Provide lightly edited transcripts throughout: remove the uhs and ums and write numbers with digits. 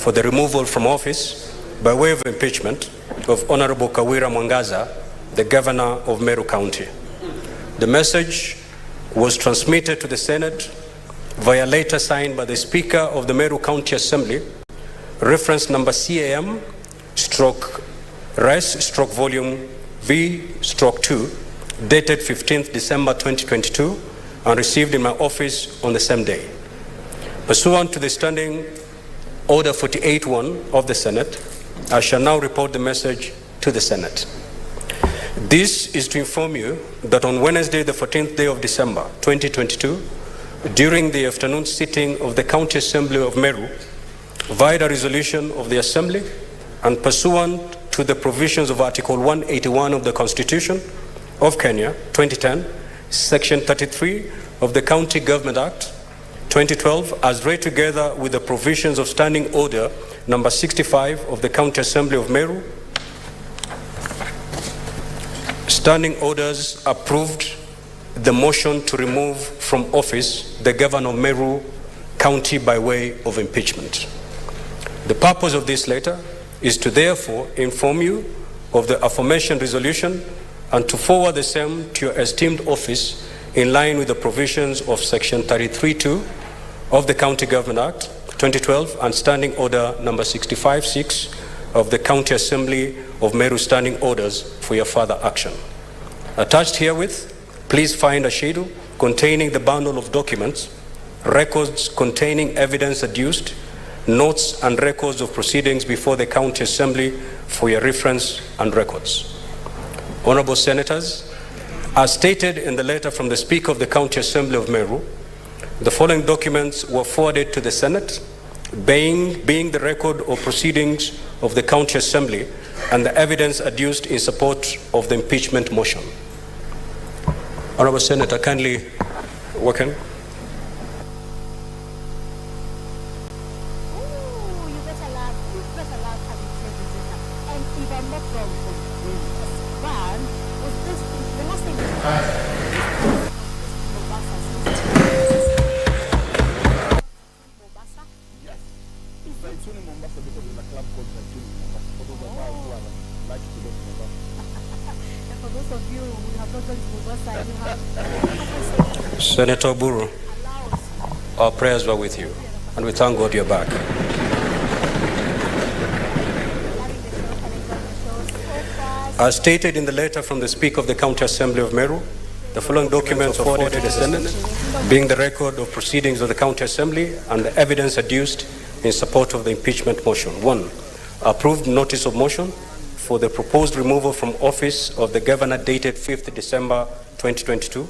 for the removal from office by way of impeachment of Honorable Kawira Mwangaza'S, the Governor of Meru County. The message was transmitted to the Senate via letter signed by the Speaker of the Meru County Assembly, reference number CAM/Res/Volume V/2, dated 15th December 2022, and received in my office on the same day. Pursuant to the Standing Order 48.1 of the Senate, I shall now report the message to the Senate. This is to inform you that on Wednesday, the 14th day of December 2022, during the afternoon sitting of the County Assembly of Meru, via the resolution of the Assembly and pursuant to the provisions of Article 181 of the Constitution of Kenya, 2010, Section 33 of the County Government Act, 2012, as read together with the provisions of Standing Order number 65 of the County Assembly of Meru, Standing Orders approved the motion to remove from office the Governor of Meru County by way of impeachment. The purpose of this letter is to therefore inform you of the aforementioned resolution and to forward the same to your esteemed office in line with the provisions of Section 33(2) of the County Government Act 2012 and Standing Order number 65(6) of the County Assembly of Meru Standing Orders for your further action. Attached herewith, please find a schedule containing the bundle of documents, records containing evidence adduced, notes and records of proceedings before the County Assembly for your reference and records. Honorable Senators, as stated in the letter from the Speaker of the County Assembly of Meru, the following documents were forwarded to the Senate, being the record of proceedings of the County Assembly and the evidence adduced in support of the impeachment motion. Honorable Senator, kindly welcome. Senator Buru, our prayers were with you, and we thank God you're back. As stated in the letter from the Speaker of the County Assembly of Meru, the following documents were forwarded to the Senate, being the record of proceedings of the County Assembly and the evidence adduced in support of the impeachment motion. 1. Approved notice of motion for the proposed removal from office of the Governor dated 5th December 2022.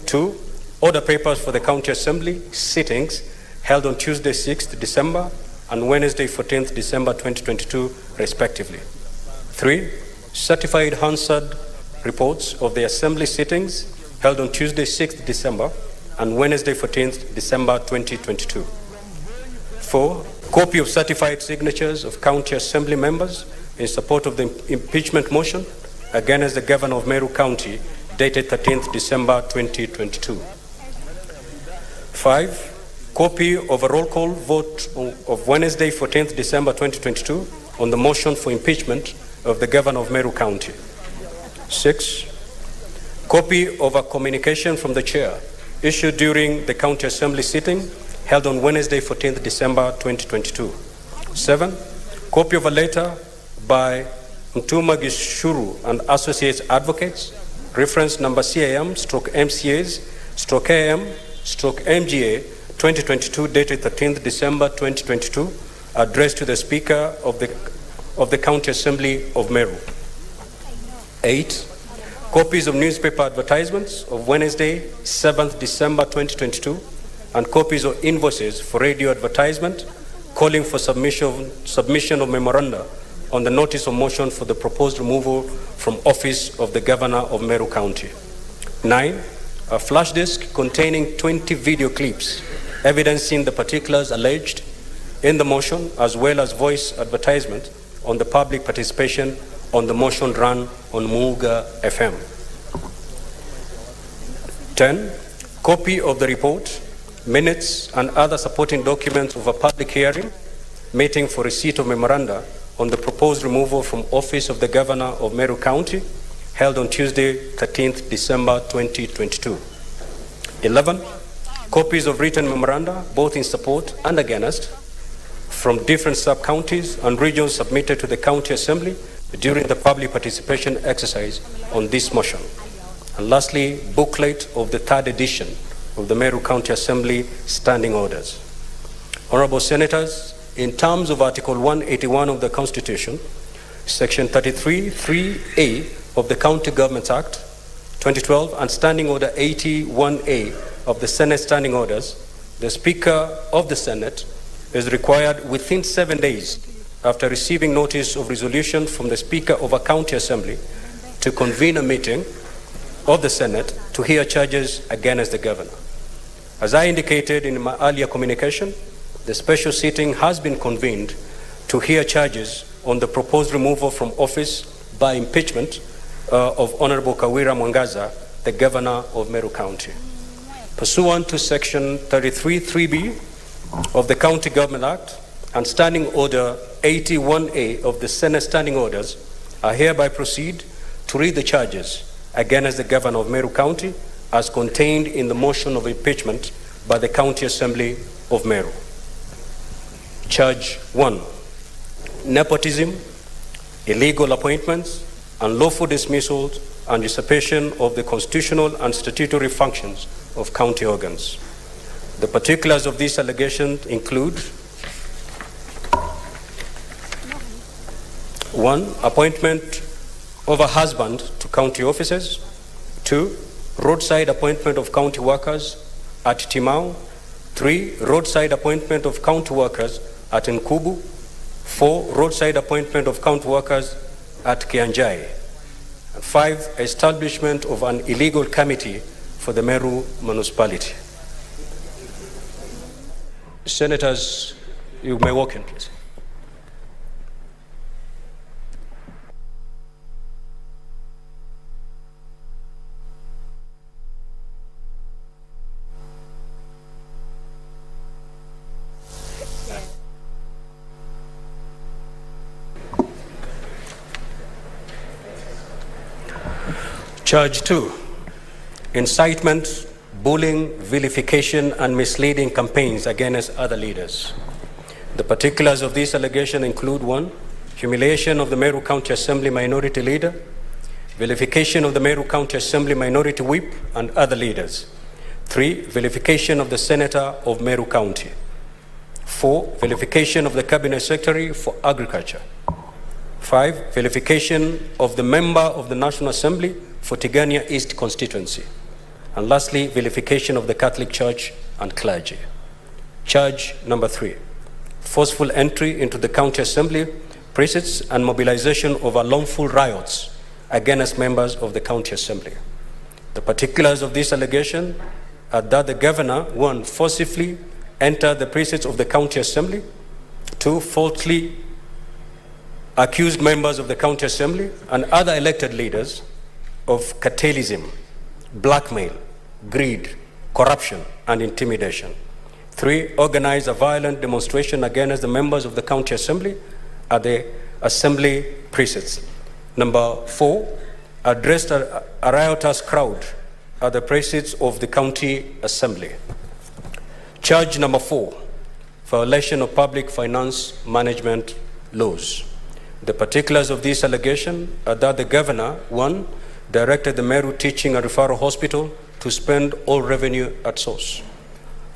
2. Order papers for the County Assembly sittings held on Tuesday 6th December and Wednesday 14th December 2022 respectively. 3. Certified Hansard reports of the Assembly sittings held on Tuesday 6th December and Wednesday 14th December 2022. 4. Copy of certified signatures of County Assembly members in support of the impeachment motion against the Governor of Meru County dated 13th December 2022. 5. Copy of a roll call vote of Wednesday 14th December 2022 on the motion for impeachment of the Governor of Meru County. 6. Copy of a communication from the Chair issued during the County Assembly sitting held on Wednesday 14th December 2022. 7. Copy of a letter by Mtuma Gishuru and Associates Advocates, reference number CAM/MCAs/AM/MGA 2022 dated 13th December 2022, addressed to the Speaker of the County Assembly of Meru. 8. Copies of newspaper advertisements of Wednesday 7th December 2022 and copies of invoices for radio advertisement calling for submission of memoranda on the notice of motion for the proposed removal from office of the Governor of Meru County. 9. A flash disk containing 20 video clips evidencing the particulars alleged in the motion, as well as voice advertisement on the public participation on the motion run on Muuga FM. 10. Copy of the report, minutes, and other supporting documents of a public hearing meeting for receipt of memoranda on the proposed removal from office of the Governor of Meru County, held on Tuesday, 13th December 2022. 11. Copies of written memoranda, both in support and against, from different sub-counties and regions submitted to the County Assembly during the public participation exercise on this motion. And lastly, booklet of the third edition of the Meru County Assembly Standing Orders. Honorable Senators, in terms of Article 181 of the Constitution, Section 33, 3A of the County Governments Act, 2012, and Standing Order 81A of the Senate Standing Orders, the Speaker of the Senate is required within 7 days after receiving notice of resolution from the Speaker of a County Assembly to convene a meeting of the Senate to hear charges against the Governor. As I indicated in my earlier communication, the special sitting has been convened to hear charges on the proposed removal from office by impeachment of Honorable Kawira Mwangaza'S, the Governor of Meru County. Pursuant to Section 33 3B of the County Government Act and Standing Order 81A of the Senate Standing Orders, I hereby proceed to read the charges against the Governor of Meru County as contained in the motion of impeachment by the County Assembly of Meru. Charge 1. Nepotism, illegal appointments, unlawful dismissals, and usurpation of the constitutional and statutory functions of county organs. The particulars of these allegations include: 1. Appointment of a husband to county offices. 2. Roadside appointment of county workers at Timau. 3. Roadside appointment of county workers at Nkubu. 4. Roadside appointment of county workers at Kianjai. 5. Establishment of an illegal committee for the Meru municipality. Senators, you may walk in, please. Charge 2, incitement, bullying, vilification, and misleading campaigns against other leaders. The particulars of this allegation include: 1. Humiliation of the Meru County Assembly Minority Leader, vilification of the Meru County Assembly Minority Whip and other leaders. 3. Vilification of the Senator of Meru County. 4. Vilification of the Cabinet Secretary for Agriculture. 5. Vilification of the Member of the National Assembly for Tigania East constituency. And lastly, vilification of the Catholic Church and clergy. Charge number 3, forceful entry into the County Assembly precincts and mobilization of unlawful riots against members of the County Assembly. The particulars of this allegation are that the Governor, 1. Forcibly entered the precincts of the County Assembly. 2. Falsely accused members of the County Assembly and other elected leaders of cartelism, blackmail, greed, corruption, and intimidation. 3. Organized a violent demonstration against the members of the County Assembly at the Assembly precincts. Number 4. Addressed a riotous crowd at the precincts of the County Assembly. Charge number 4, violation of public finance management laws. The particulars of this allegation are that the Governor, 1. Directed the Meru Teaching and Referral Hospital to spend all revenue at source.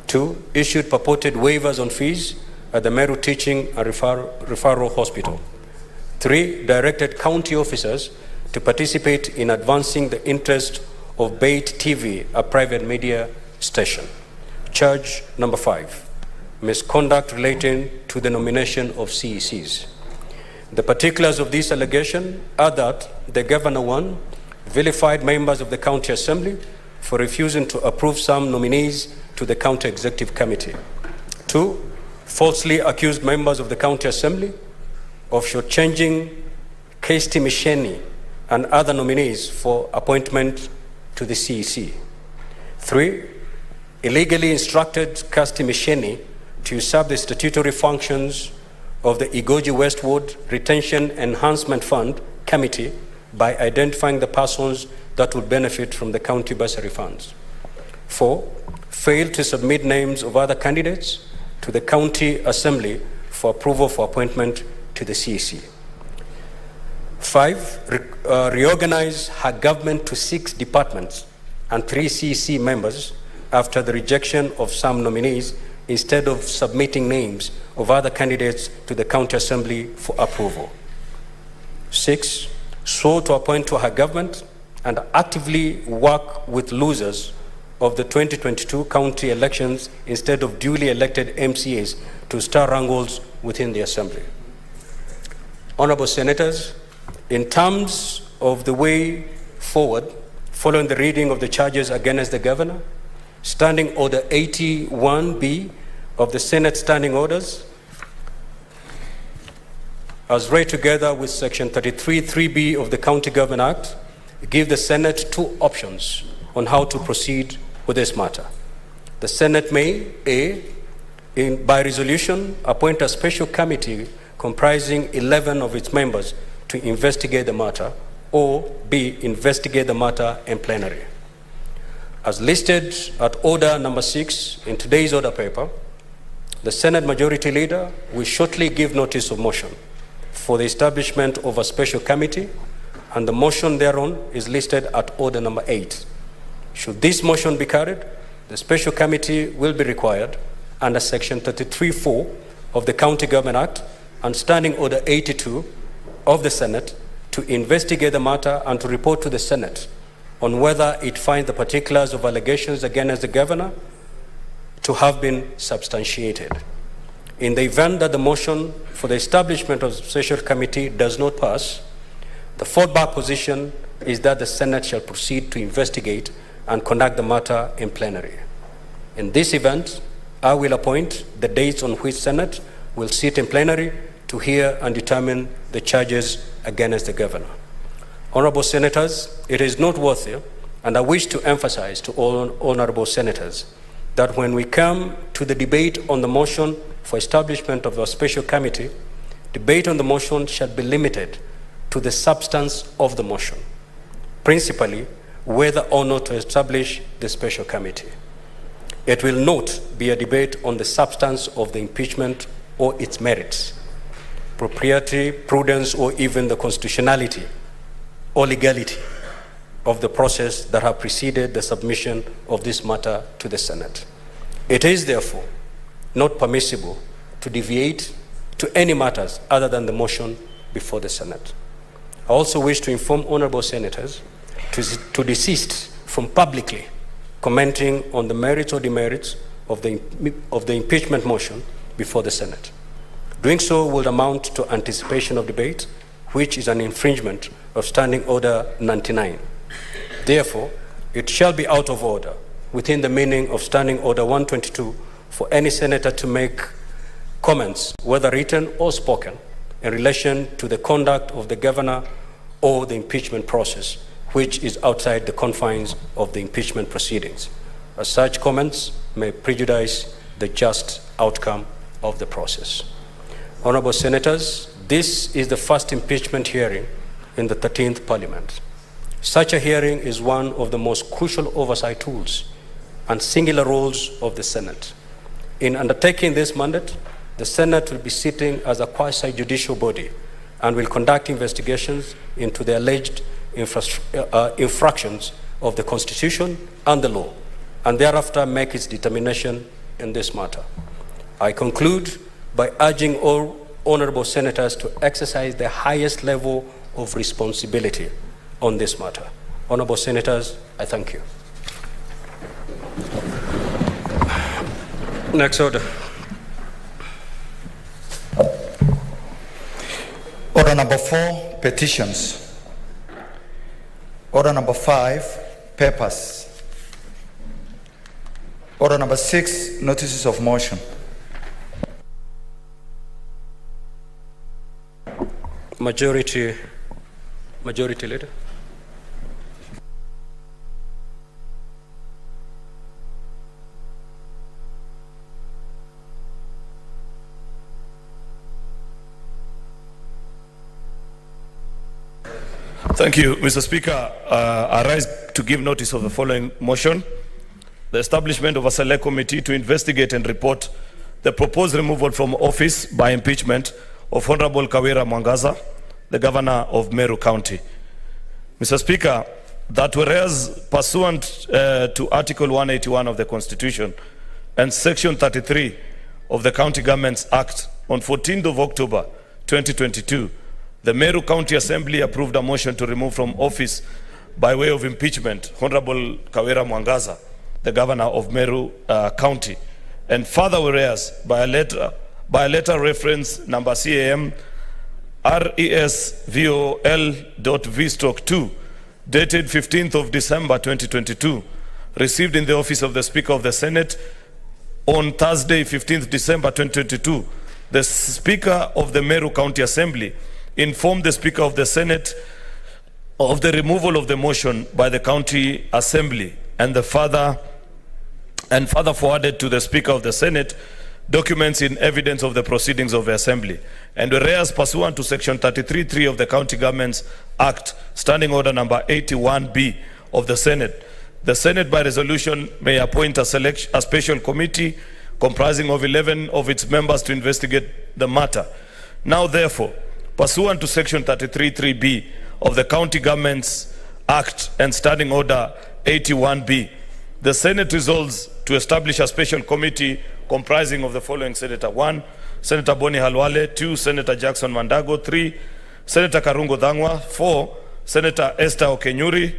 2. Issued purported waivers on fees at the Meru Teaching and Referral Hospital. 3. Directed county officers to participate in advancing the interest of Bait TV, a private media station. Charge number 5, misconduct relating to the nomination of CECs. The particulars of this allegation are that the Governor, 1. Vilified members of the County Assembly for refusing to approve some nominees to the County Executive Committee. 2. Falsely accused members of the County Assembly of shortchanging Kirsty Misheni and other nominees for appointment to the CEC. 3. Illegally instructed Kirsty Misheni to usurp the statutory functions of the Igoji Westwood Retention Enhancement Fund Committee by identifying the persons that would benefit from the county bursary funds. 4, failed to submit names of other candidates to the county assembly for approval for appointment to the CEC. 5, reorganize her government to 6 departments and 3 CEC members after the rejection of some nominees instead of submitting names of other candidates to the county assembly for approval. 6, swore to appoint to her government and actively work with losers of the 2022 county elections instead of duly elected MCAs to stir wrangles within the assembly. Honorable Senators, in terms of the way forward, following the reading of the charges against the governor, Standing Order 81B of the Senate Standing Orders, as read together with Section 33(3)B of the County Government Act, give the Senate 2 options on how to proceed with this matter. The Senate may, A, by resolution, appoint a special committee comprising 11 of its members to investigate the matter, or B, investigate the matter in plenary. As listed at order number 6 in today's order paper, the Senate Majority Leader will shortly give notice of motion for the establishment of a special committee, and the motion thereon is listed at order number 8. Should this motion be carried, the special committee will be required under Section 33(4) of the County Government Act and Standing Order 82 of the Senate to investigate the matter and to report to the Senate on whether it finds the particulars of allegations against the governor to have been substantiated. In the event that the motion for the establishment of the special committee does not pass, the fallback position is that the Senate shall proceed to investigate and conduct the matter in plenary. In this event, I will appoint the dates on which Senate will sit in plenary to hear and determine the charges against the governor. Honorable Senators, it is noteworthy, and I wish to emphasize to all honorable Senators, that when we come to the debate on the motion for establishment of a special committee, debate on the motion shall be limited to the substance of the motion, principally whether or not to establish the special committee. It will not be a debate on the substance of the impeachment or its merits, propriety, prudence, or even the constitutionality or legality of the process that have preceded the submission of this matter to the Senate. It is therefore not permissible to deviate to any matters other than the motion before the Senate. I also wish to inform honorable Senators to desist from publicly commenting on the merits or demerits of the impeachment motion before the Senate. Doing so will amount to anticipation of debate, which is an infringement of Standing Order 99. Therefore, it shall be out of order within the meaning of Standing Order 122 for any senator to make comments, whether written or spoken, in relation to the conduct of the governor or the impeachment process, which is outside the confines of the impeachment proceedings, as such comments may prejudice the just outcome of the process. Honorable Senators, this is the first impeachment hearing in the 13th Parliament. Such a hearing is one of the most crucial oversight tools and singular roles of the Senate. In undertaking this mandate, the Senate will be sitting as a quasi-judicial body and will conduct investigations into the alleged infractions of the Constitution and the law, and thereafter make its determination in this matter. I conclude by urging all honorable Senators to exercise the highest level of responsibility on this matter. Honorable Senators, I thank you. Next order. Order number 4, petitions. Order number 5, papers. Order number 6, notices of motion. Majority Leader. Thank you, Mr. Speaker. I rise to give notice of the following motion. The establishment of a select committee to investigate and report the proposed removal from office by impeachment of Honorable Kawira Mwangaza'S, the Governor of Meru County. Mr. Speaker, that whereas pursuant to Article 181 of the Constitution and Section 33 of the County Governments Act on 14th of October 2022, the Meru County Assembly approved a motion to remove from office by way of impeachment Honorable Kawira Mwangaza'S, the Governor of Meru County. And further whereas by a letter reference number CAM RESVOL.V/2 dated 15th of December 2022, received in the office of the Speaker of the Senate on Thursday 15th December 2022, the Speaker of the Meru County Assembly informed the Speaker of the Senate of the removal of the motion by the County Assembly and further forwarded to the Speaker of the Senate documents in evidence of the proceedings of the Assembly. And whereas pursuant to Section 33(3) of the County Governments Act, Standing Order number 81B of the Senate by resolution may appoint a special committee comprising of 11 of its members to investigate the matter. Now therefore, pursuant to Section 33(3)B of the County Governments Act and Standing Order 81B, the Senate resolves to establish a special committee comprising of the following: Senator 1, Senator Boni Halwale; 2, Senator Jackson Mandago; 3, Senator Karungo Dhangwa; 4, Senator Esther Okenyuri;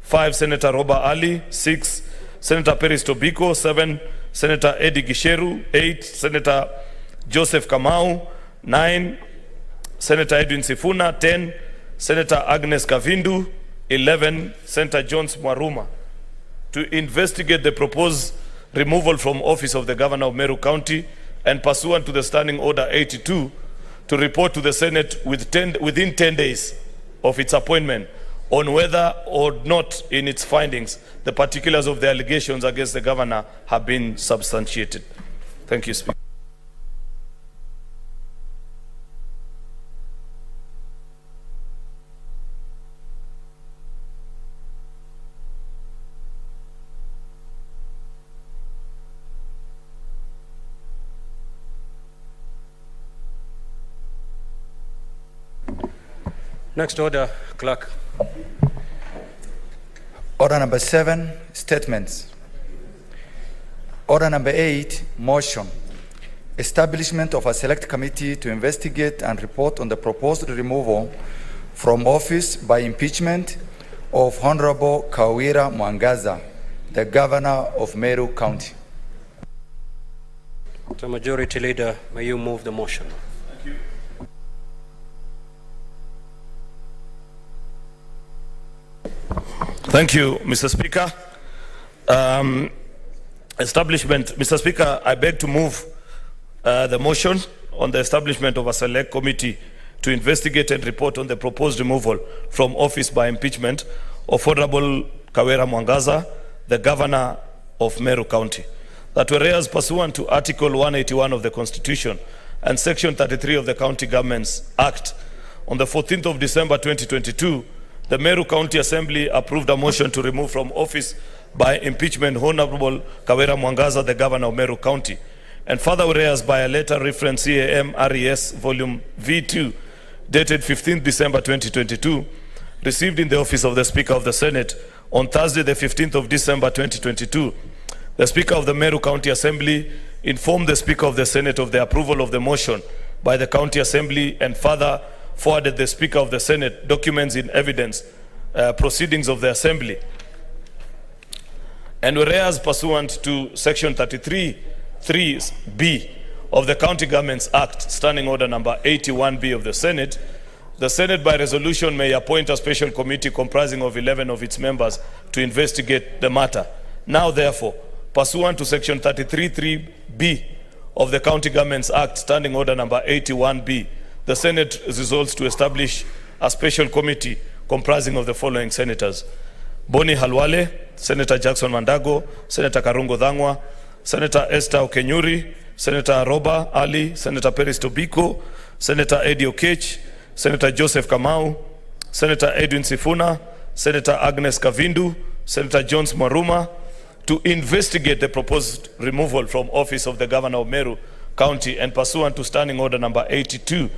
5, Senator Roba Ali; 6, Senator Peris Tobiko; 7, Senator Eddie Gisheru; 8, Senator Joseph Kamau; 9, Senator Edwin Sifuna; 10, Senator Agnes Kavindu; 11, Senator Jones Mwaruma, to investigate the proposed removal from office of the Governor of Meru County, and pursuant to the Standing Order 82, to report to the Senate within 10 days of its appointment on whether or not in its findings the particulars of the allegations against the Governor have been substantiated. Thank you, Speaker. Next order, Clerk. Order number 7, statements. Order number 8, motion. Establishment of a select committee to investigate and report on the proposed removal from office by impeachment of Honorable Kawira Mwangaza'S, the Governor of Meru County. The Majority Leader, may you move the motion? Thank you. Thank you, Mr. Speaker. Mr. Speaker, I beg to move the motion on the establishment of a select committee to investigate and report on the proposed removal from office by impeachment of Honorable Kawira Mwangaza'S, the Governor of Meru County. That whereas pursuant to Article 181 of the Constitution and Section 33 of the County Governments Act, on the 14th of December 2022, the Meru County Assembly approved a motion to remove from office by impeachment Honorable Kawira Mwangaza'S, the Governor of Meru County. And further whereas by a letter reference CAM RES volume V2 dated 15th December 2022, received in the office of the Speaker of the Senate on Thursday the 15th of December 2022, the Speaker of the Meru County Assembly informed the Speaker of the Senate of the approval of the motion by the County Assembly, and further forwarded the Speaker of the Senate documents in evidence proceedings of the Assembly. And whereas pursuant to Section 33(3)B of the County Governments Act, Standing Order number 81B of the Senate by resolution may appoint a special committee comprising of 11 of its members to investigate the matter. Now therefore, pursuant to Section 33(3)B of the County Governments Act, Standing Order number 81B, the Senate resolves to establish a special committee comprising of the following senators: Boni Halwale, Senator Jackson Mandago, Senator Karungo Dhangwa, Senator Esther Okenyuri, Senator Roba Ali, Senator Peris Tobiko, Senator Eddie Okech, Senator Joseph Kamau, Senator Edwin Sifuna, Senator Agnes Kavindu, Senator Jones Maruma, to investigate the proposed removal from office of the Governor of Meru County and pursuant to Standing Order number 82,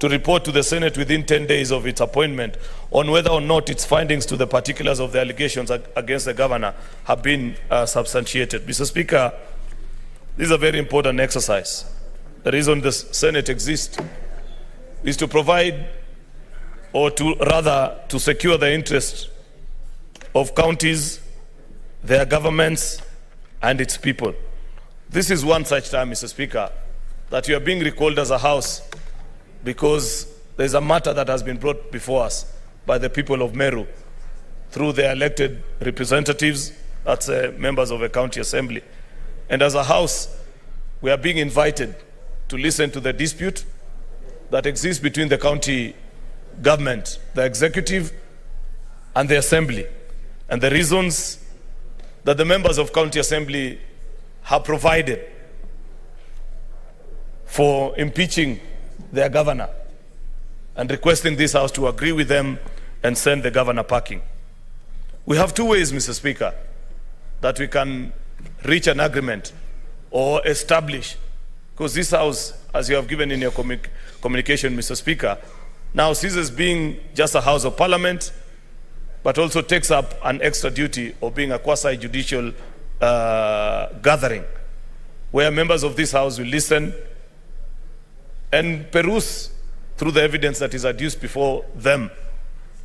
to report to the Senate within 10 days of its appointment on whether or not its findings to the particulars of the allegations against the Governor have been substantiated. Mr. Speaker, this is a very important exercise. The reason the Senate exists is to provide, or to rather to secure the interest of counties, their governments, and its people. This is one such time, Mr. Speaker, that you are being recalled as a House because there's a matter that has been brought before us by the people of Meru through their elected representatives, that's members of a county assembly. And as a House, we are being invited to listen to the dispute that exists between the county government, the executive, and the assembly, and the reasons that the members of county assembly have provided for impeaching their governor and requesting this House to agree with them and send the governor packing. We have two ways, Mr. Speaker, that we can reach an agreement or establish, because this House, as you have given in your communication, Mr. Speaker, now ceases being just a House of Parliament, but also takes up an extra duty of being a quasi-judicial gathering, where members of this House will listen and peruse through the evidence that is adduced before them,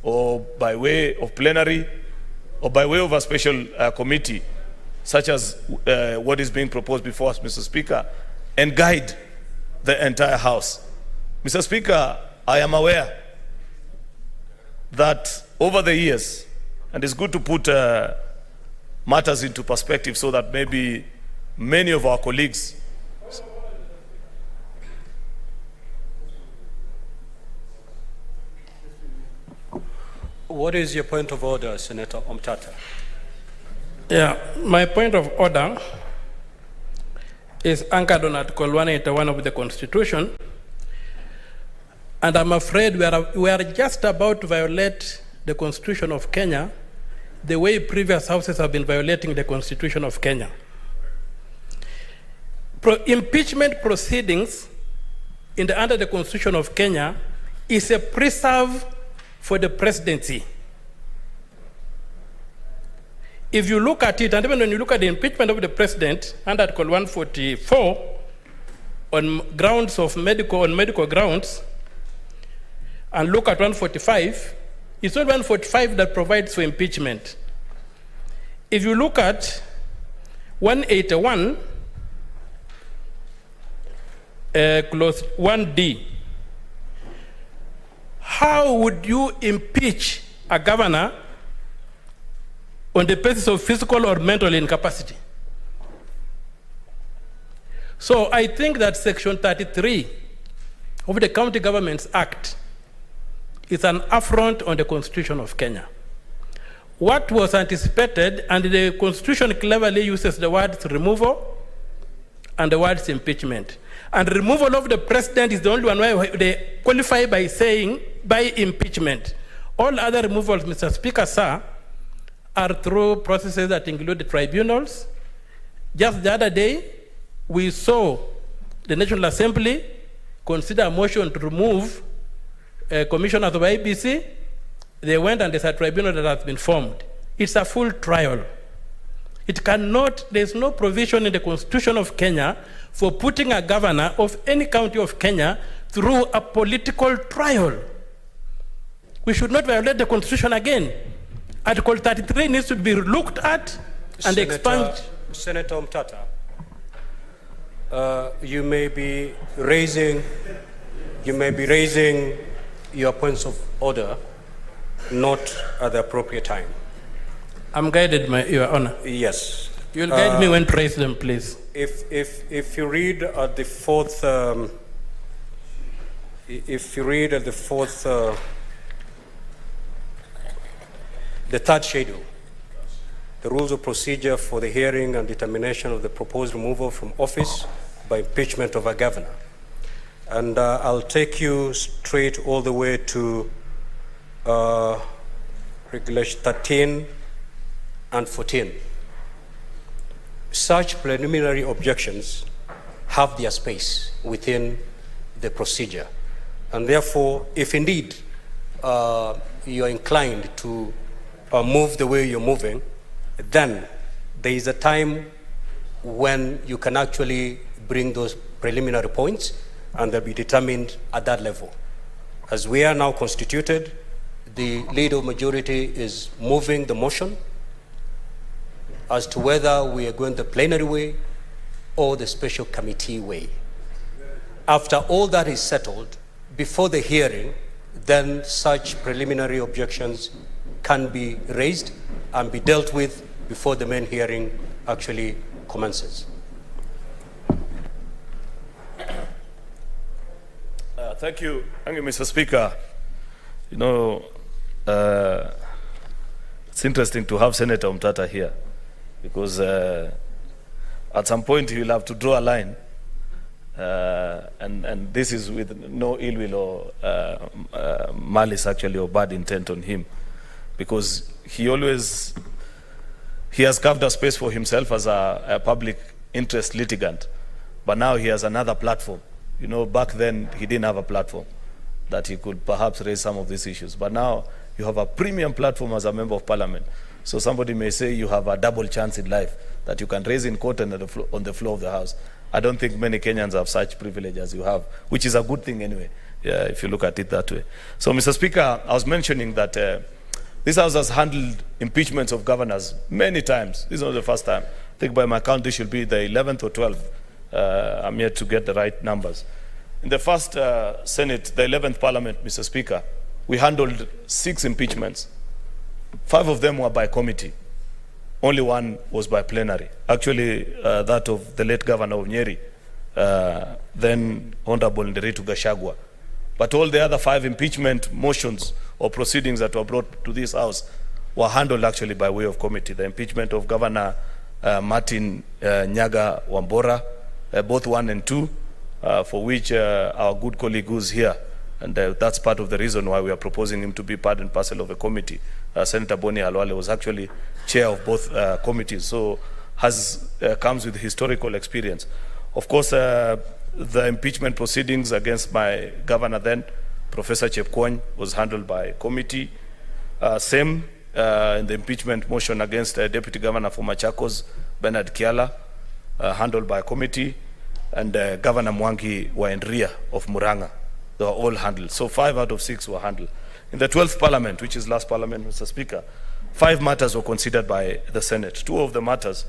or by way of plenary, or by way of a special committee, such as what is being proposed before us, Mr. Speaker, and guide the entire House. Mr. Speaker, I am aware that over the years, and it's good to put matters into perspective so that maybe many of our colleagues What is your point of order, Senator Omtata? Yeah, my point of order is anchored on Article 181 of the Constitution, and I'm afraid we are just about to violate the Constitution of Kenya the way previous houses have been violating the Constitution of Kenya. Impeachment proceedings under the Constitution of Kenya is a preserve for the presidency. If you look at it, and even when you look at the impeachment of the president under Article 144 on grounds of medical grounds, and look at 145, it's not 145 that provides for impeachment. If you look at 181, clause 1D, how would you impeach a governor on the basis of physical or mental incapacity? So I think that Section 33 of the County Governments Act is an affront on the Constitution of Kenya. What was anticipated, and the Constitution cleverly uses the words removal and the words impeachment. And removal of the president is the only one where they qualify by saying by impeachment. All other removals, Mr. Speaker, sir, are through processes that include the tribunals. Just the other day, we saw the National Assembly consider a motion to remove commissioners of IBC. They went and there's a tribunal that has been formed. It's a full trial. It cannot, there's no provision in the Constitution of Kenya for putting a governor of any county of Kenya through a political trial. We should not violate the Constitution again. Article 33 needs to be looked at and expunged. Senator Omtata, you may be raising your points of order not at the appropriate time. I'm guided, Your Honor. Yes. You'll guide me when to raise them, please. If you read at the fourth, the third schedule, the rules of procedure for the hearing and determination of the proposed removal from office by impeachment of a governor. And I'll take you straight all the way to Regulation 13 and 14. Such preliminary objections have their space within the procedure. And therefore, if indeed you are inclined to move the way you're moving, then there is a time when you can actually bring those preliminary points, and they'll be determined at that level. As we are now constituted, the leader of majority is moving the motion as to whether we are going the plenary way or the special committee way. After all that is settled, before the hearing, then such preliminary objections can be raised and be dealt with before the main hearing actually commences. Thank you, Mr. Speaker. You know, it's interesting to have Senator Mtata here, because at some point he will have to draw a line, and this is with no ill will or malice actually, or bad intent on him, because he has carved a space for himself as a public interest litigant, but now he has another platform. You know, back then he didn't have a platform that he could perhaps raise some of these issues, but now you have a premium platform as a member of parliament. So somebody may say you have a double chance in life, that you can raise in court and on the floor of the House. I don't think many Kenyans have such privilege as you have, which is a good thing anyway, yeah, if you look at it that way. So, Mr. Speaker, I was mentioning that this House has handled impeachments of governors many times. This is not the first time. I think by my count this should be the 11th or 12th. I'm yet to get the right numbers. In the first Senate, the 11th Parliament, Mr. Speaker, we handled 6 impeachments. 5 of them were by committee. Only 1 was by plenary. Actually, that of the late governor of Nyeri, then Honorable Nderitu Gachagua. But all the other 5 impeachment motions or proceedings that were brought to this House were handled actually by way of committee. The impeachment of Governor Martin Nyaga Wambora, both 1 and 2, for which our good colleague who's here, and that's part of the reason why we are proposing him to be part and parcel of a committee. Senator Boni Alwale was actually chair of both committees, so comes with historical experience. Of course, the impeachment proceedings against my governor then, Professor Chepkwony, was handled by committee. Same in the impeachment motion against Deputy Governor for Machakos, Bernard Kiala, handled by committee, and Governor Mwangi Waendria of Muranga. They were all handled. So 5 out of 6 were handled. In the 12th Parliament, which is last Parliament, Mr. Speaker, 5 matters were considered by the Senate. 2 of the matters,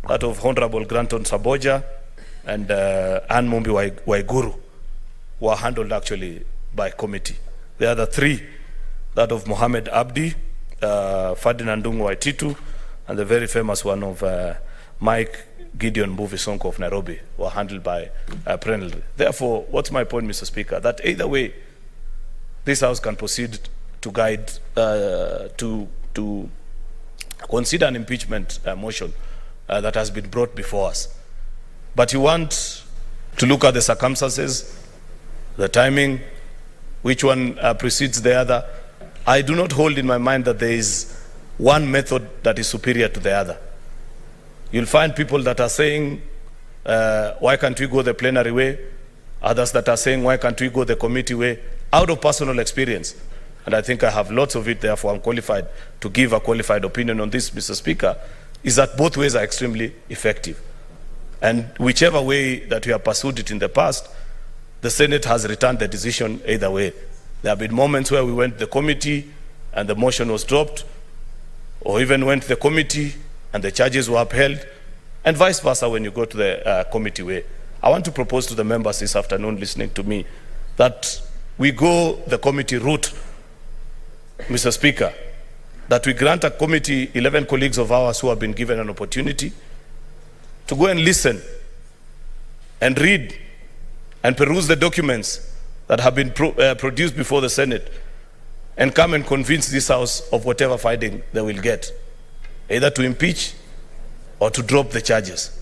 that of Honorable Granton Saboja and Ann Mumbi Waiguru, were handled actually by committee. The other 3, that of Mohammed Abdi, Ferdinand Ndung'u Waititu, and the very famous one of Mike Gideon Mbuvi Sonko of Nairobi, were handled by plenary. Therefore, what's my point, Mr. Speaker? That either way, this House can proceed to guide, to consider an impeachment motion that has been brought before us. But you want to look at the circumstances, the timing, which one precedes the other. I do not hold in my mind that there is one method that is superior to the other. You'll find people that are saying, why can't we go the plenary way? Others that are saying, why can't we go the committee way? Out of personal experience, and I think I have lots of it, therefore I'm qualified to give a qualified opinion on this, Mr. Speaker, is that both ways are extremely effective. And whichever way that we have pursued it in the past, the Senate has returned the decision either way. There have been moments where we went to the committee and the motion was dropped, or even went to the committee and the charges were upheld, and vice versa when you go to the committee way. I want to propose to the members this afternoon listening to me that we go the committee route, Mr. Speaker, that we grant a committee 11 colleagues of ours who have been given an opportunity to go and listen and read and peruse the documents that have been produced before the Senate, and come and convince this House of whatever finding they will get, either to impeach or to drop the charges.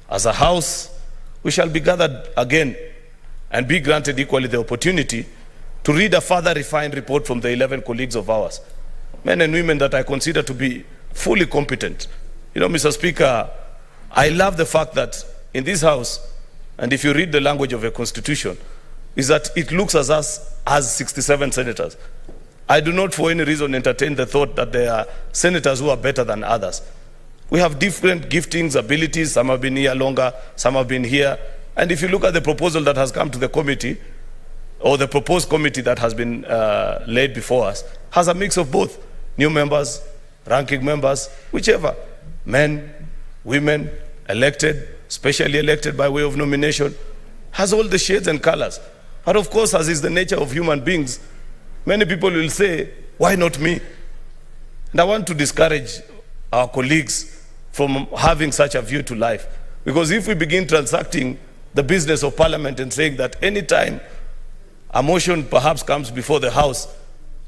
As a House, we shall be gathered again and be granted equally the opportunity to read a further refined report from the 11 colleagues of ours, men and women that I consider to be fully competent. You know, Mr. Speaker, I love the fact that in this House, and if you read the language of a constitution, is that it looks at us as 67 senators. I do not for any reason entertain the thought that there are senators who are better than others. We have different giftings, abilities. Some have been here longer, some have been here. And if you look at the proposal that has come to the committee, or the proposed committee that has been laid before us, has a mix of both new members, ranking members, whichever, men, women, elected, specially elected by way of nomination, has all the shades and colors. But of course, as is the nature of human beings, many people will say, why not me? And I want to discourage our colleagues from having such a view to life. Because if we begin transacting the business of Parliament and saying that any time a motion perhaps comes before the House,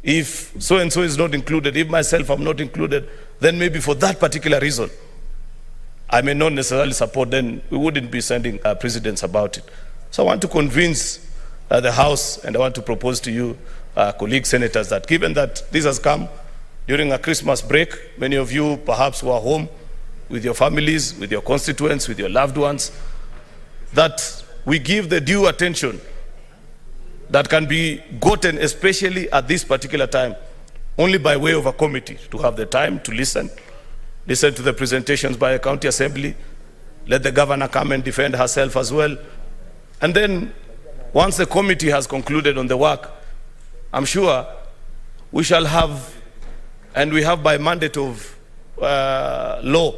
if so-and-so is not included, if myself am not included, then maybe for that particular reason, I may not necessarily support, then we wouldn't be sending precedents about it. So I want to convince the House, and I want to propose to you, colleague senators, that given that this has come during a Christmas break, many of you perhaps were home with your families, with your constituents, with your loved ones, that we give the due attention that can be gotten, especially at this particular time, only by way of a committee, to have the time to listen to the presentations by a county assembly, let the governor come and defend herself as well. And then, once the committee has concluded on the work, I'm sure we shall have, and we have by mandate of law,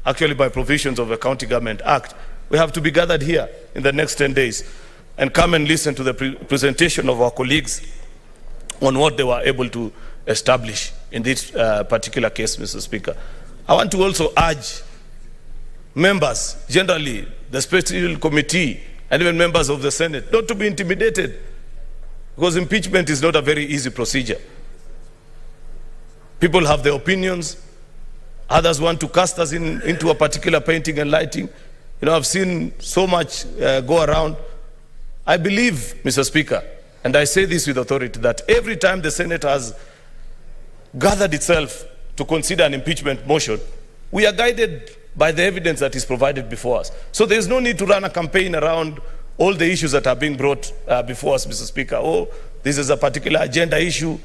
actually by provisions of the County Government Act, we have to be gathered here in the next 10 days and come and listen to the presentation of our colleagues on what they were able to establish in this particular case, Mr. Speaker. I want to also urge members, generally the Special Committee, and even members of the Senate, not to be intimidated, because impeachment is not a very easy procedure. People have their opinions. Others want to cast us into a particular painting and lighting. You know, I've seen so much go around. I believe, Mr. Speaker, and I say this with authority, that every time the Senate has gathered itself to consider an impeachment motion, we are guided by the evidence that is provided before us. So there's no need to run a campaign around all the issues that are being brought before us, Mr. Speaker. Oh, this is a particular agenda issue.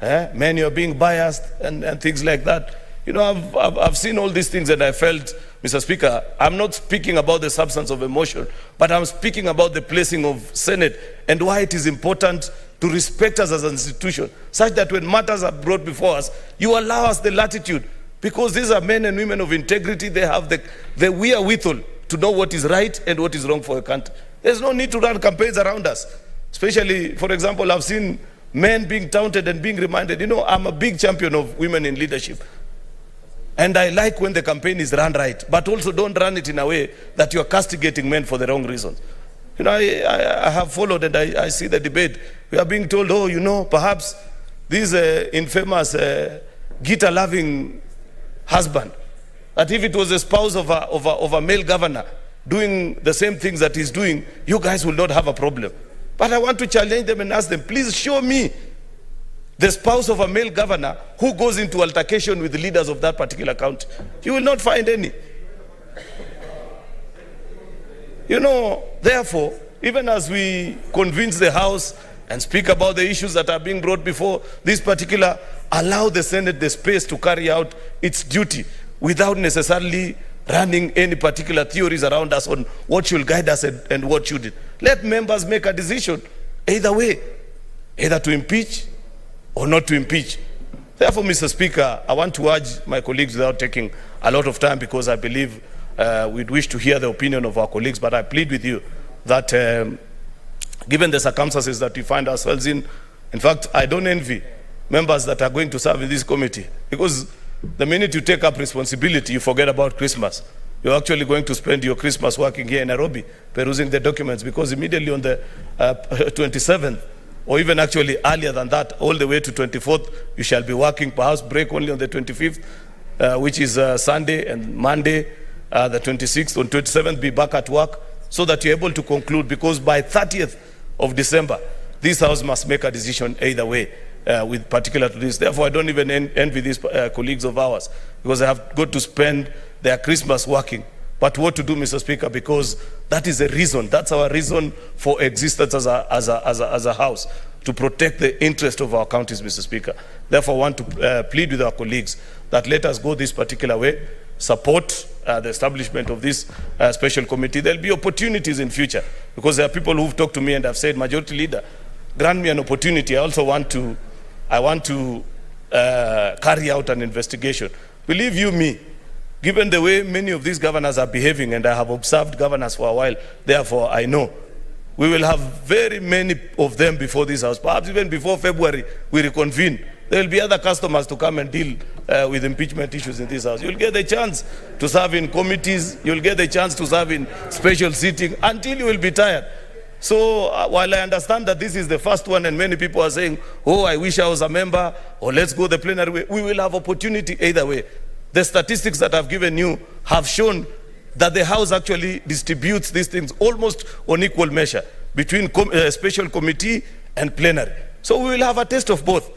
Many are being biased and things like that. You know, I've seen all these things and I felt, Mr. Speaker, I'm not speaking about the substance of a motion, but I'm speaking about the placing of Senate and why it is important to respect us as an institution, such that when matters are brought before us, you allow us the latitude, because these are men and women of integrity. They have the wherewithal to know what is right and what is wrong for a country. There's no need to run campaigns around us. Especially, for example, I've seen men being taunted and being reminded, you know, I'm a big champion of women in leadership. And I like when the campaign is run right, but also don't run it in a way that you're castigating men for the wrong reasons. You know, I have followed and I see the debate. We are being told, oh, you know, perhaps this infamous guitar-loving husband, that if it was a spouse of a male governor doing the same things that he's doing, you guys will not have a problem. But I want to challenge them and ask them, please show me the spouse of a male governor who goes into altercation with the leaders of that particular county. You will not find any. You know, therefore, even as we convince the House and speak about the issues that are being brought before this particular, allow the Senate the space to carry out its duty without necessarily running any particular theories around us on what should guide us and what shouldn't. Let members make a decision either way, either to impeach or not to impeach. Therefore, Mr. Speaker, I want to urge my colleagues, without taking a lot of time, because I believe we'd wish to hear the opinion of our colleagues, but I plead with you that given the circumstances that we find ourselves in fact, I don't envy members that are going to serve in this committee, because the minute you take up responsibility, you forget about Christmas. You're actually going to spend your Christmas working here in Nairobi, perusing the documents, because immediately on the 27th, or even actually earlier than that, all the way to 24th, you shall be working, perhaps break only on the 25th, which is Sunday, and Monday, the 26th, on 27th, be back at work, so that you're able to conclude, because by 30th of December, this House must make a decision either way with particular to this. Therefore, I don't even envy these colleagues of ours, because they have got to spend their Christmas working. But what to do, Mr. Speaker, because that is the reason, that's our reason for existence as a House, to protect the interest of our counties, Mr. Speaker. Therefore, I want to plead with our colleagues that let us go this particular way, support the establishment of this special committee. There'll be opportunities in future, because there are people who've talked to me and have said, Majority Leader, grant me an opportunity. I also want to carry out an investigation. Believe you me, given the way many of these governors are behaving, and I have observed governors for a while, therefore I know, we will have very many of them before this House. Perhaps even before February, we reconvene. There will be other customers to come and deal with impeachment issues in this House. You'll get the chance to serve in committees. You'll get the chance to serve in special sitting until you will be tired. So while I understand that this is the first one and many people are saying, oh, I wish I was a member, or let's go the plenary way, we will have opportunity either way. The statistics that I've given you have shown that the House actually distributes these things almost on equal measure between special committee and plenary. So we will have a taste of both.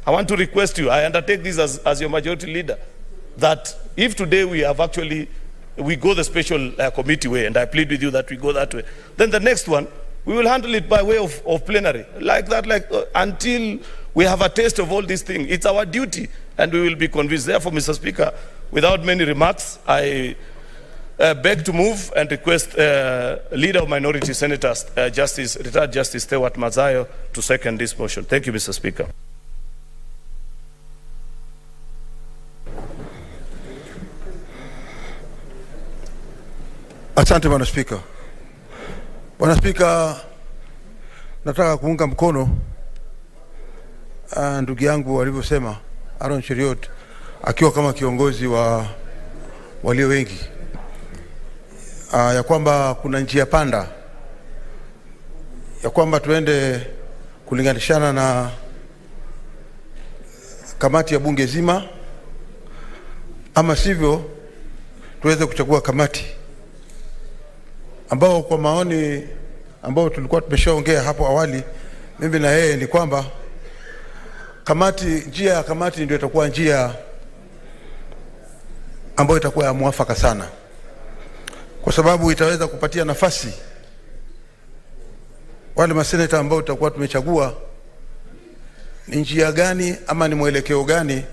I want to request you, I undertake this as your Majority Leader, that if today we have actually, we go the special committee way, and I plead with you that we go that way, then the next one, we will handle it by way of plenary. Like that, until we have a taste of all these things. It's our duty, and we will be convinced. Therefore, Mr. Speaker, without many remarks, I beg to move and request Leader of Minority Senators, retired Justice Stewart Mazayo, to second this motion. Thank you, Mr. Speaker. Asante Bwana Spika. Bwana Spika, nataka kuunga mkono ndugu yangu alivyosema Aaron Cheriot, akiwa kama kiongozi wa walio wengi, ya kwamba kuna njia panda, ya kwamba tuende kulinganishana na kamati ya bunge zima, ama sivyo tuweze kuchagua kamati ambao kwa maoni ambao tulikuwa tumeshaongea hapo awali mimi na yeye, ni kwamba njia ya kamati ndio itakuwa njia ambayo itakuwa ya mwafaka sana, kwa sababu itaweza kupatia nafasi wale maseneta ambao tutakuwa tumechagua ni njia gani ama ni mwelekeo gani,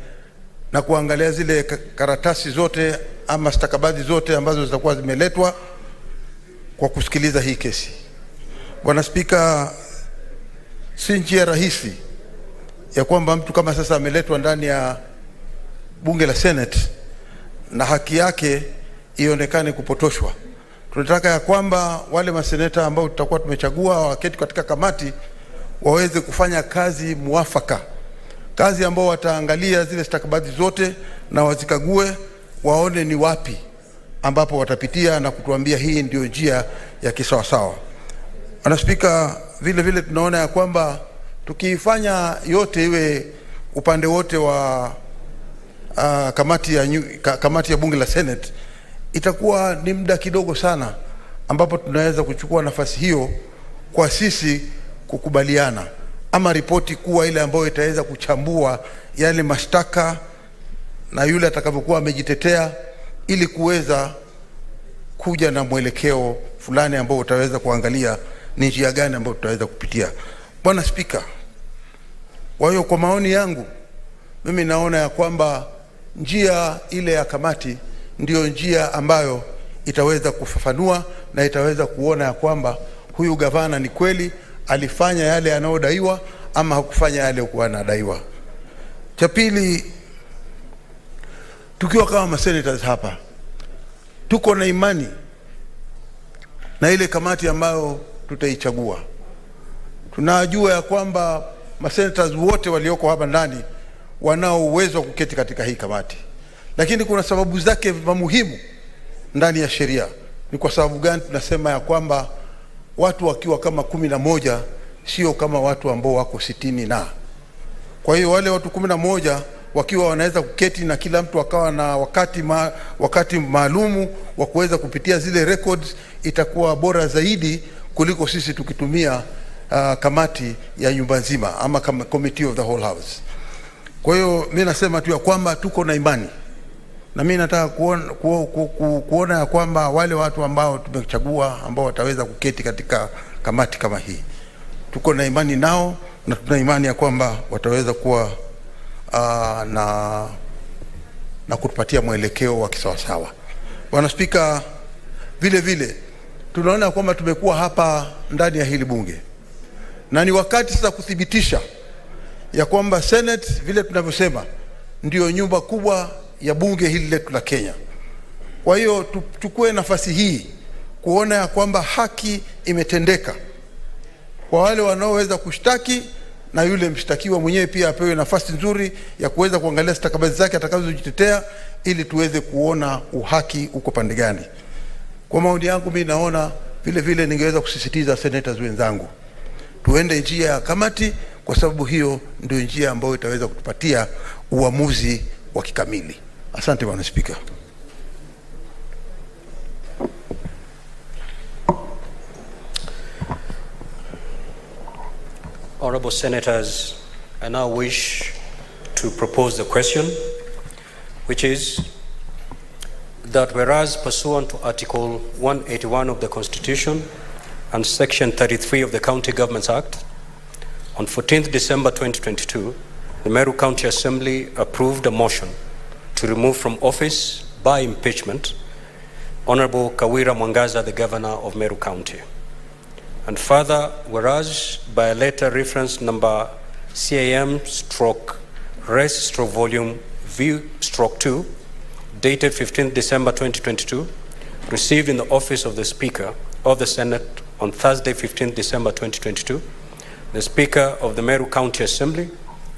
na kuangalia zile karatasi zote ama stakabadhi zote ambazo zitakuwa zimeletwa kwa kusikiliza hii kesi. Bwana Spika, si njia rahisi ya kwamba mtu kama sasa ameletwa ndani ya bunge la Senate na haki yake ionekane kupotoshwa. Tunataka ya kwamba wale maseneta ambao tutakuwa tumechagua waketi katika kamati waweze kufanya kazi muafaka, kazi ambao wataangalia zile stakabadhi zote na wazikague, waone ni wapi ambapo watapitia na kutuambia hii ndio njia ya kisawasawa. Bwana Spika, vile vile tunaona ya kwamba tukifanya yote iwe upande wote wa kamati ya bunge la Senate, itakuwa ni muda kidogo sana ambapo tunaweza kuchukua nafasi hiyo kwa sisi kukubaliana, ama ripoti kuwa ile ambayo itaweza kuchambua yale mashtaka na yule atakavyokuwa amejitetea, ili kuweza kuja na mwelekeo fulani ambao utaweza kuangalia ni njia gani ambayo tutaweza kupitia. Bwana Spika, kwa hiyo kwa maoni yangu mimi naona ya kwamba njia ile ya kamati ndio njia ambayo itaweza kufafanua na itaweza kuona ya kwamba huyu gavana ni kweli alifanya yale yanayodaiwa ama hakufanya yale yaliokuwa yanadaiwa. Cha pili, tukiwa kama senators hapa, tuko na imani na ile kamati ambayo tutaichagua. Tunajua ya kwamba senators wote walioko hapa ndani wanao uwezo wa kuketi katika hii kamati, lakini kuna sababu zake muhimu ndani ya sheria. Ni kwa sababu gani tunasema ya kwamba watu wakiwa kama 11 sio kama watu ambao wako 60 na. Kwa hiyo wale watu 11 wakiwa wanaweza kuketi na kila mtu akawa na wakati maalumu wa kuweza kupitia zile records, itakuwa bora zaidi kuliko sisi tukitumia kamati ya nyumba nzima ama committee of the whole house. Kwa hiyo mimi nasema tu ya kwamba tuko na imani, na mimi nataka kuona ya kwamba wale watu ambao tumechagua ambao wataweza kuketi katika kamati kama hii, tuko na imani nao, na tuna imani ya kwamba wataweza kuwa na kutupatia mwelekeo wa kisawasawa. Bwana Spika, vile vile tunaona kwamba tumekuwa hapa ndani ya hili bunge, na ni wakati sasa kuthibitisha ya kwamba Senate vile tunavyosema ndio nyumba kubwa ya bunge hili letu la Kenya. Kwa hiyo tuchukue nafasi hii kuona ya kwamba haki imetendeka kwa wale wanaoweza kushtaki, na yule mshtakiwa mwenyewe pia apewe nafasi nzuri ya kuweza kuangalia stakabadhi zake atakazojitetea, ili tuweze kuona uhaki uko pande gani. Kwa maoni yangu mimi naona vile vile ningeweza kusisitiza senators wenzangu tuende njia ya kamati, kwa sababu hiyo ndio njia ambayo itaweza kutupatia uamuzi wa kikamili. Asante Bwana Spika. Honorable Senators, I now wish to propose the question, which is that whereas pursuant to Article 181 of the Constitution and Section 33 of the County Governments Act, on 14th December 2022, the Meru County Assembly approved a motion to remove from office by impeachment Honorable Kawira Mwangaza'S, the Governor of Meru County. And further, whereas by a letter reference number CAM/Res/Volume V/2, dated 15th December 2022, received in the office of the Speaker of the Senate on Thursday, 15th December 2022, the Speaker of the Meru County Assembly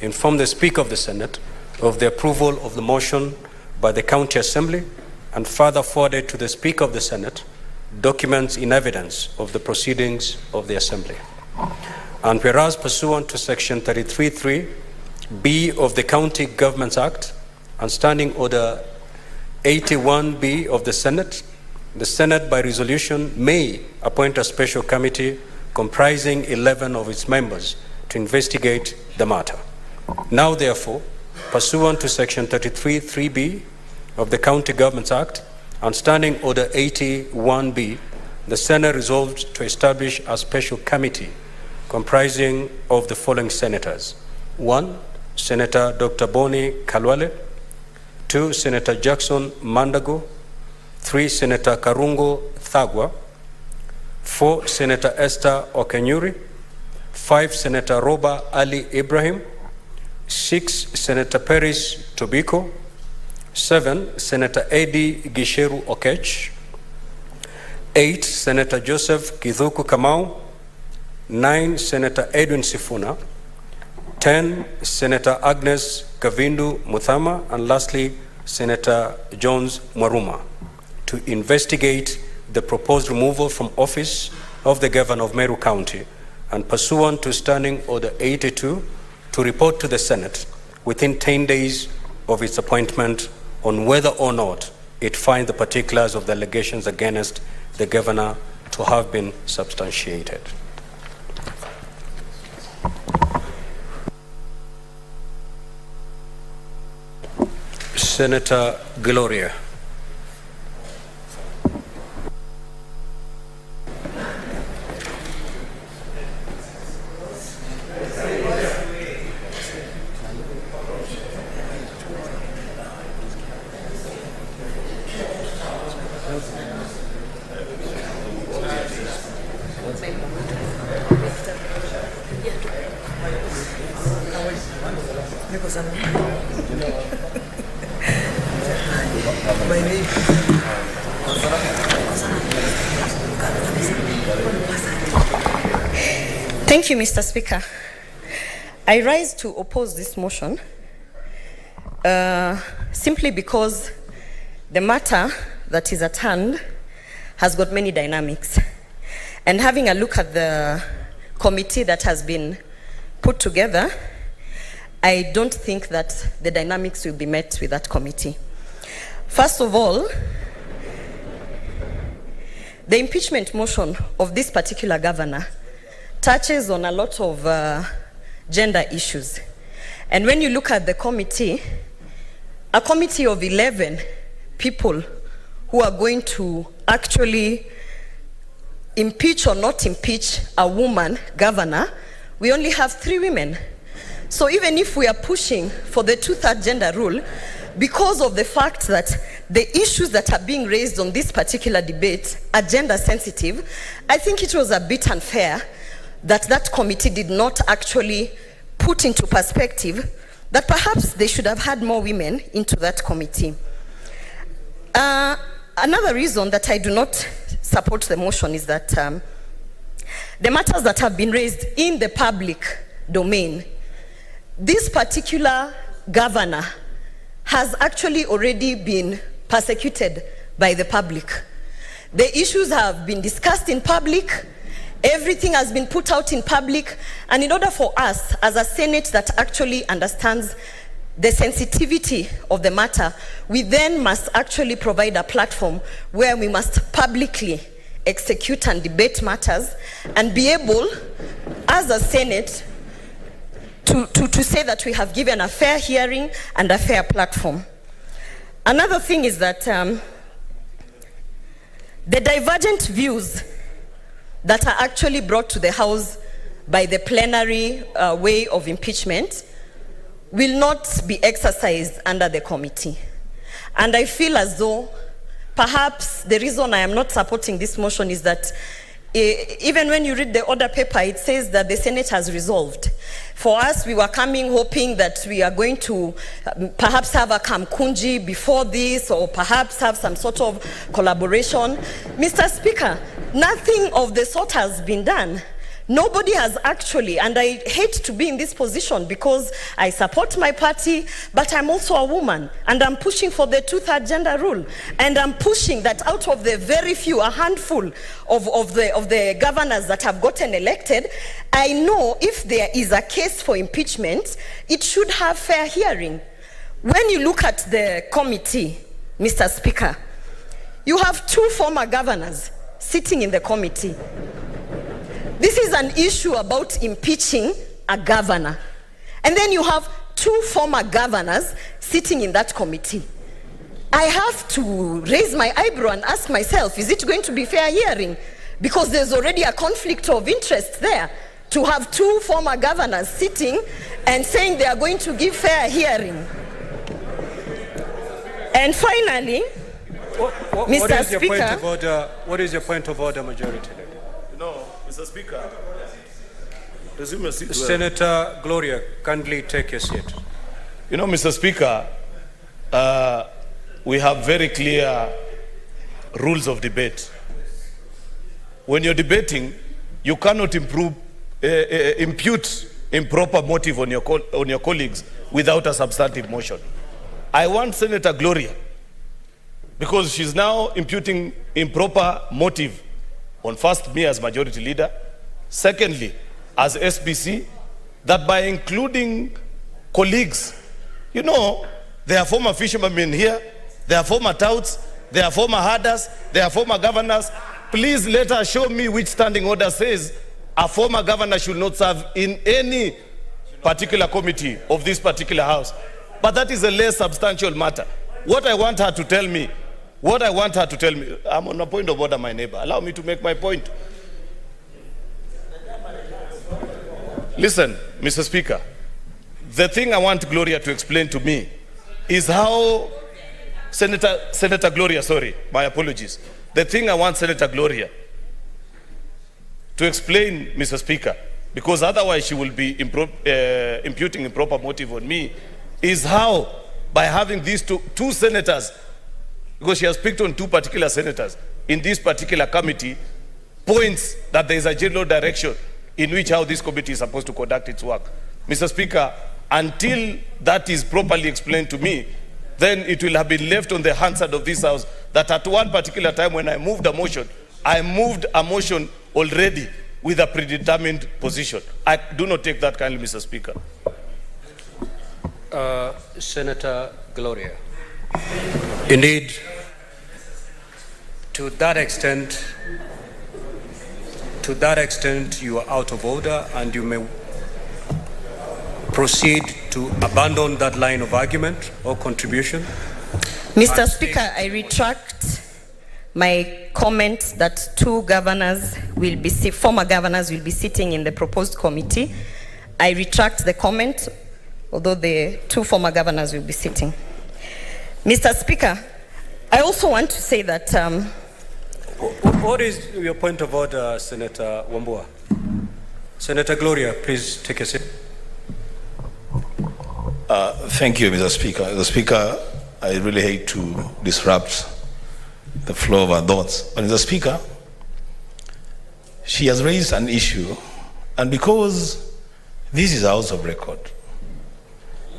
informed the Speaker of the Senate of the approval of the motion by the County Assembly, and further forwarded to the Speaker of the Senate documents in evidence of the proceedings of the Assembly. And whereas pursuant to Section 33(3)(b) of the County Governments Act and Standing Order 81(b) of the Senate by resolution may appoint a special committee comprising 11 of its members to investigate the matter. Now therefore, pursuant to Section 33(3)(b) of the County Governments Act and Standing Order 81(b), the Senate resolved to establish a special committee comprising of the following senators: 1. Senator Dr. Boni Khalwale; 2. Senator Jackson Mandago; 3. Senator Karungo Thagwa; 4. Senator Esther Okenyuri; 5. Senator Roba Ali Ibrahim; 6. Senator Peris Tobiko; 7. Senator Eddie Gisheru Okech; 8. Senator Joseph Kithuku Kamau; 9. Senator Edwin Sifuna; 10. Senator Agnes Kavindu Muthama; and lastly, Senator Jones Mwaruma, to investigate the proposed removal from office of the Governor of Meru County, and pursuant to Standing Order 82, to report to the Senate within 10 days of its appointment on whether or not it finds the particulars of the allegations against the Governor to have been substantiated. Senator Gloria. Thank you, Mr. Speaker. I rise to oppose this motion simply because the matter that is at hand has got many dynamics. And having a look at the committee that has been put together, I don't think that the dynamics will be met with that committee. First of all, the impeachment motion of this particular governor touches on a lot of gender issues. And when you look at the committee, a committee of 11 people who are going to actually impeach or not impeach a woman governor, we only have 3 women. So even if we are pushing for the 2/3 gender rule, because of the fact that the issues that are being raised on this particular debate are gender sensitive, I think it was a bit unfair that that committee did not actually put into perspective that perhaps they should have had more women into that committee. Another reason that I do not support the motion is that the matters that have been raised in the public domain, this particular governor has actually already been persecuted by the public. The issues have been discussed in public, everything has been put out in public, and in order for us as a Senate that actually understands the sensitivity of the matter, we then must actually provide a platform where we must publicly execute and debate matters and be able, as a Senate, to say that we have given a fair hearing and a fair platform. Another thing is that the divergent views that are actually brought to the House by the plenary way of impeachment will not be exercised under the committee. And I feel as though perhaps the reason I am not supporting this motion is that even when you read the order paper, it says that the Senate has resolved. For us, we were coming hoping that we are going to perhaps have a kamkunji before this, or perhaps have some sort of collaboration. Mr. Speaker, nothing of the sort has been done. Nobody has actually, and I hate to be in this position because I support my party, but I'm also a woman, and I'm pushing for the 2/3 gender rule, and I'm pushing that out of the very few, a handful of the governors that have gotten elected, I know if there is a case for impeachment, it should have fair hearing. When you look at the committee, Mr. Speaker, you have 2 former governors sitting in the committee. This is an issue about impeaching a governor. And then you have 2 former governors sitting in that committee. I have to raise my eyebrow and ask myself, is it going to be fair hearing? Because there's already a conflict of interest there to have 2 former governors sitting and saying they are going to give fair hearing. And finally, Mr. Speaker, what is your point of order, Majority Leader? No, Mr. Speaker. Resume your seat. Senator Gloria, kindly take your seat. You know, Mr. Speaker, we have very clear rules of debate. When you're debating, you cannot impute improper motive on your colleagues without a substantive motion. I want Senator Gloria, because she's now imputing improper motive on first me as majority leader, secondly as SBC, that by including colleagues, you know, there are former fishermen here, there are former touts, there are former herders, there are former governors. Please let her show me which standing order says a former governor should not serve in any particular committee of this particular house. But that is a less substantial matter. What I want her to tell me, I'm on a point of order, my neighbor. Allow me to make my point. Listen, Mr. Speaker, the thing I want Gloria to explain to me is how Senator Gloria, sorry, my apologies. The thing I want Senator Gloria to explain, Mr. Speaker, because otherwise she will be imputing improper motive on me, is how, by having these two senators, because she has picked on 2 particular senators in this particular committee, points that there is a general direction in which how this committee is supposed to conduct its work. Mr. Speaker, until that is properly explained to me, then it will have been left on the Hansard of this house that at one particular time when I moved a motion already with a predetermined position. I do not take that kindly, Mr. Speaker. Senator Gloria. Indeed, to that extent, To that extent, you are out of order and you may proceed to abandon that line of argument or contribution. Mr. Speaker, I retract my comment that two governors will be, former governors will be sitting in the proposed committee. I retract the comment, although the two former governors will be sitting. Mr. Speaker, I also want to say that... What is your point of order, Senator Wambua? Senator Gloria, please take a seat. Thank you, Mr. Speaker. Mr. Speaker, I really hate to disrupt the flow of our thoughts. But Mr. Speaker, she has raised an issue, and because this is a House of Record,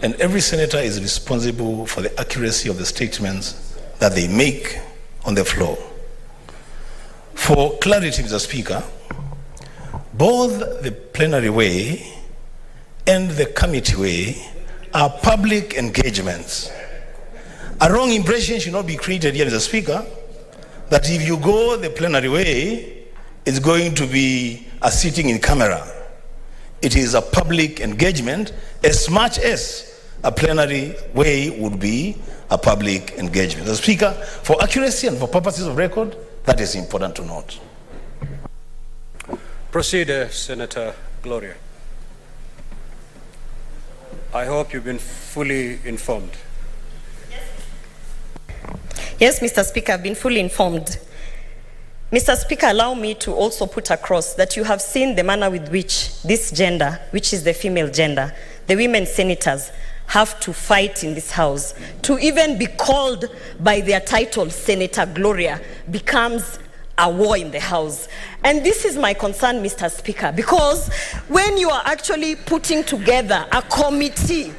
and every senator is responsible for the accuracy of the statements that they make on the floor. For clarity, Mr. Speaker, both the plenary way and the committee way are public engagements. A wrong impression should not be created here, Mr. Speaker, that if you go the plenary way, it's going to be a sitting in camera. It is a public engagement as much as a plenary way would be a public engagement. Mr. Speaker, for accuracy and for purposes of record, that is important to note. Proceed, Senator Gloria. I hope you've been fully informed. Yes, Mr. Speaker, I've been fully informed. Mr. Speaker, allow me to also put across that you have seen the manner with which this gender, which is the female gender, the women senators, have to fight in this house. To even be called by their title, Senator Gloria, becomes a war in the house. And this is my concern, Mr. Speaker, because when you are actually putting together a committee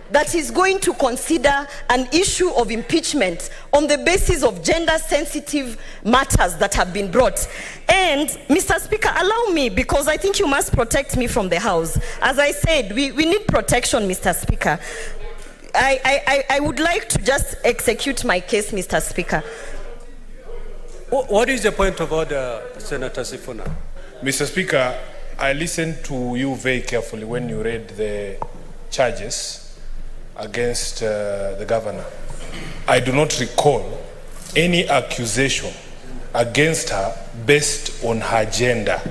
that is going to consider an issue of impeachment on the basis of gender-sensitive matters that have been brought. And, Mr. Speaker, allow me, because I think you must protect me from the House. As I said, we need protection, Mr. Speaker. I would like to just execute my case, Mr. Speaker. What is the point of order, Senator Sifuna? Mr. Speaker, I listened to you very carefully when you read the charges against the governor. I do not recall any accusation against her based on her gender.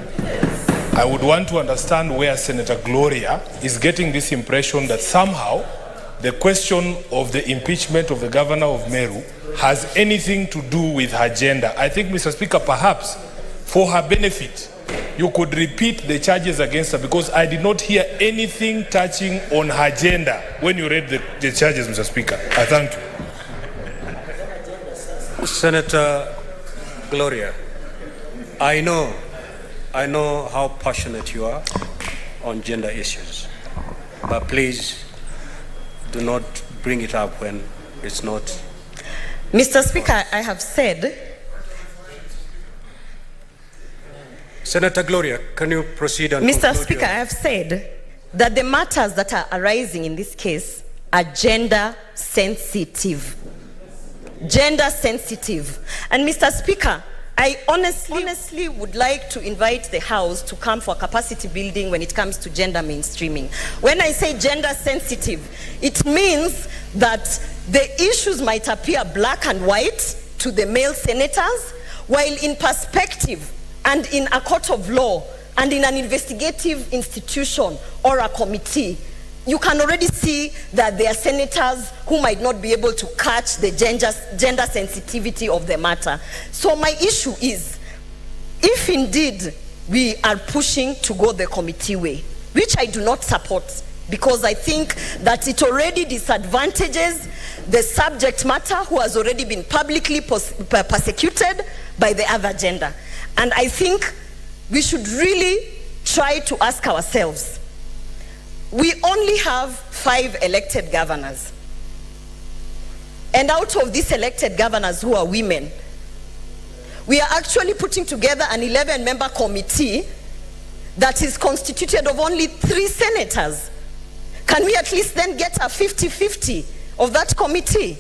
I would want to understand where Senator Gloria is getting this impression that somehow the question of the impeachment of the governor of Meru has anything to do with her gender. I think, Mr. Speaker, perhaps for her benefit, you could repeat the charges against her, because I did not hear anything touching on her gender when you read the charges, Mr. Speaker. I thank you. Senator Gloria, I know how passionate you are on gender issues, but please do not bring it up when it's not. Mr. Speaker, I have said... Senator Gloria, can you proceed and Mr. conclude Speaker, I have said that the matters that are arising in this case are gender sensitive. Gender sensitive. And Mr. Speaker, I honestly would like to invite the House to come for capacity building when it comes to gender mainstreaming. When I say gender sensitive, it means that the issues might appear black and white to the male senators, while in perspective and in a court of law and in an investigative institution or a committee, you can already see that there are senators who might not be able to catch the gender sensitivity of the matter. So my issue is, if indeed we are pushing to go the committee way, which I do not support, because I think that it already disadvantages the subject matter who has already been publicly persecuted by the other gender. And I think we should really try to ask ourselves, we only have 5 elected governors. And out of these elected governors who are women, we are actually putting together an 11-member committee that is constituted of only 3 senators. Can we at least then get a 50-50 of that committee?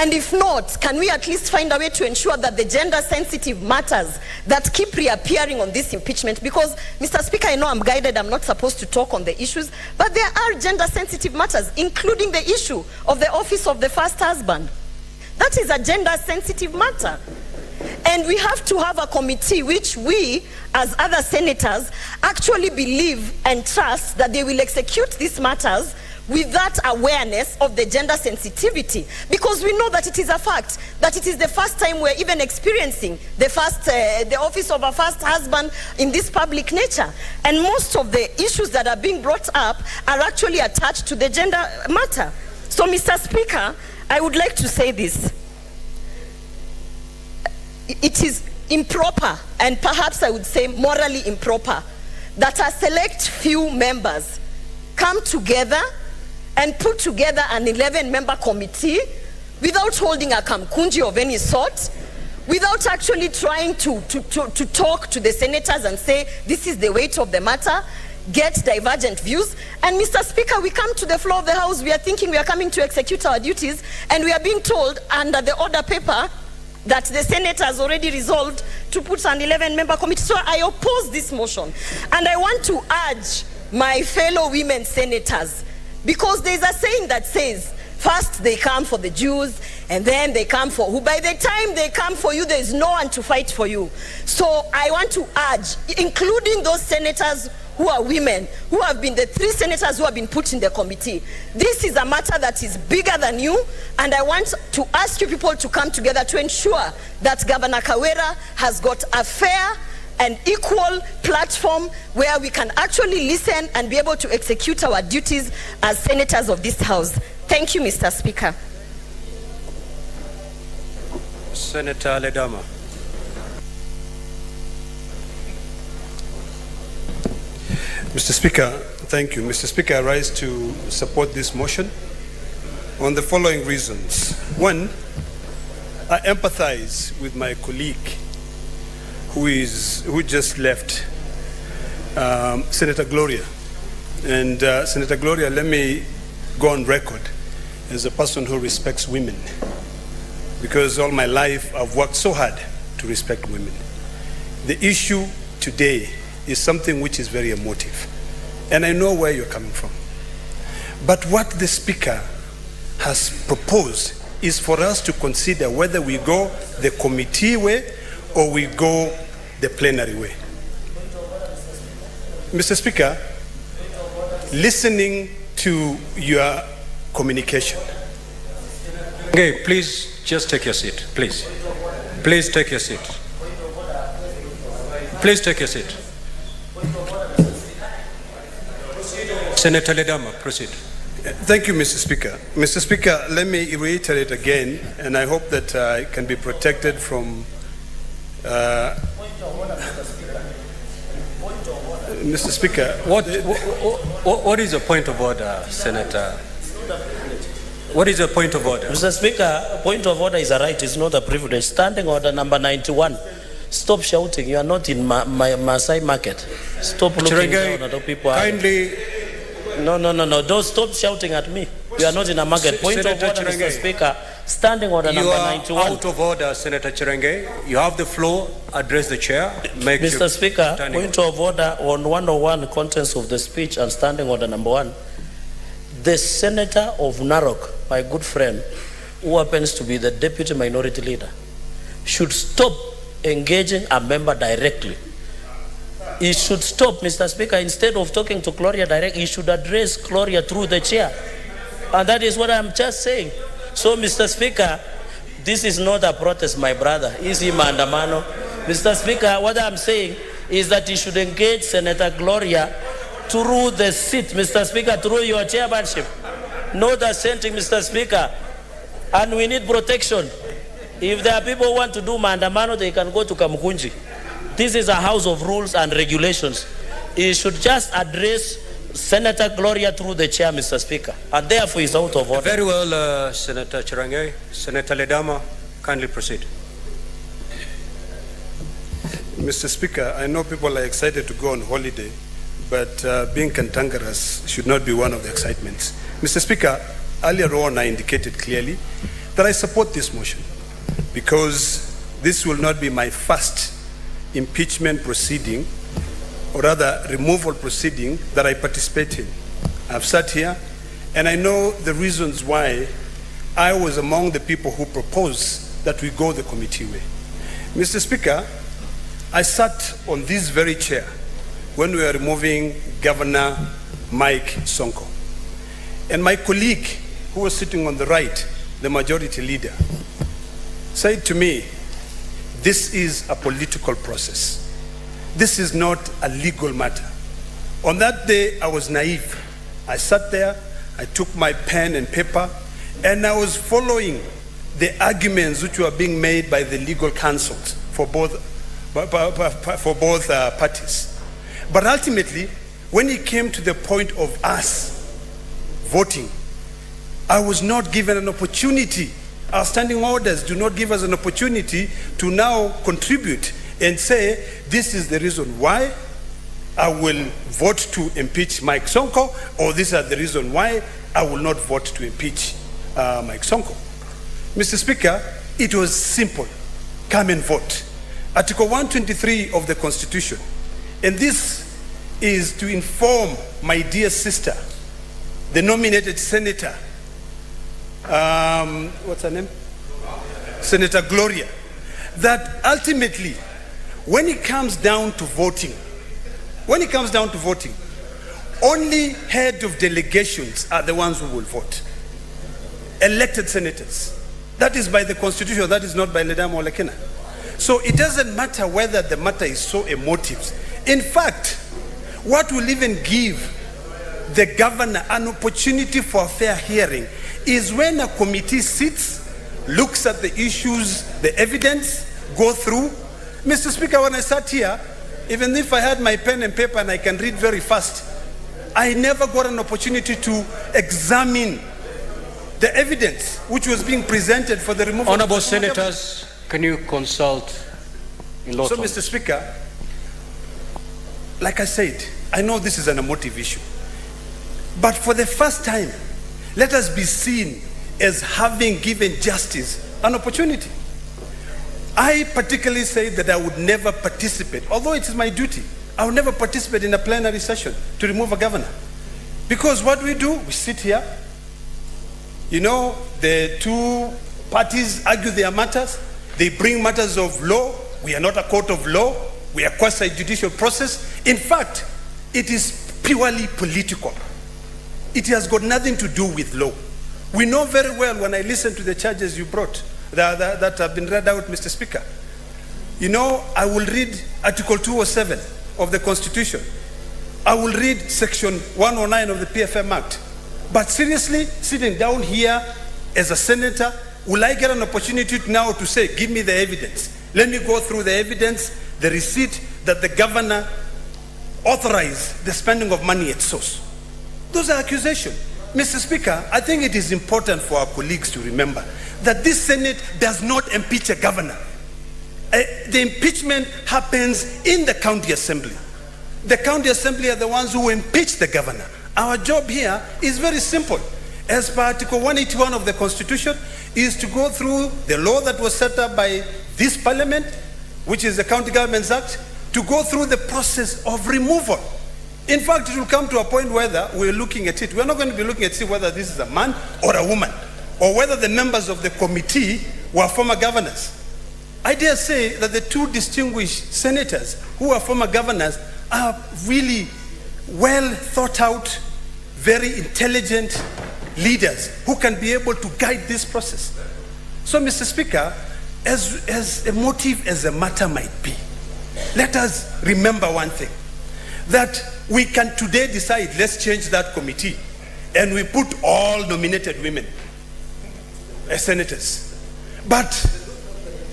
And if not, can we at least find a way to ensure that the gender-sensitive matters that keep reappearing on this impeachment, because, Mr. Speaker, I know I'm guided, I'm not supposed to talk on the issues, but there are gender-sensitive matters, including the issue of the office of the first husband. That is a gender-sensitive matter. And we have to have a committee which we, as other senators, actually believe and trust that they will execute these matters with that awareness of the gender sensitivity, because we know that it is a fact that it is the first time we're even experiencing the office of a first husband in this public nature, and most of the issues that are being brought up are actually attached to the gender matter. So, Mr. Speaker, I would like to say this. It is improper, and perhaps I would say morally improper, that a select few members come together and put together an 11-member committee without holding a kamkunji of any sort, without actually trying to talk to the senators and say, this is the weight of the matter, get divergent views. And Mr. Speaker, we come to the floor of the House, we are thinking we are coming to execute our duties, and we are being told under the order paper that the Senate has already resolved to put an 11-member committee. So I oppose this motion. And I want to urge my fellow women senators, because there's a saying that says, first they come for the Jews, and then they come for who. By the time they come for you, there's no one to fight for you. So I want to urge, including those senators who are women, who have been the 3 senators who have been put in the committee. This is a matter that is bigger than you, and I want to ask you people to come together to ensure that Governor Kawira has got a fair and equal platform where we can actually listen and be able to execute our duties as senators of this House. Thank you, Mr. Speaker. Senator Ledama. Mr. Speaker, thank you. Mr. Speaker, I rise to support this motion on the following reasons. One, I empathize with my colleague who just left, Senator Gloria. And Senator Gloria, let me go on record as a person who respects women, because all my life I've worked so hard to respect women. The issue today is something which is very emotive, and I know where you're coming from. But what the Speaker has proposed is for us to consider whether we go the committee way or we go the plenary way. Mr. Speaker, listening to your communication. Okay, please just take your seat, please. Please take your seat. Please take your seat. Senator Ledama, proceed. Thank you, Mr. Speaker. Mr. Speaker, let me reiterate again, and I hope that I can be protected from Mr. Speaker. What is the point of order, Senator? What is the point of order? Mr. Speaker, point of order is a right, it's not a privilege. Standing order number 91. Stop shouting. You are not in Maasai market. Stop looking down at people. Kindly. No. Don't stop shouting at me. You are not in a market. Point of order, Mr. Speaker. Standing order number 91. You are out of order, Senator Chirenge. You have the floor. Address the chair. Mr. Speaker, point of order on 101 contents of the speech and standing order number 1. The Senator of Narok, my good friend, who happens to be the Deputy Minority Leader, should stop engaging a member directly. He should stop, Mr. Speaker. Instead of talking to Gloria directly, he should address Gloria through the chair. And that is what I'm just saying. So, Mr. Speaker, this is not a protest, my brother. Easy maandamano. Mr. Speaker, what I'm saying is that he should engage Senator Gloria through the seat, Mr. Speaker, through your chairmanship. Not assenting, Mr. Speaker. And we need protection. If there are people who want to do maandamano, they can go to Kamukunji. This is a house of rules and regulations. He should just address Senator Gloria through the chair, Mr. Speaker. And therefore he's out of order. Very well, Senator Chirenge. Senator Ledama, kindly proceed. Mr. Speaker, I know people are excited to go on holiday, but being cantankerous should not be one of the excitements. Mr. Speaker, earlier on I indicated clearly that I support this motion because this will not be my first impeachment proceeding, or rather removal proceeding, that I participate in. I've sat here and I know the reasons why I was among the people who proposed that we go the committee way. Mr. Speaker, I sat on this very chair when we were removing Governor Mike Sonko. And my colleague who was sitting on the right, the majority leader, said to me, this is a political process. This is not a legal matter. On that day, I was naive. I sat there, I took my pen and paper, and I was following the arguments which were being made by the legal counsels for both parties. But ultimately, when it came to the point of us voting, I was not given an opportunity. Our standing orders do not give us an opportunity to now contribute and say, this is the reason why I will vote to impeach Mike Sonko, or these are the reason why I will not vote to impeach Mike Sonko. Mr. Speaker, it was simple. Come and vote. Article 123 of the Constitution. And this is to inform my dear sister, the nominated senator, what's her name? Senator Gloria, that ultimately, when it comes down to voting, only head of delegations are the ones who will vote. Elected senators. That is by the Constitution, that is not by Ledama Olekina. So it doesn't matter whether the matter is so emotive. In fact, what will even give the governor an opportunity for a fair hearing is when a committee sits, looks at the issues, the evidence, go through. Mr. Speaker, when I sat here, even if I had my pen and paper and I can read very fast, I never got an opportunity to examine the evidence which was being presented for the removal. Honorable senators, can you consult in law? So, Mr. Speaker, like I said, I know this is an emotive issue, but for the first time, let us be seen as having given justice an opportunity. I particularly say that I would never participate, although it is my duty, I would never participate in a plenary session to remove a governor. Because what we do, we sit here, you know, the two parties argue their matters, they bring matters of law. We are not a court of law, we are quasi-judicial process. In fact, it is purely political. It has got nothing to do with law. We know very well when I listen to the charges you brought that have been read out, Mr. Speaker. You know, I will read Article 207 of the Constitution. I will read Section 109 of the PFM Act. But seriously, sitting down here as a senator, will I get an opportunity now to say, give me the evidence? Let me go through the evidence, the receipt that the governor authorized the spending of money at source. Those are accusations. Mr. Speaker, I think it is important for our colleagues to remember that this Senate does not impeach a governor. The impeachment happens in the county assembly. The county assembly are the ones who impeach the governor. Our job here is very simple. As per Article 181 of the Constitution, is to go through the law that was set up by this parliament, which is the County Governments Act, to go through the process of removal. In fact, it will come to a point whether we're looking at it. We're not going to be looking at see whether this is a man or a woman, or whether the members of the committee were former governors. I dare say that the two distinguished senators who are former governors are really well thought out, very intelligent leaders who can be able to guide this process. So, Mr. Speaker, as emotive as the matter might be, let us remember one thing, that we can today decide, let's change that committee, and we put all nominated women as senators. But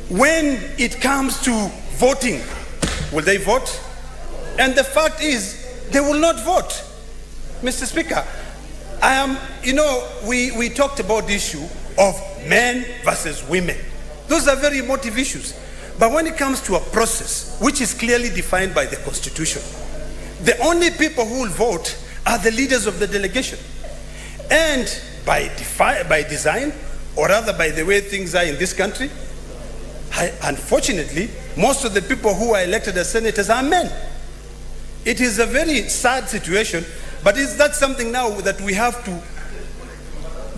when it comes to voting, will they vote? And the fact is, they will not vote. Mr. Speaker, we talked about the issue of men versus women. Those are very emotive issues. But when it comes to a process which is clearly defined by the Constitution, the only people who will vote are the leaders of the delegation. And by design, or rather by the way things are in this country, unfortunately, most of the people who are elected as senators are men. It is a very sad situation, but is that something now that we have to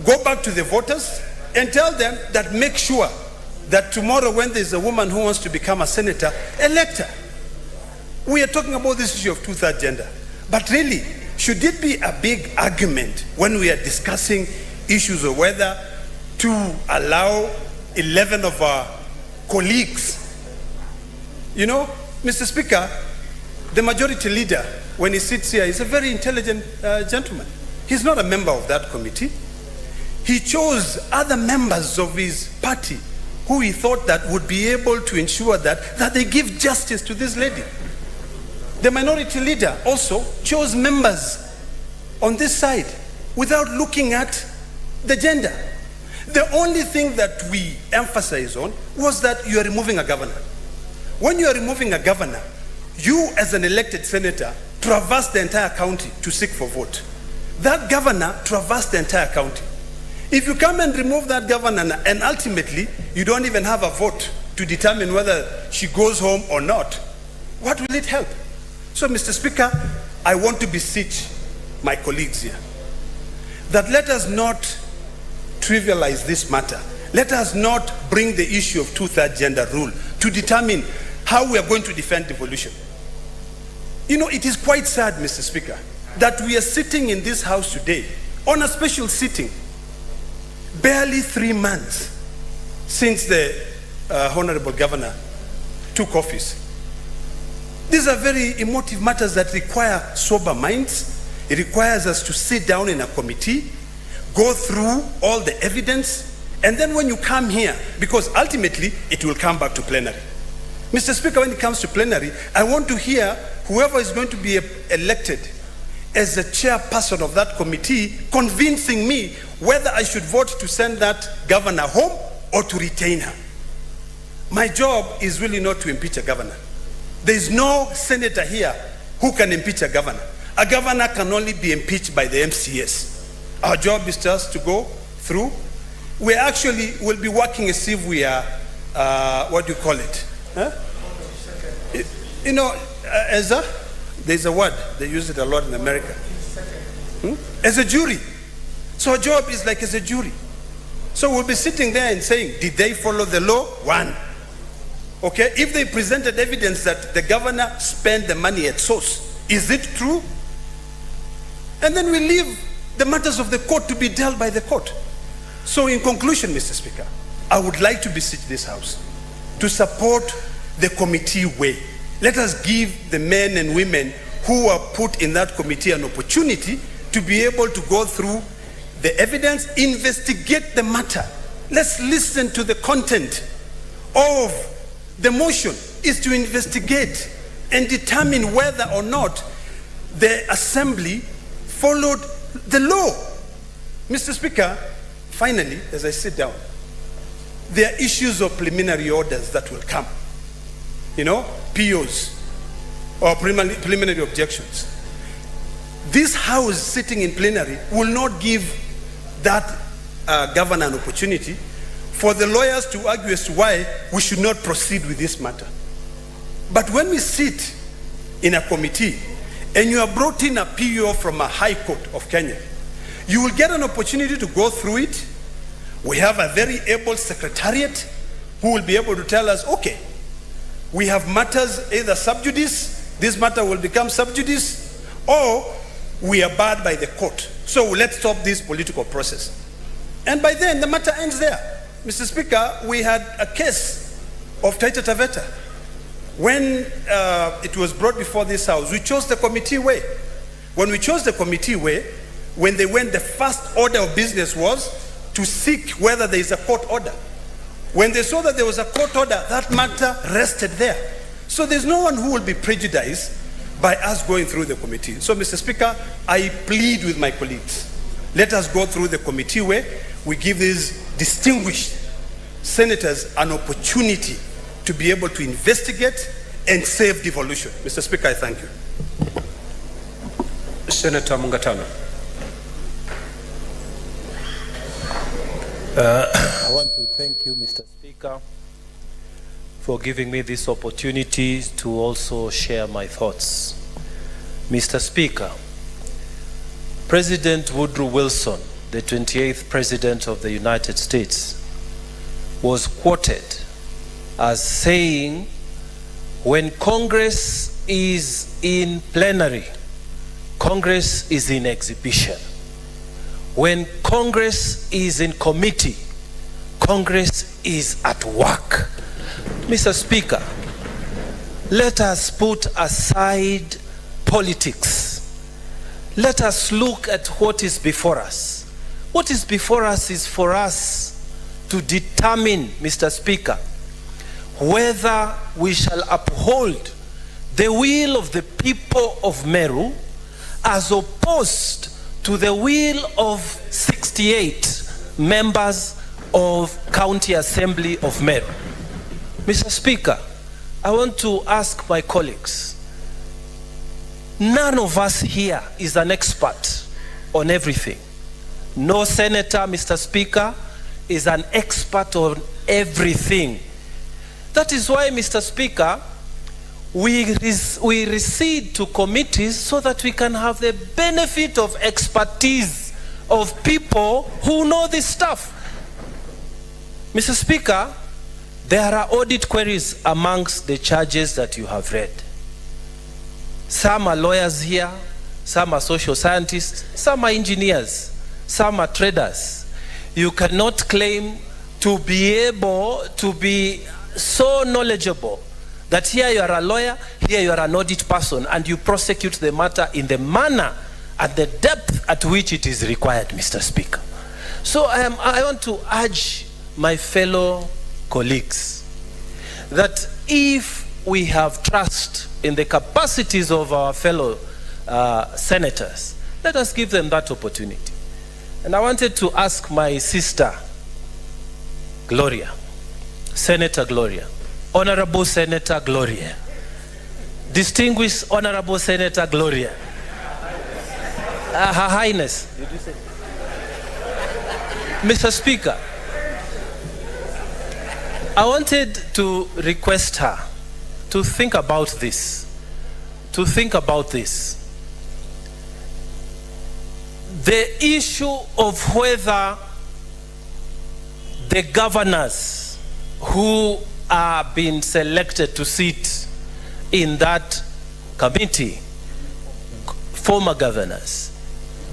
go back to the voters and tell them that make sure that tomorrow when there's a woman who wants to become a senator, elect her. We are talking about this issue of two-thirds gender. But really, should it be a big argument when we are discussing issues of whether to allow 11 of our colleagues? You know, Mr. Speaker, the majority leader, when he sits here, is a very intelligent gentleman. He's not a member of that committee. He chose other members of his party who he thought that would be able to ensure that they give justice to this lady. The minority leader also chose members on this side without looking at the gender. The only thing that we emphasize on was that you are removing a governor. When you are removing a governor, you as an elected senator traverse the entire county to seek for vote. That governor traversed the entire county. If you come and remove that governor and ultimately you don't even have a vote to determine whether she goes home or not, what will it help? So, Mr. Speaker, I want to beseech my colleagues here that let us not trivialize this matter. Let us not bring the issue of two-thirds gender rule to determine how we are going to defend devolution. You know, it is quite sad, Mr. Speaker, that we are sitting in this house today on a special sitting, barely 3 months since the Honorable Governor took office. These are very emotive matters that require sober minds. It requires us to sit down in a committee, go through all the evidence, and then when you come here, because ultimately it will come back to plenary. Mr. Speaker, when it comes to plenary, I want to hear whoever is going to be elected as the chairperson of that committee convincing me whether I should vote to send that governor home or to retain her. My job is really not to impeach a governor. There is no senator here who can impeach a governor. A governor can only be impeached by the MCS. Our job is just to go through. We actually will be working as if we are, what do you call it? Huh? You know, there's a word, they use it a lot in America. As a jury. So our job is like as a jury. So we'll be sitting there and saying, did they follow the law? One. Okay, if they presented evidence that the governor spent the money at source, is it true? And then we leave the matters of the court to be dealt by the court. So in conclusion, Mr. Speaker, I would like to beseech this House to support the committee way. Let us give the men and women who are put in that committee an opportunity to be able to go through the evidence, investigate the matter. Let's listen to the content of the motion is to investigate and determine whether or not the assembly followed the law. Mr. Speaker, finally, as I sit down, there are issues of preliminary orders that will come. You know, POs or preliminary objections. This House sitting in plenary will not give that governor an opportunity for the lawyers to argue as to why we should not proceed with this matter. But when we sit in a committee and you are brought in a PO from a high court of Kenya, you will get an opportunity to go through it. We have a very able secretariat who will be able to tell us, okay, we have matters either sub judice, this matter will become sub judice, or we are barred by the court. So let's stop this political process. And by then, the matter ends there. Mr. Speaker, we had a case of Taita Taveta. When it was brought before this House, we chose the committee way. When we chose the committee way, when they went, the first order of business was to seek whether there is a court order. When they saw that there was a court order, that matter rested there. So there's no one who will be prejudiced by us going through the committee. So, Mr. Speaker, I plead with my colleagues. Let us go through the committee way. We give these distinguished senators an opportunity to be able to investigate and save devolution. Mr. Speaker, I thank you. Senator Mwangaza'S. I want to thank you, Mr. Speaker, for giving me this opportunity to also share my thoughts. Mr. Speaker, President Woodrow Wilson, the 28th President of the United States, was quoted as saying, when Congress is in plenary, Congress is in exhibition. When Congress is in committee, Congress is at work. Mr. Speaker, let us put aside politics. Let us look at what is before us. What is before us is for us to determine, Mr. Speaker, whether we shall uphold the will of the people of Meru as opposed to the will of 68 members of County Assembly of Meru. Mr. Speaker, I want to ask my colleagues, none of us here is an expert on everything. No senator, Mr. Speaker, is an expert on everything. That is why, Mr. Speaker, we recede to committees so that we can have the benefit of expertise of people who know this stuff. Mr. Speaker, there are audit queries amongst the charges that you have read. Some are lawyers here, some are social scientists, some are engineers, some are traders. You cannot claim to be able to be so knowledgeable that here you are a lawyer, here you are an audit person, and you prosecute the matter in the manner and the depth at which it is required, Mr. Speaker. So I want to urge my fellow colleagues that if we have trust in the capacities of our fellow senators, let us give them that opportunity. And I wanted to ask my sister, Gloria, Senator Gloria, Honorable Senator Gloria, Distinguished Honorable Senator Gloria, Her Highness, did you say? Mr. Speaker, I wanted to request her to think about this, The issue of whether the governors who are being selected to sit in that committee, former governors,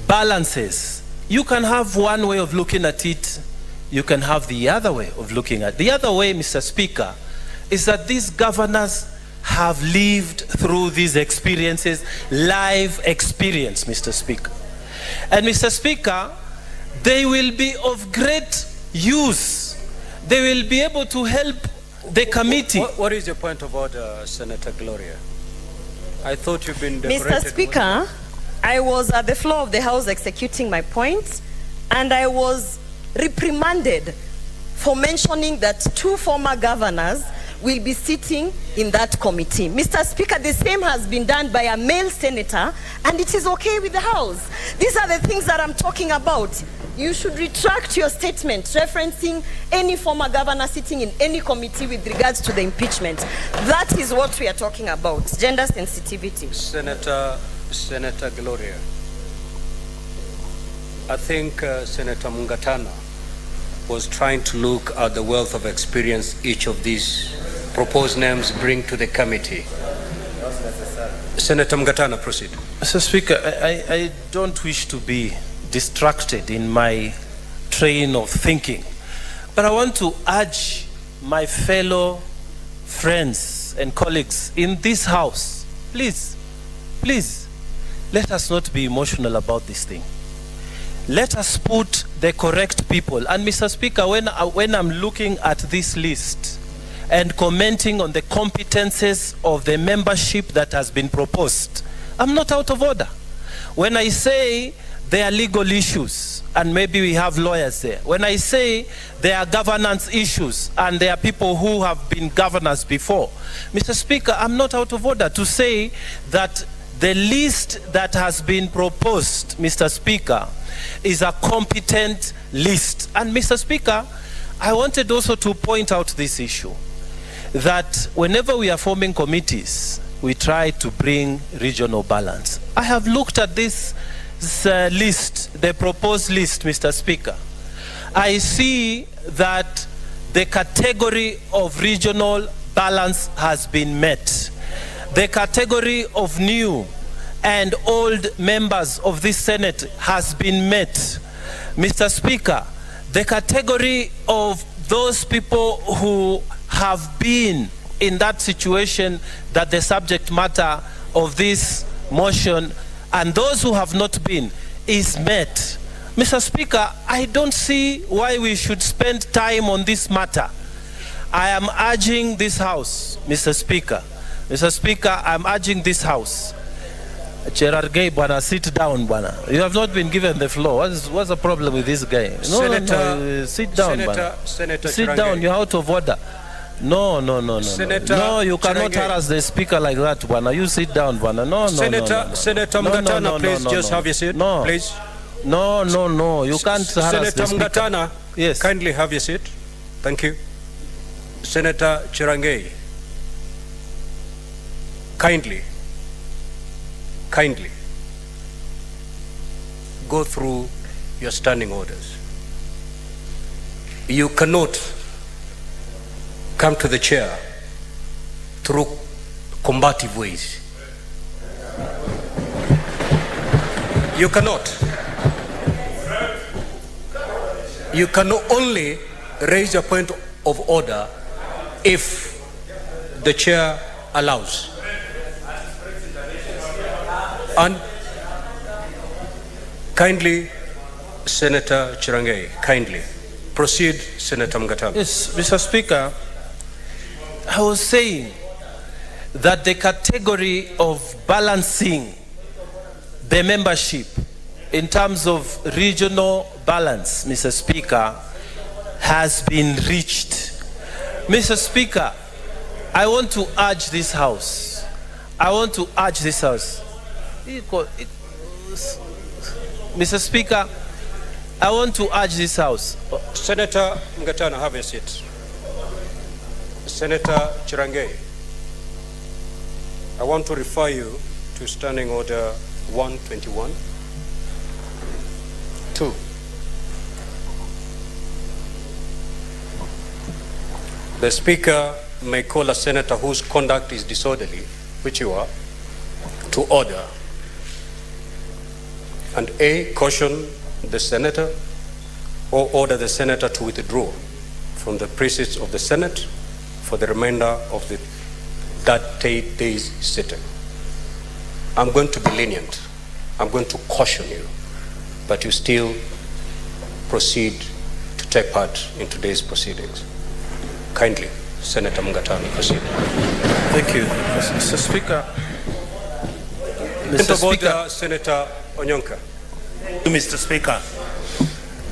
balances. You can have one way of looking at it, you can have the other way of looking at it. The other way, Mr. Speaker, is that these governors have lived through these experiences, live experience, Mr. Speaker. And Mr. Speaker, they will be of great use. They will be able to help the committee. What is your point of order, Senator Gloria? I thought you've been decorated. Mr. Speaker, I was at the floor of the House executing my point, and I was reprimanded for mentioning that 2 former governors will be sitting in that committee. Mr. Speaker, the same has been done by a male senator, and it is okay with the House. These are the things that I'm talking about. You should retract your statement referencing any former governor sitting in any committee with regards to the impeachment. That is what we are talking about, gender sensitivity. Senator Gloria, I think Senator Mwangaza'S was trying to look at the wealth of experience each of these proposed names bring to the committee. Senator Mwangaza'S, proceed. Mr. Speaker, I don't wish to be distracted in my train of thinking, but I want to urge my fellow friends and colleagues in this House, please, let us not be emotional about this thing. Let us put the correct people. And Mr. Speaker, when I'm looking at this list and commenting on the competences of the membership that has been proposed, I'm not out of order. When I say there are legal issues, and maybe we have lawyers there. When I say there are governance issues, and there are people who have been governors before, Mr. Speaker, I'm not out of order to say that the list that has been proposed, Mr. Speaker, is a competent list. And Mr. Speaker, I wanted also to point out this issue, that whenever we are forming committees, we try to bring regional balance. I have looked at this list, the proposed list, Mr. Speaker. I see that the category of regional balance has been met. The category of new and old members of this Senate has been met. Mr. Speaker, the category of those people who have been in that situation that the subject matter of this motion and those who have not been is met. Mr. Speaker, I don't see why we should spend time on this matter. I am urging this House, Mr. Speaker. Mr. Speaker, I'm urging this House. Cherargei, bwana, sit down, bwana. You have not been given the floor. What's the problem with this guy? No, sit down, bwana. Sit down, you're out of order. No. No, you cannot harass the speaker like that, bwana. You sit down, bwana. No. Senator Mwangaza'S, please just have your seat, please. No. You can't harass the speaker. Senator Mwangaza'S, yes. Kindly have your seat. Thank you. Senator Cherargei, kindly go through your standing orders. You cannot come to the chair through combative ways. You cannot. You can only raise a point of order if the chair allows. And kindly, Senator Cherargei, kindly proceed, Senator Mwangaza'S. Yes, Mr. Speaker, I was saying that the category of balancing the membership in terms of regional balance, Mr. Speaker, has been reached. Mr. Speaker, I want to urge this House. Mr. Speaker, I want to urge this House. Senator Mwangaza'S, have a seat. Senator Cherargei, I want to refer you to Standing Order 121. 2. The Speaker may call a senator whose conduct is disorderly, which you are, to order, and A, caution the senator or order the senator to withdraw from the precincts of the Senate for the remainder of that 8 days sitting. I'm going to be lenient. I'm going to caution you, but you still proceed to take part in today's proceedings. Kindly, Senator Mwangaza'S, proceed. Thank you, Mr. Speaker. Point of order, Senator Onyonka. Mr. Speaker,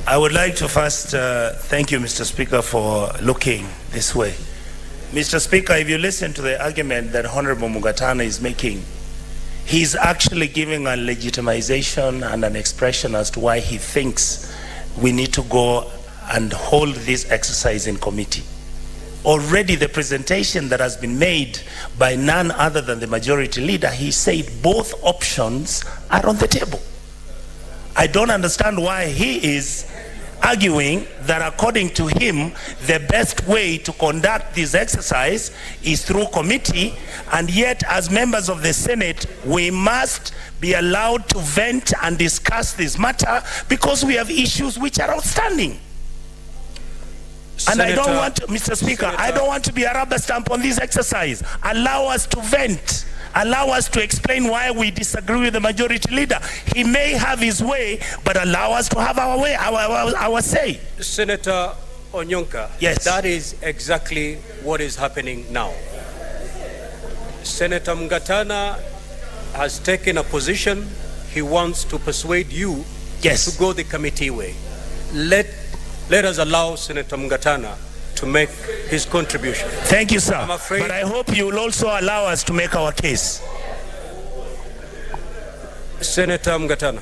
I would like to first thank you, Mr. Speaker, for looking this way. Mr. Speaker, if you listen to the argument that Honorable Mwangaza'S is making, he's actually giving a legitimization and an expression as to why he thinks we need to go and hold this exercise in committee. Already the presentation that has been made by none other than the majority leader, he said both options are on the table. I don't understand why he is arguing that according to him, the best way to conduct this exercise is through committee, and yet as members of the Senate, we must be allowed to vent and discuss this matter because we have issues which are outstanding. And I don't want to, Mr. Speaker, I don't want to be a rubber stamp on this exercise. Allow us to vent. Allow us to explain why we disagree with the majority leader. He may have his way, but allow us to have our way, our say. Senator Onyonka, yes, that is exactly what is happening now. Senator Mwangaza'S has taken a position. He wants to persuade you to go the committee way. Let us allow Senator Mwangaza'S to make his contribution. Thank you, sir. But I hope you will also allow us to make our case. Senator Mwangaza'S.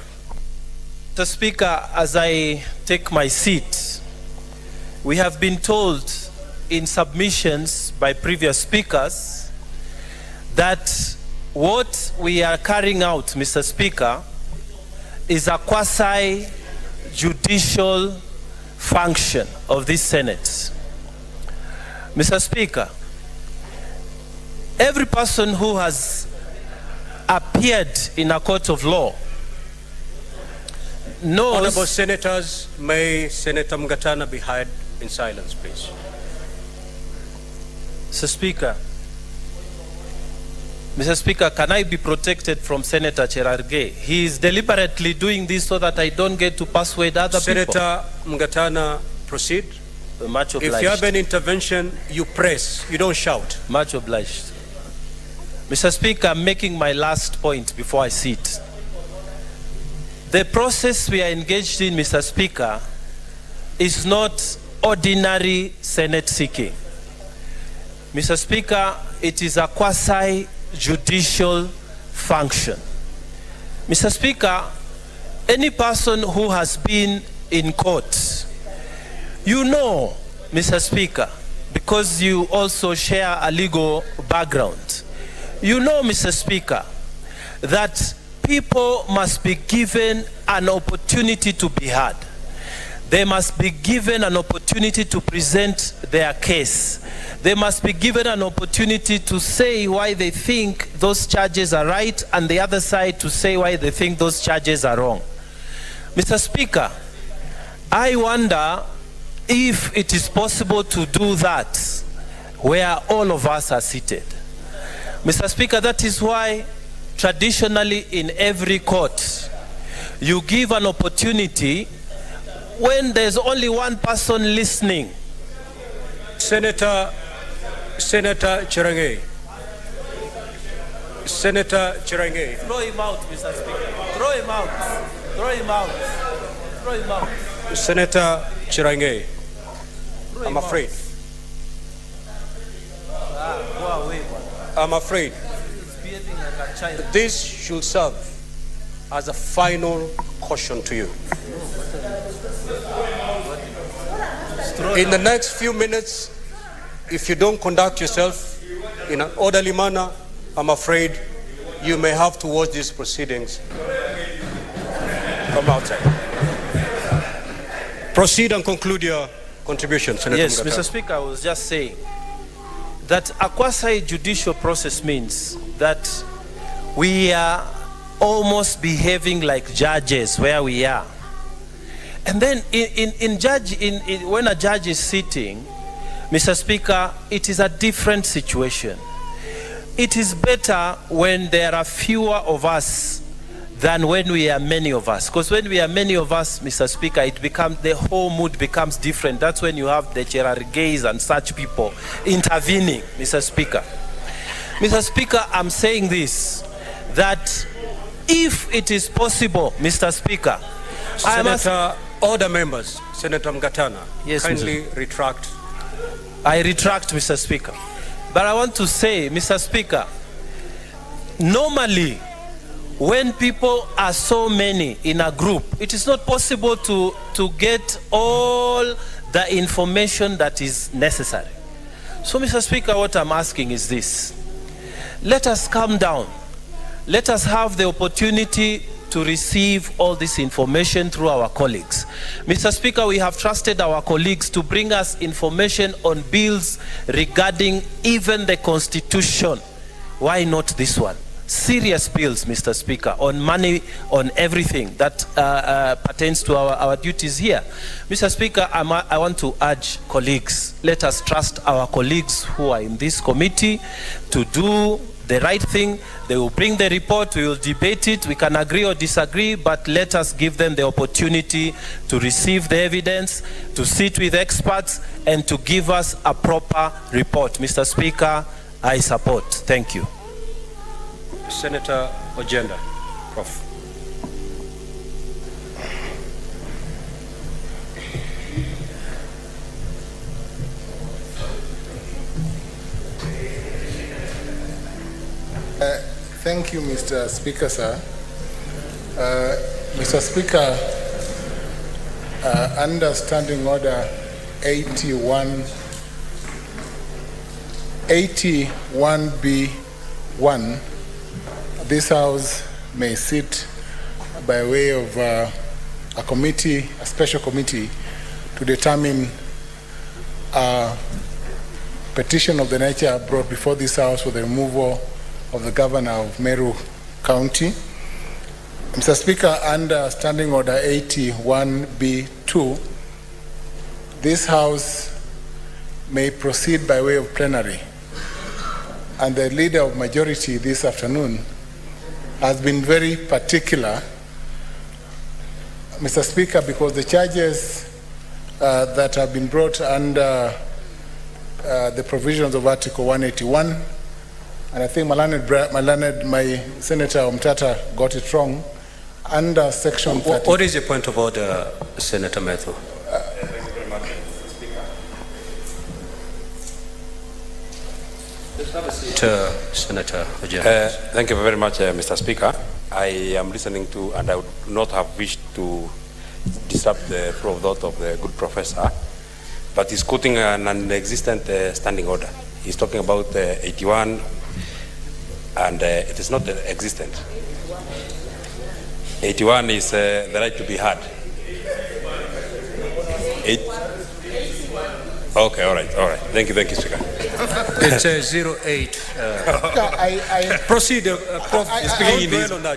Mr. Speaker, as I take my seat, we have been told in submissions by previous speakers that what we are carrying out, Mr. Speaker, is a quasi-judicial function of this Senate. Mr. Speaker, every person who has appeared in a court of law knows... Honorable Senators, may Senator Mwangaza'S be heard in silence, please. Mr. Speaker, can I be protected from Senator Cherargei? He is deliberately doing this so that I don't get to persuade other people. Senator Mwangaza'S, proceed. Much obliged. If you have an intervention, you press, you don't shout. Much obliged. Mr. Speaker, I'm making my last point before I sit. The process we are engaged in, Mr. Speaker, is not ordinary Senate seeking. Mr. Speaker, it is a quasi-judicial function. Mr. Speaker, any person who has been in court, you know, Mr. Speaker, because you also share a legal background, you know, Mr. Speaker, that people must be given an opportunity to be heard. They must be given an opportunity to present their case. They must be given an opportunity to say why they think those charges are right, and the other side to say why they think those charges are wrong. Mr. Speaker, I wonder if it is possible to do that where all of us are seated. Mr. Speaker, that is why traditionally in every court, you give an opportunity when there's only one person listening. Senator Cherargei. Senator Cherargei. Throw him out, Mr. Speaker. Throw him out. Throw him out. Throw him out. Senator Cherargei, I'm afraid. Go away. I'm afraid this should serve as a final caution to you. In the next few minutes, if you don't conduct yourself in an orderly manner, I'm afraid you may have to watch these proceedings from outside. Proceed and conclude your contribution, Senator Yes, Mwangaza'S. Mr. Speaker, I was just saying that a quasi-judicial process means that we are almost behaving like judges where we are. And then when a judge is sitting, Mr. Speaker, it is a different situation. It is better when there are fewer of us than when we are many of us. Because when we are many of us, Mr. Speaker, the whole mood becomes different. That's when you have the Cherargeis and such people intervening, Mr. Speaker. Mr. Speaker, I'm saying this, that if it is possible, Mr. Speaker, Order members, Senator Mwangaza'S, yes, kindly retract. I retract, Mr. Speaker. But I want to say, Mr. Speaker, normally when people are so many in a group, it is not possible to get all the information that is necessary. So, Mr. Speaker, what I'm asking is this. Let us calm down. Let us have the opportunity to receive all this information through our colleagues. Mr. Speaker, we have trusted our colleagues to bring us information on bills regarding even the Constitution. Why not this one? Serious bills, Mr. Speaker, on money, on everything that pertains to our duties here. Mr. Speaker, I want to urge colleagues, let us trust our colleagues who are in this committee to do the right thing. They will bring the report, we will debate it, we can agree or disagree, but let us give them the opportunity to receive the evidence, to sit with experts, and to give us a proper report. Mr. Speaker, I support. Thank you. Senator Ojenda, Prof. Thank you, Mr. Speaker, sir. Mr. Speaker, under Standing Order 81B1, this House may sit by way of a committee, a special committee, to determine a petition of the nature brought before this House for the removal of the governor of Meru County. Mr. Speaker, under Standing Order 81B2, this House may proceed by way of plenary. And the leader of majority this afternoon has been very particular, Mr. Speaker, because the charges that have been brought under the provisions of Article 181, and I think my Senator Omtata got it wrong, under Section 30. What is your point of order, Senator Meru? Senator Ojeda. Thank you very much, Mr. Speaker. I am listening to, and I would not have wished to disturb the flow of thought of the good professor, but he's quoting an existent standing order. He's talking about 81, and it is not existent. 81 is the right to be heard. Okay, all right. Thank you, Speaker. It's 08. Proceed, Prof.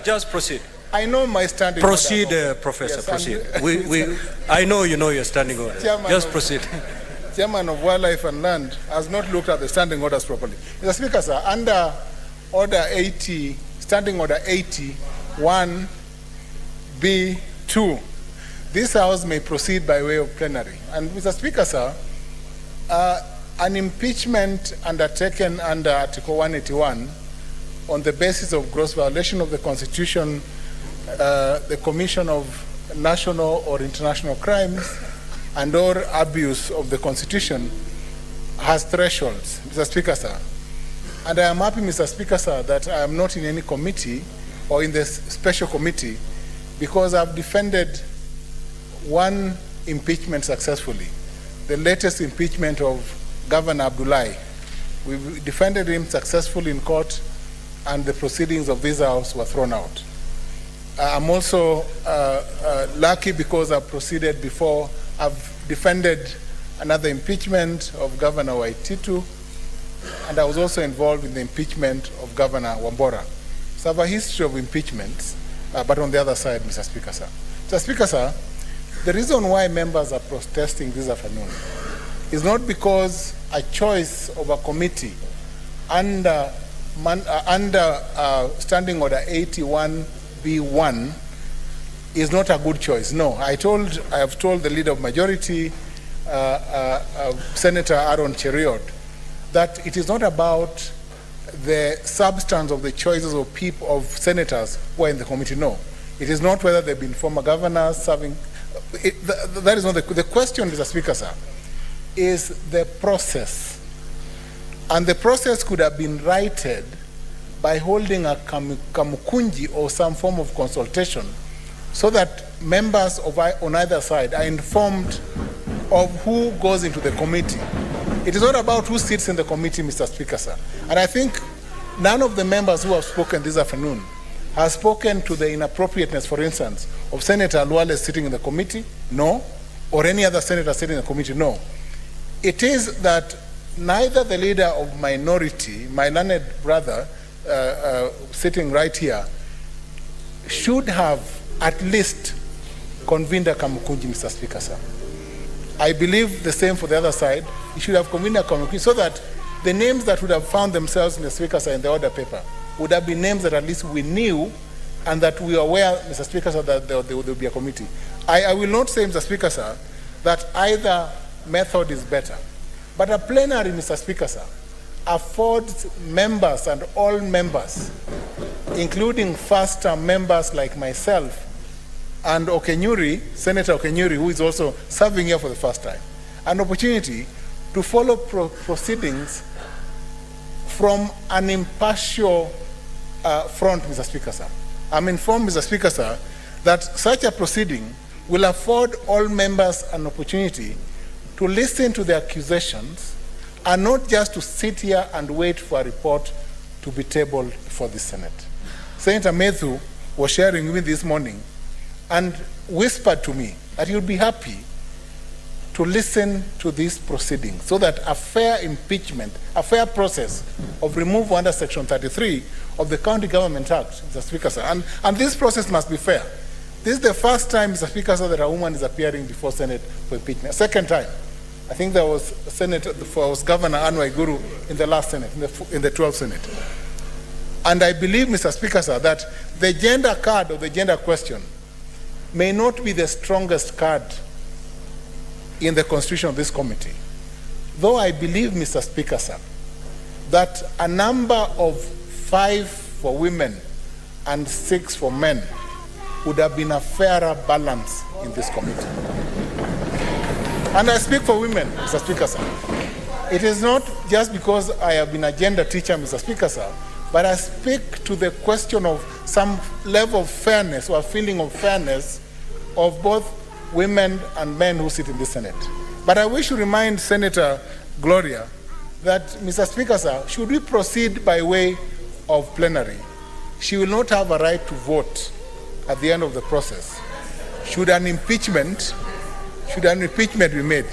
Just proceed. I know my standing proceed, order. Professor, Yes, proceed. I know you know your standing order. Just proceed. Chairman of Wildlife and Land has not looked at the standing orders properly. Mr. Speaker, sir, under Order 80, Standing Order 81B2, this House may proceed by way of plenary. And Mr. Speaker, sir, an impeachment undertaken under Article 181 on the basis of gross violation of the Constitution, the commission of national or international crimes, and or abuse of the Constitution has thresholds, Mr. Speaker, sir. And I am happy, Mr. Speaker, sir, that I am not in any committee or in this special committee because I've defended one impeachment successfully, the latest impeachment of Governor Abdullahi. We defended him successfully in court, and the proceedings of this House were thrown out. I'm also lucky because I've proceeded before. I've defended another impeachment of Governor Waititu, and I was also involved in the impeachment of Governor Wambora. So I have a history of impeachments, but on the other side, Mr. Speaker, sir. Mr. Speaker, sir, the reason why members are protesting this afternoon is not because a choice of a committee under Standing Order 81B1 is not a good choice. No, I have told the leader of majority, Senator Aaron Cheriot, that it is not about the substance of the choices of people, of senators who are in the committee. No, it is not whether they've been former governors serving. That is not the question, Mr. Speaker, sir, is the process. And the process could have been righted by holding a kamukunji or some form of consultation so that members on either side are informed of who goes into the committee. It is not about who sits in the committee, Mr. Speaker, sir. And I think none of the members who have spoken this afternoon has spoken to the inappropriateness, for instance, of Senator Luale sitting in the committee, no, or any other senator sitting in the committee, no. It is that neither the leader of minority, my learned brother, sitting right here, should have at least convened a kamukunji, Mr. Speaker, sir. I believe the same for the other side. You should have convened a kamukunji so that the names that would have found themselves, Mr. Speaker, sir, in the order paper would have been names that at least we knew and that we are aware, Mr. Speaker, sir, that there will be a committee. I will not say, Mr. Speaker, sir, that either method is better. But a plenary, Mr. Speaker, sir, affords members and all members, including first-term members like myself and Okenyuri, Senator Okenyuri, who is also serving here for the first time, an opportunity to follow proceedings from an impartial front, Mr. Speaker, sir. I'm informed, Mr. Speaker, sir, that such a proceeding will afford all members an opportunity to listen to the accusations and not just to sit here and wait for a report to be tabled for the Senate. Senator Meru was sharing with me this morning and whispered to me that he would be happy to listen to these proceedings so that a fair impeachment, a fair process of removal under Section 33 of the County Government Act, Mr. Speaker, sir, and this process must be fair. This is the first time, Mr. Speaker, sir, that a woman is appearing before Senate for impeachment. Second time. I think there was Governor Anne Waiguru in the last Senate, in the 12th Senate. And I believe, Mr. Speaker, sir, that the gender card or the gender question may not be the strongest card in the constitution of this committee. Though I believe, Mr. Speaker, sir, that a number of 5 for women and 6 for men would have been a fairer balance in this committee. And I speak for women, Mr. Speaker, sir. It is not just because I have been a gender teacher, Mr. Speaker, sir, but I speak to the question of some level of fairness or a feeling of fairness of both women and men who sit in the Senate. But I wish to remind Senator Gloria that, Mr. Speaker, sir, should we proceed by way of plenary, she will not have a right to vote at the end of the process. Should an impeachment be made.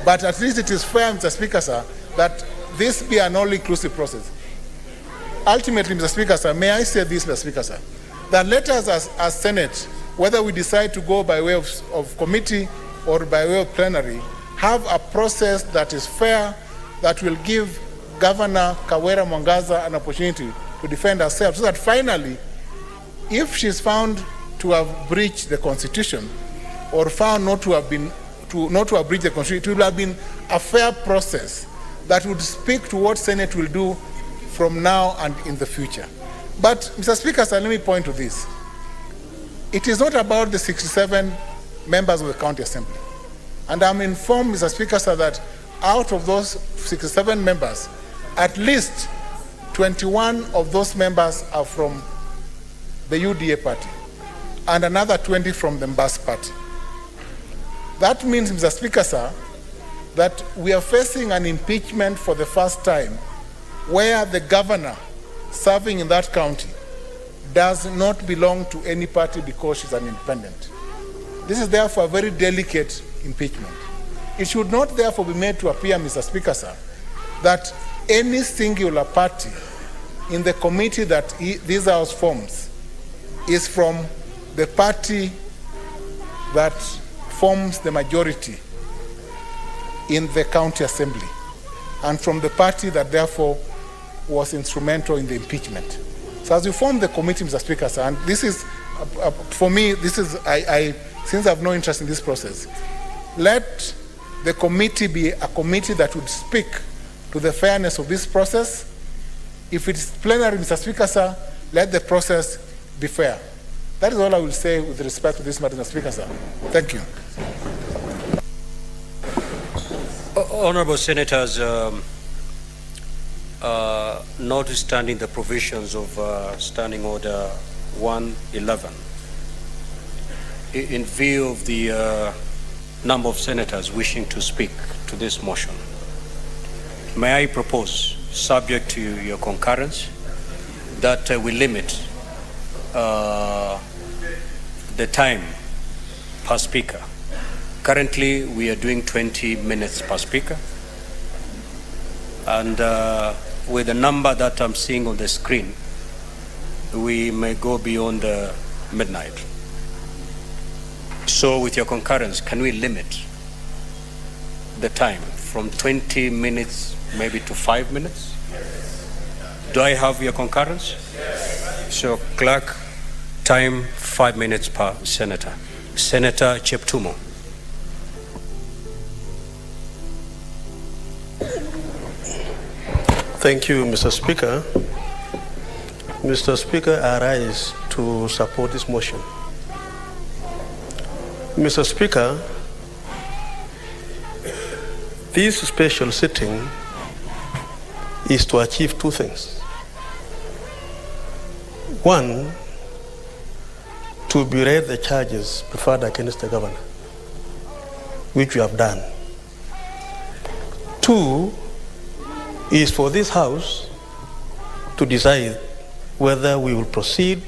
But at least it is fair, Mr. Speaker, sir, that this be an all-inclusive process. Ultimately, Mr. Speaker, sir, may I say this, Mr. Speaker, sir, that let us as Senate, whether we decide to go by way of committee or by way of plenary, have a process that is fair, that will give Governor Kawira Mwangaza'S an opportunity to defend herself, so that finally, if she's found to have breached the Constitution or found not to have breached the Constitution, it will have been a fair process that would speak to what Senate will do from now and in the future. But, Mr. Speaker, sir, let me point to this. It is not about the 67 members of the County Assembly. And I'm informed, Mr. Speaker, sir, that out of those 67 members, at least 21 of those members are from the UDA party, and another 20 from the Mbas party. That means, Mr. Speaker, sir, that we are facing an impeachment for the first time where the governor serving in that county does not belong to any party because she's an independent. This is therefore a very delicate impeachment. It should not therefore be made to appear, Mr. Speaker, sir, that any singular party in the committee that this House forms is from the party that forms the majority in the county assembly and from the party that therefore was instrumental in the impeachment. So as we form the committee, Mr. Speaker, sir, and this is, for me, this is, since I have no interest in this process, let the committee be a committee that would speak to the fairness of this process. If it is plenary, Mr. Speaker, sir, let the process be fair. That is all I will say with respect to this matter, Mr. Speaker, sir. Thank you. Honorable Senators, notwithstanding the provisions of Standing Order 111, in view of the number of senators wishing to speak to this motion, may I propose, subject to your concurrence, that we limit the time per speaker. Currently, we are doing 20 minutes per speaker. And with the number that I'm seeing on the screen, we may go beyond midnight. So with your concurrence, can we limit the time from 20 minutes maybe to 5 minutes? Do I have your concurrence? So clerk, time 5 minutes per senator. Senator Cheptumo. Thank you, Mr. Speaker. Mr. Speaker, I rise to support this motion. Mr. Speaker, this special sitting is to achieve two things. One, to berate the charges preferred against the governor, which we have done. 2 is for this House to decide whether we will proceed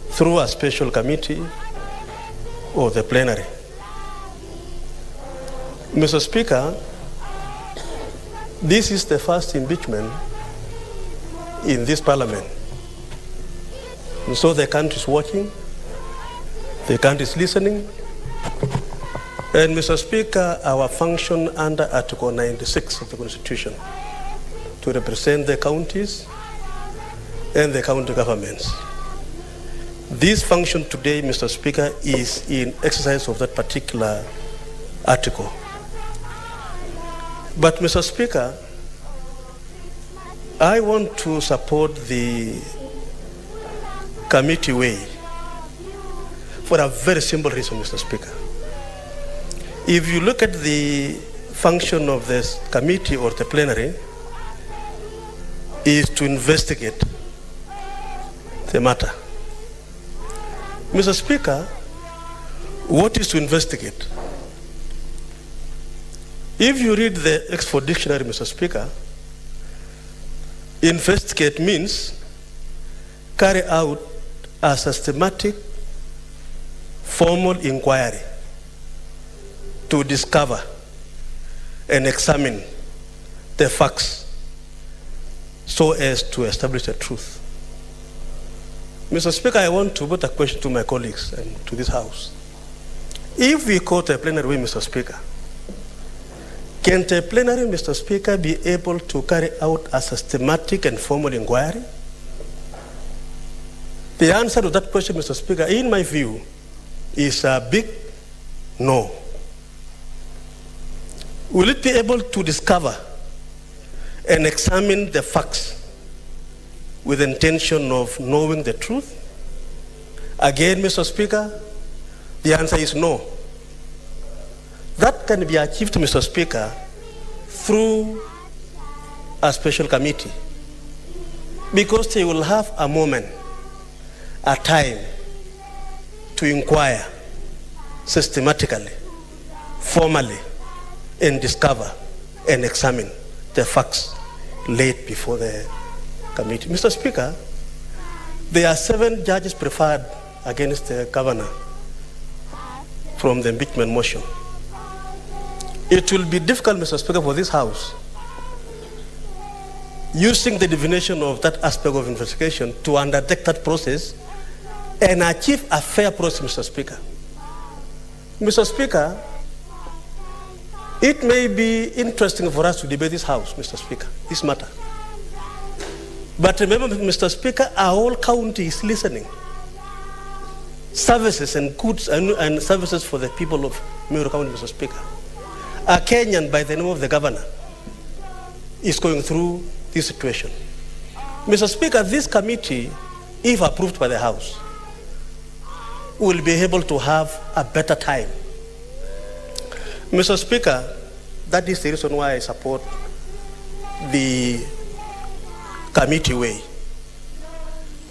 through a special committee or the plenary. Mr. Speaker, this is the first impeachment in this parliament. And so the country is watching, the country is listening. And Mr. Speaker, our function under Article 96 of the Constitution to represent the counties and the county governments. This function today, Mr. Speaker, is in exercise of that particular article. But Mr. Speaker, I want to support the committee way for a very simple reason, Mr. Speaker. If you look at the function of this committee or the plenary, is to investigate the matter. Mr. Speaker, what is to investigate? If you read the Oxford Dictionary, Mr. Speaker, investigate means carry out a systematic, formal inquiry to discover and examine the facts so as to establish the truth. Mr. Speaker, I want to put a question to my colleagues and to this House. If we go to a plenary way, Mr. Speaker, can the plenary, Mr. Speaker, be able to carry out a systematic and formal inquiry? The answer to that question, Mr. Speaker, in my view, is a big no. Will it be able to discover and examine the facts with the intention of knowing the truth? Again, Mr. Speaker, the answer is no. That can be achieved, Mr. Speaker, through a special committee, because they will have a moment, a time to inquire systematically, formally, and discover and examine the facts laid before the committee. Mr. Speaker, there are 7 judges preferred against the governor from the impeachment motion. It will be difficult, Mr. Speaker, for this House, using the definition of that aspect of investigation, to undertake that process and achieve a fair process, Mr. Speaker. Mr. Speaker, it may be interesting for us to debate this House, Mr. Speaker, this matter. But remember, Mr. Speaker, our whole county is listening. Services and goods and services for the people of Meru County, Mr. Speaker. A Kenyan by the name of the governor is going through this situation. Mr. Speaker, this committee, if approved by the House, will be able to have a better time. Mr. Speaker, that is the reason why I support the committee way.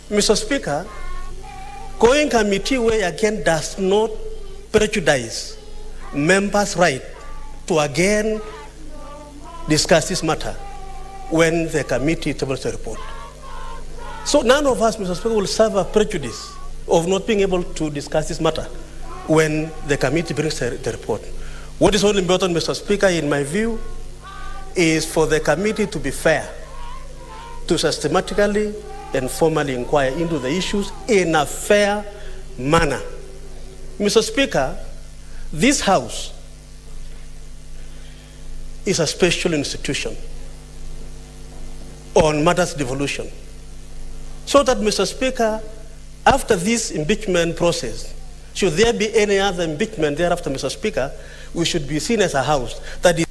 Mr. Speaker, going committee way again does not prejudice members' right to again discuss this matter when the committee tables the report. So none of us, Mr. Speaker, will suffer prejudice of not being able to discuss this matter when the committee brings the report. What is only important, Mr. Speaker, in my view, is for the committee to be fair, to systematically and formally inquire into the issues in a fair manner. Mr. Speaker, this House is a special institution on matters devolution. So that, Mr. Speaker, after this impeachment process, should there be any other impeachment thereafter, Mr. Speaker, we should be seen as a House that is.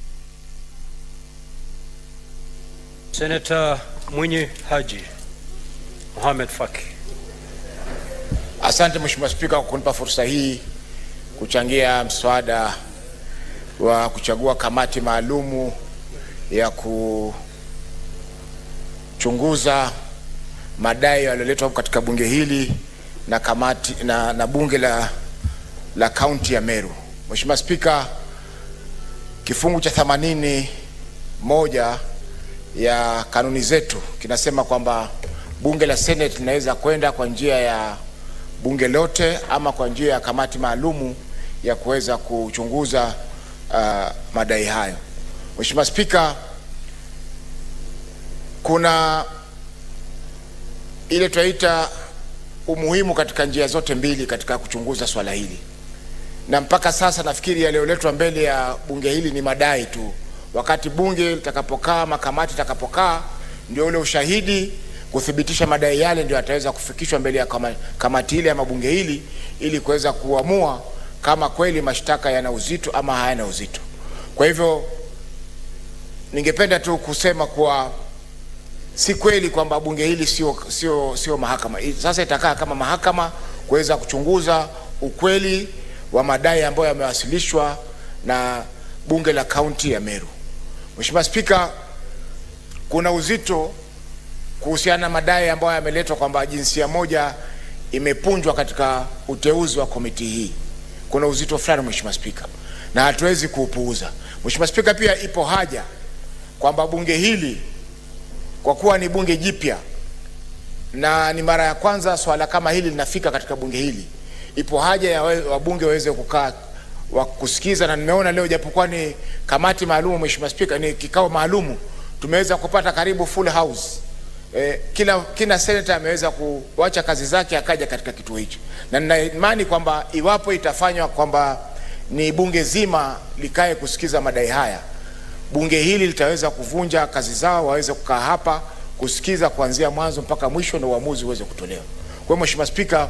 Senator Mwinyi Haji Mohamed Faki. Asante Mheshimiwa Spika kwa kunipa fursa hii kuchangia mswada wa kuchagua kamati maalumu ya kuchunguza madai yaliyoletwa katika bunge hili na kamati na bunge la kaunti ya Meru. Mheshimiwa Spika, Kifungu cha 81 ya kanuni zetu kinasema kwamba bunge la Senate linaweza kwenda kwa njia ya bunge lote ama kwa njia ya kamati maalumu ya kuweza kuchunguza madai hayo. Mheshimiwa Spika, kuna ile tunaita umuhimu katika njia zote mbili katika kuchunguza swala hili, na mpaka sasa nafikiri yaliyoletwa mbele ya bunge hili ni madai tu. Wakati bunge litakapokaa, makamati itakapokaa, ndio ule ushahidi kuthibitisha madai yale ndio ataweza kufikishwa mbele ya kamati ile ama bunge hili, ili kuweza kuamua kama kweli mashtaka yana uzito ama hayana uzito. Kwa hivyo ningependa tu kusema kuwa si kweli kwamba bunge hili sio mahakama. Sasa itakaa kama mahakama kuweza kuchunguza ukweli wa madai ambayo yamewasilishwa na bunge la kaunti ya Meru. Mheshimiwa Spika, kuna uzito kuhusiana na madai ambayo yameletwa kwamba jinsia moja imepunjwa katika uteuzi wa komiti hii. Kuna uzito fulani Mheshimiwa Spika, na hatuwezi kuupuuza. Mheshimiwa Spika, pia ipo haja kwamba bunge hili, kwa kuwa ni bunge jipya na ni mara ya kwanza swala kama hili linafika katika bunge hili, ipo haja ya wabunge waweze kukaa wa kusikiza. Na nimeona leo japokuwa ni kamati maalumu Mheshimiwa Spika, ni kikao maalumu, tumeweza kupata karibu full house. Kila senator ameweza kuacha kazi zake akaja katika kituo hicho, na nina imani kwamba iwapo itafanywa kwamba ni bunge zima likae kusikiza madai haya, bunge hili litaweza kuvunja kazi zao, waweze kukaa hapa kusikiza kuanzia mwanzo mpaka mwisho na uamuzi uweze kutolewa. Kwa hiyo Mheshimiwa Spika,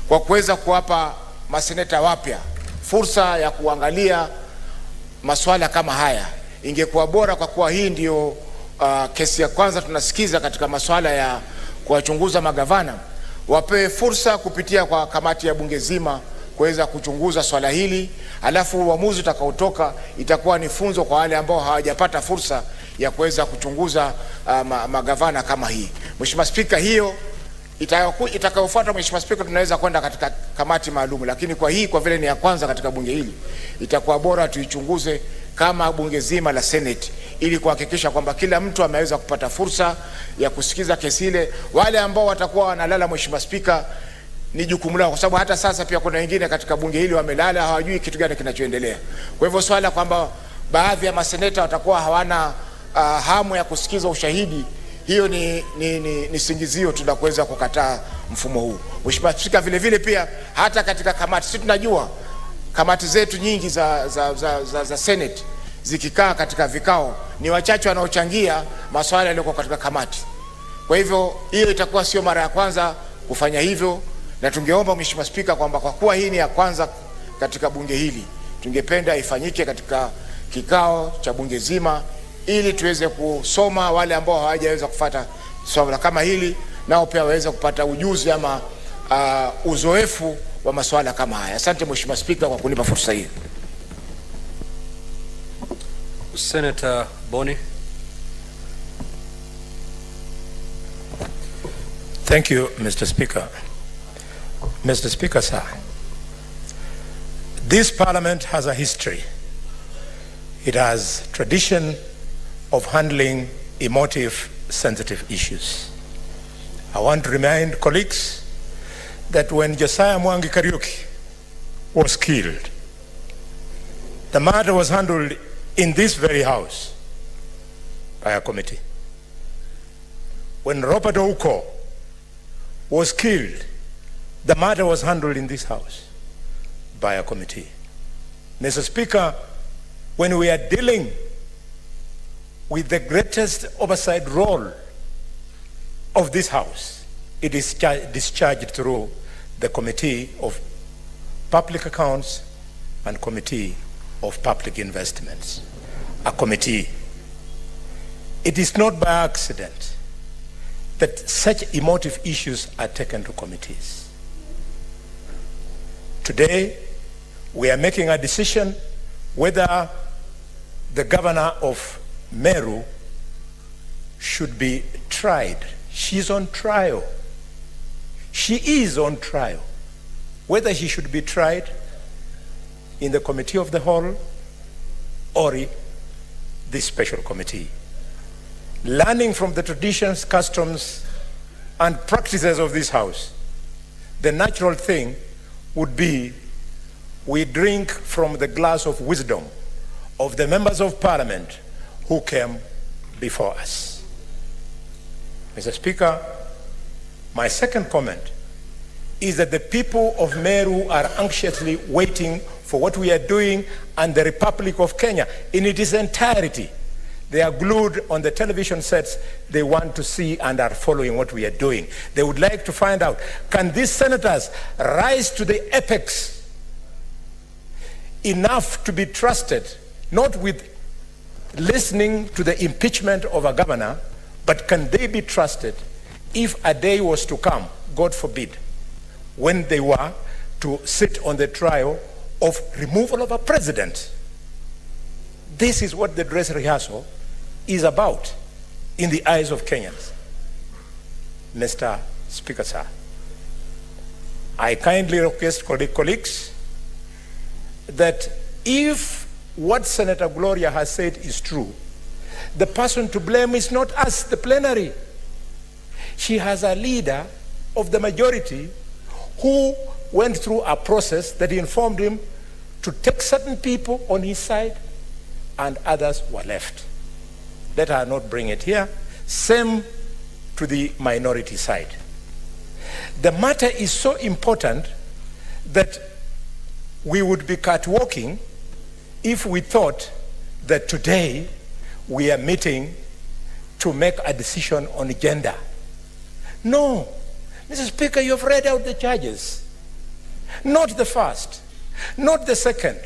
kwa kuweza kuwapa maseneta wapya fursa ya kuangalia masuala kama haya, ingekuwa bora, kwa kuwa hii ndio kesi ya kwanza tunasikiza katika masuala ya kuwachunguza magavana, wapewe fursa kupitia kwa kamati ya bunge zima kuweza kuchunguza swala hili, alafu uamuzi utakaotoka itakuwa ni funzo kwa wale ambao hawajapata fursa ya kuweza kuchunguza magavana kama hii. Mheshimiwa Spika, hiyo itakayofuata Mheshimiwa Spika, tunaweza kwenda katika kamati maalum, lakini kwa hii, kwa vile ni ya kwanza katika bunge hili, itakuwa bora tuichunguze kama bunge zima la Senate, ili kuhakikisha kwamba kila mtu ameweza kupata fursa ya kusikiza kesi ile. Wale ambao watakuwa wanalala, Mheshimiwa Spika, ni jukumu lao, kwa sababu hata sasa pia kuna wengine katika bunge hili wamelala, hawajui kitu gani kinachoendelea. Kwa hivyo swala kwamba baadhi ya maseneta watakuwa hawana hamu ya kusikiza ushahidi, hiyo ni singizio tunakuweza kukataa mfumo huu. Mheshimiwa Spika, vile vile pia hata katika kamati, sisi tunajua kamati zetu nyingi za Senate zikikaa katika vikao, ni wachache wanaochangia masuala yaliyo katika kamati. Kwa hivyo hiyo itakuwa sio mara ya kwanza kufanya hivyo, na tungeomba Mheshimiwa Spika kwamba kwa kuwa hii ni ya kwanza katika bunge hili, tungependa ifanyike katika kikao cha bunge zima, ili tuweze kusoma wale ambao hawajaweza kufuata swala kama hili, nao pia waweze kupata ujuzi ama uzoefu wa masuala kama haya. Asante Mheshimiwa Spika kwa kunipa fursa hii. Senator Boni. Thank you, Mr. Speaker. Mr. Speaker, sir, this Parliament has a history. It has tradition of handling emotive, sensitive issues. I want to remind colleagues that when Josiah Mwangi Kariuki was killed, the matter was handled in this very house by a committee. When Robert Ouko was killed, the matter was handled in this house by a committee. Mr. Speaker, when we are dealing with the greatest oversight role of this house, it is discharged through the Committee of Public Accounts and Committee of Public Investments, a committee. It is not by accident that such emotive issues are taken to committees. Today, we are making a decision whether the governor of Meru should be tried. She's on trial. She is on trial. Whether he should be tried in the Committee of the Whole or this special committee. Learning from the traditions, customs, and practices of this House, the natural thing would be we drink from the glass of wisdom of the members of Parliament who came before us. Mr. Speaker, my second comment is that the people of Meru are anxiously waiting for what we are doing and the Republic of Kenya in its entirety. They are glued on the television sets. They want to see and are following what we are doing. They would like to find out, can these senators rise to the apex enough to be trusted, not with listening to the impeachment of a governor, but can they be trusted if a day was to come, God forbid, when they were to sit on the trial of removal of a president? This is what the dress rehearsal is about in the eyes of Kenyans. Mr. Speaker, sir, I kindly request colleagues that if what Senator Gloria has said is true, the person to blame is not us, the plenary. She has a leader of the majority who went through a process that informed him to take certain people on his side and others were left. Let her not bring it here. Same to the minority side. The matter is so important that we would be catwalking if we thought that today we are meeting to make a decision on gender. No. Mr. Speaker, you have read out the charges. Not the first, not the second.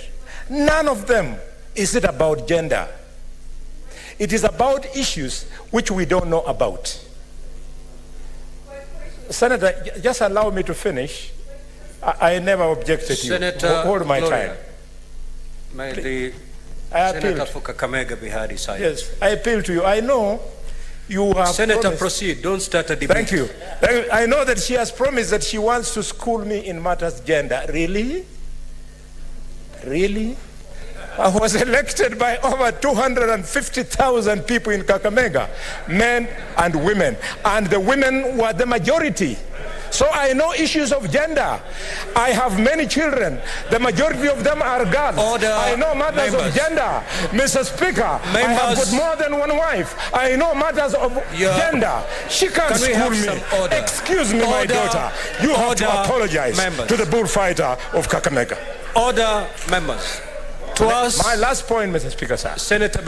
None of them is it about gender. It is about issues which we don't know about. Senator, just allow me to finish. I never objected to you. Senator Hold my Gloria, time. may the I Senator appeal. for Kakamega be heard aside. Yes, I appeal to you. I know you have Senator, promised. proceed. Don't start a debate. Thank you. I know that she has promised that she wants to school me in matters gender. Really? Really? I was elected by over 250,000 people in Kakamega, men and women. And the women were the majority. So I know issues of gender. I have many children. The majority of them are girls. Order, I know matters members. of gender. Mr. Speaker, I have got more than one wife. I know matters of gender. She can't Can we school have me. some order? Excuse me, my Order, daughter. You have to order, apologize members. to the bullfighter of Kakamega. Order, members. To us, my last point, Mr. Speaker, sir. Senator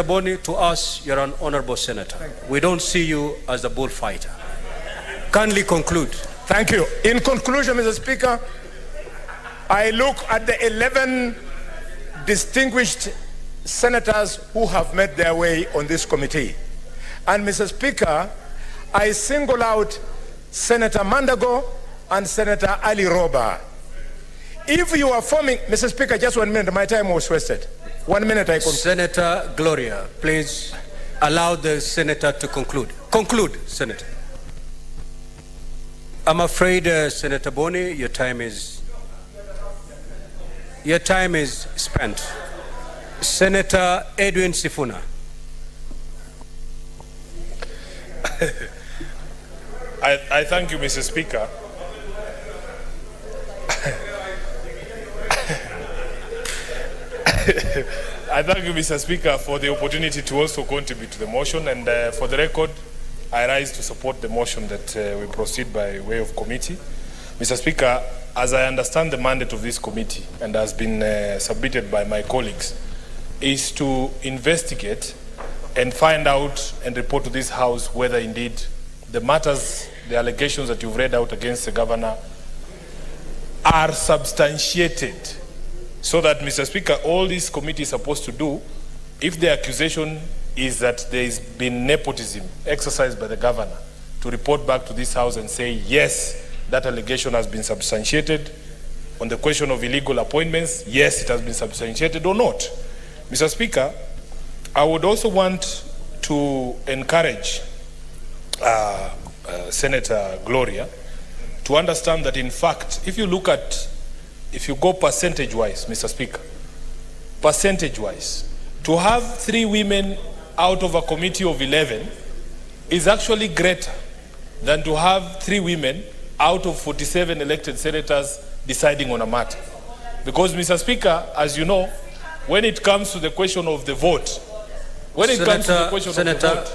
Boni, to us, you're an honorable senator. We don't see you as a bullfighter. Kindly conclude. Thank you. In conclusion, Mr. Speaker, I look at the 11 distinguished senators who have made their way on this committee. And Mr. Speaker, I single out Senator Mandago and Senator Ali Roba. If you are forming, Mr. Speaker, just 1 minute, my time was wasted. 1 minute I conclude. Senator Gloria, please allow the senator to conclude. Conclude, Senator. I'm afraid, Senator Boni, your time is spent. Senator Edwin Sifuna. I thank you, Mr. Speaker. I thank you, Mr. Speaker, for the opportunity to also contribute to the motion. And for the record, I rise to support the motion that we proceed by way of committee. Mr. Speaker, as I understand the mandate of this committee and has been submitted by my colleagues, is to investigate and find out and report to this House whether indeed the matters, the allegations that you've read out against the governor are substantiated. So that, Mr. Speaker, all this committee is supposed to do, if the accusation is that there has been nepotism exercised by the governor, to report back to this House and say, yes, that allegation has been substantiated. On the question of illegal appointments, yes, it has been substantiated or not. Mr. Speaker, I would also want to encourage Senator Gloria to understand that, in fact, if you go percentage-wise, Mr. Speaker, percentage-wise, to have 3 women out of a committee of 11 is actually greater than to have 3 women out of 47 elected senators deciding on a matter. Because, Mr. Speaker, as you know, when it comes to the question of the vote,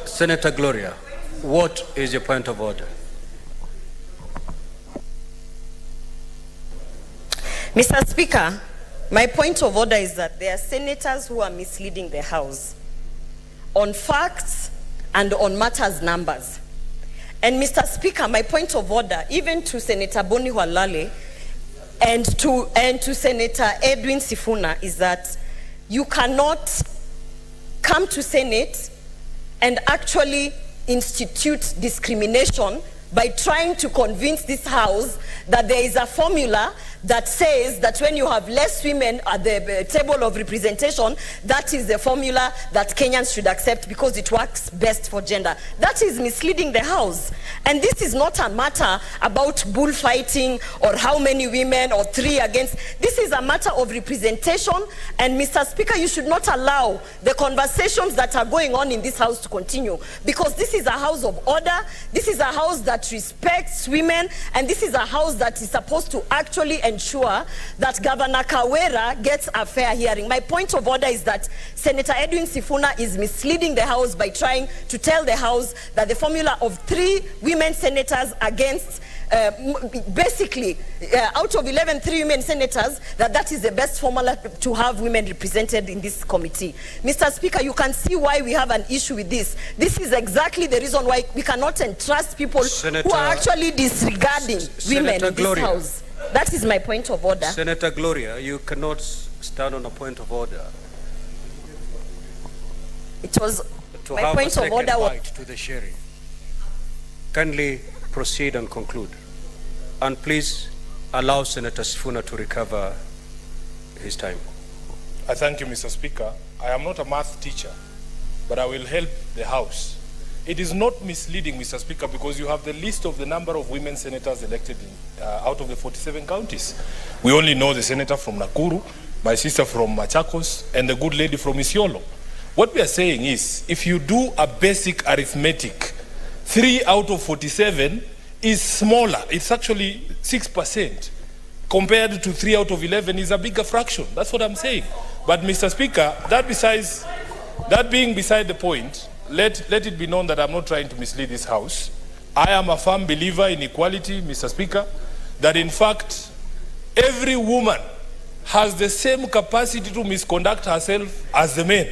Senator Gloria, what is your point of order? Mr. Speaker, my point of order is that there are senators who are misleading the House on facts and on matters numbers. And Mr. Speaker, my point of order, even to Senator Boni Walale and to Senator Edwin Sifuna, is that you cannot come to Senate and actually institute discrimination by trying to convince this House that there is a formula that says that when you have less women at the table of representation, that is the formula that Kenyans should accept because it works best for gender. That is misleading the House. And this is not a matter about bullfighting or how many women or 3 against. This is a matter of representation. And Mr. Speaker, you should not allow the conversations that are going on in this House to continue, because this is a house of order. This is a house that respects women, and this is a house that is supposed to actually ensure that Governor Kawira gets a fair hearing. My point of order is that Senator Edwin Sifuna is misleading the House by trying to tell the House that the formula of 3 women senators against basically out of 11, 3 women senators, that is the best formula to have women represented in this committee. Mr. Speaker, you can see why we have an issue with this. This is exactly the reason why we cannot entrust people who are actually disregarding women in this House. That is my point of order. Senator Gloria, you cannot stand on a point of order. It was to my have point a of order right to the sharing. Kindly proceed and conclude. And please allow Senator Sifuna to recover his time. I thank you, Mr. Speaker. I am not a math teacher, but I will help the House. It is not misleading, Mr. Speaker, because you have the list of the number of women senators elected out of the 47 counties. We only know the senator from Nakuru, my sister from Machakos, and the good lady from Isiolo. What we are saying is, if you do a basic arithmetic, 3 out of 47 is smaller. It's actually 6%. Compared to 3 out of 11 is a bigger fraction. That's what I'm saying. But Mr. Speaker, that being beside the point, let it be known that I'm not trying to mislead this House. I am a firm believer in equality, Mr. Speaker, that in fact, every woman has the same capacity to misconduct herself as the men.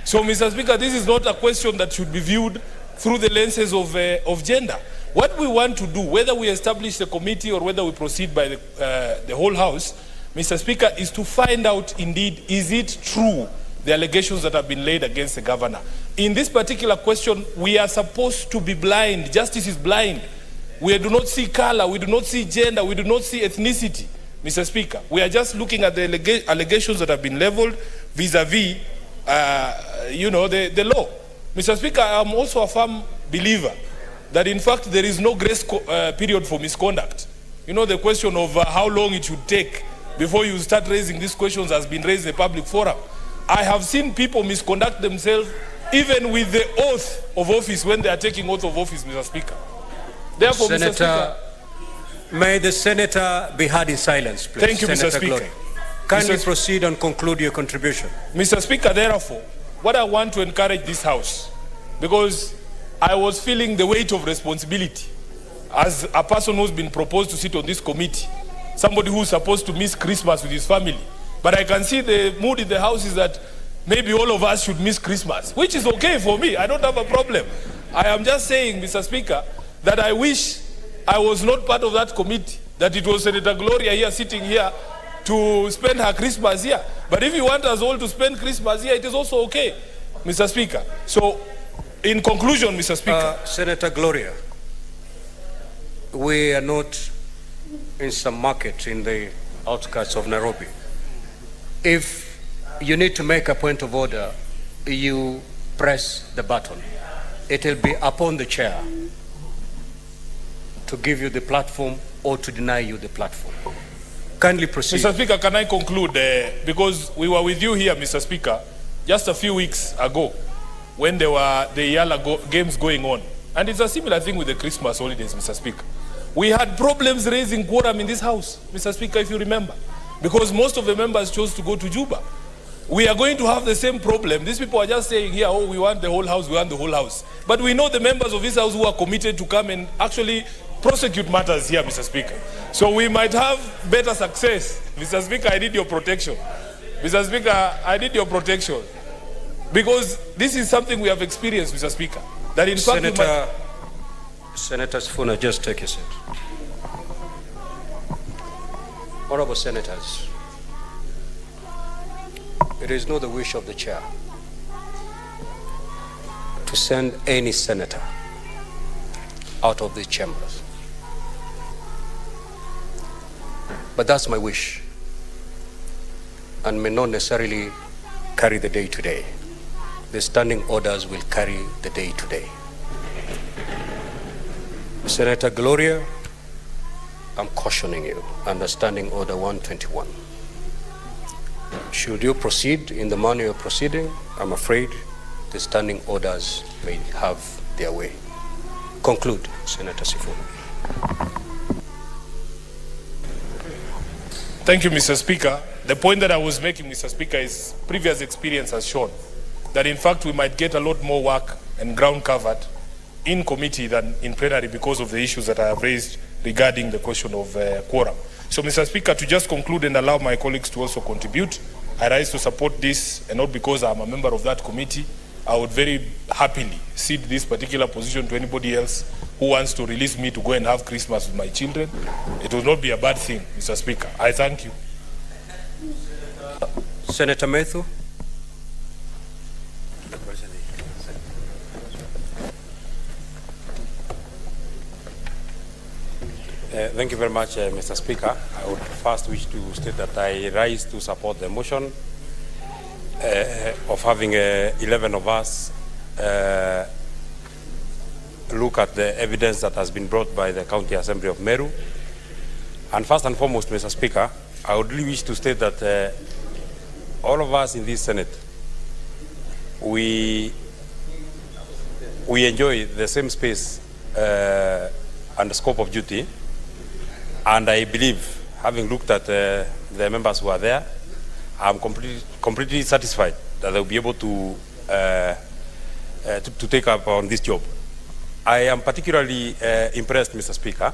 So, Mr. Speaker, this is not a question that should be viewed through the lenses of gender. What we want to do, whether we establish the committee or whether we proceed by the whole House, Mr. Speaker, is to find out indeed, is it true, the allegations that have been laid against the governor? In this particular question, we are supposed to be blind. Justice is blind. We do not see color, we do not see gender, we do not see ethnicity, Mr. Speaker. We are just looking at the allegations that have been leveled vis-a-vis, the law. Mr. Speaker, I am also a firm believer that in fact there is no grace period for misconduct. You know, the question of how long it should take before you start raising these questions has been raised in a public forum. I have seen people misconduct themselves even with the oath of office when they are taking oath of office, Mr. Speaker. Therefore, Senator, Mr. Speaker, may the senator be heard in silence, please. Thank you, Senator Mr. Speaker. Gloria. Kindly proceed and conclude your contribution. Mr. Speaker, therefore, what I want to encourage this House, because I was feeling the weight of responsibility as a person who's been proposed to sit on this committee, somebody who's supposed to miss Christmas with his family. But I can see the mood in the House is that maybe all of us should miss Christmas, which is okay for me. I don't have a problem. I am just saying, Mr. Speaker, that I wish I was not part of that committee, that it was Senator Gloria here sitting here to spend her Christmas here. But if you want us all to spend Christmas here, it is also okay, Mr. Speaker. So, in conclusion, Mr. Speaker. Senator Gloria, we are not in some market in the outskirts of Nairobi. If you need to make a point of order, you press the button. It will be upon the chair to give you the platform or to deny you the platform. Kindly proceed. Mr. Speaker, can I conclude? Because we were with you here, Mr. Speaker, just a few weeks ago when there were the Yala games going on. And it's a similar thing with the Christmas holidays, Mr. Speaker. We had problems raising quorum in this house, Mr. Speaker, if you remember, because most of the members chose to go to Juba. We are going to have the same problem. These people are just saying here, oh, we want the whole house, we want the whole house. But we know the members of this house who are committed to come and actually prosecute matters here, Mr. Speaker. So we might have better success. Mr. Speaker, I need your protection. Mr. Speaker, I need your protection. Because this is something we have experienced, Mr. Speaker. That in fact Senator Sifuna, just take a seat. Honorable Senators, it is not the wish of the chair to send any senator out of these chambers. But that's my wish, and may not necessarily carry the day today. The standing orders will carry the day today. Senator Gloria, I'm cautioning you under Standing Order 121. Should you proceed in the manner you're proceeding, I'm afraid the standing orders may have their way. Conclude, Senator Sifuna. Thank you, Mr. Speaker. The point that I was making, Mr. Speaker, is previous experience has shown that in fact we might get a lot more work and ground covered in committee than in plenary because of the issues that I have raised regarding the question of quorum. So, Mr. Speaker, to just conclude and allow my colleagues to also contribute, I rise to support this, and not because I'm a member of that committee. I would very happily cede this particular position to anybody else who wants to release me to go and have Christmas with my children. It will not be a bad thing, Mr. Speaker. I thank you. Senator Meru. Thank you very much, Mr. Speaker. I would first wish to state that I rise to support the motion of having 11 of us look at the evidence that has been brought by the County Assembly of Meru. And first and foremost, Mr. Speaker, I would really wish to state that all of us in this Senate, we enjoy the same space and the scope of duty. And I believe, having looked at the members who are there, I'm completely satisfied that they'll be able to take up on this job. I am particularly impressed, Mr. Speaker,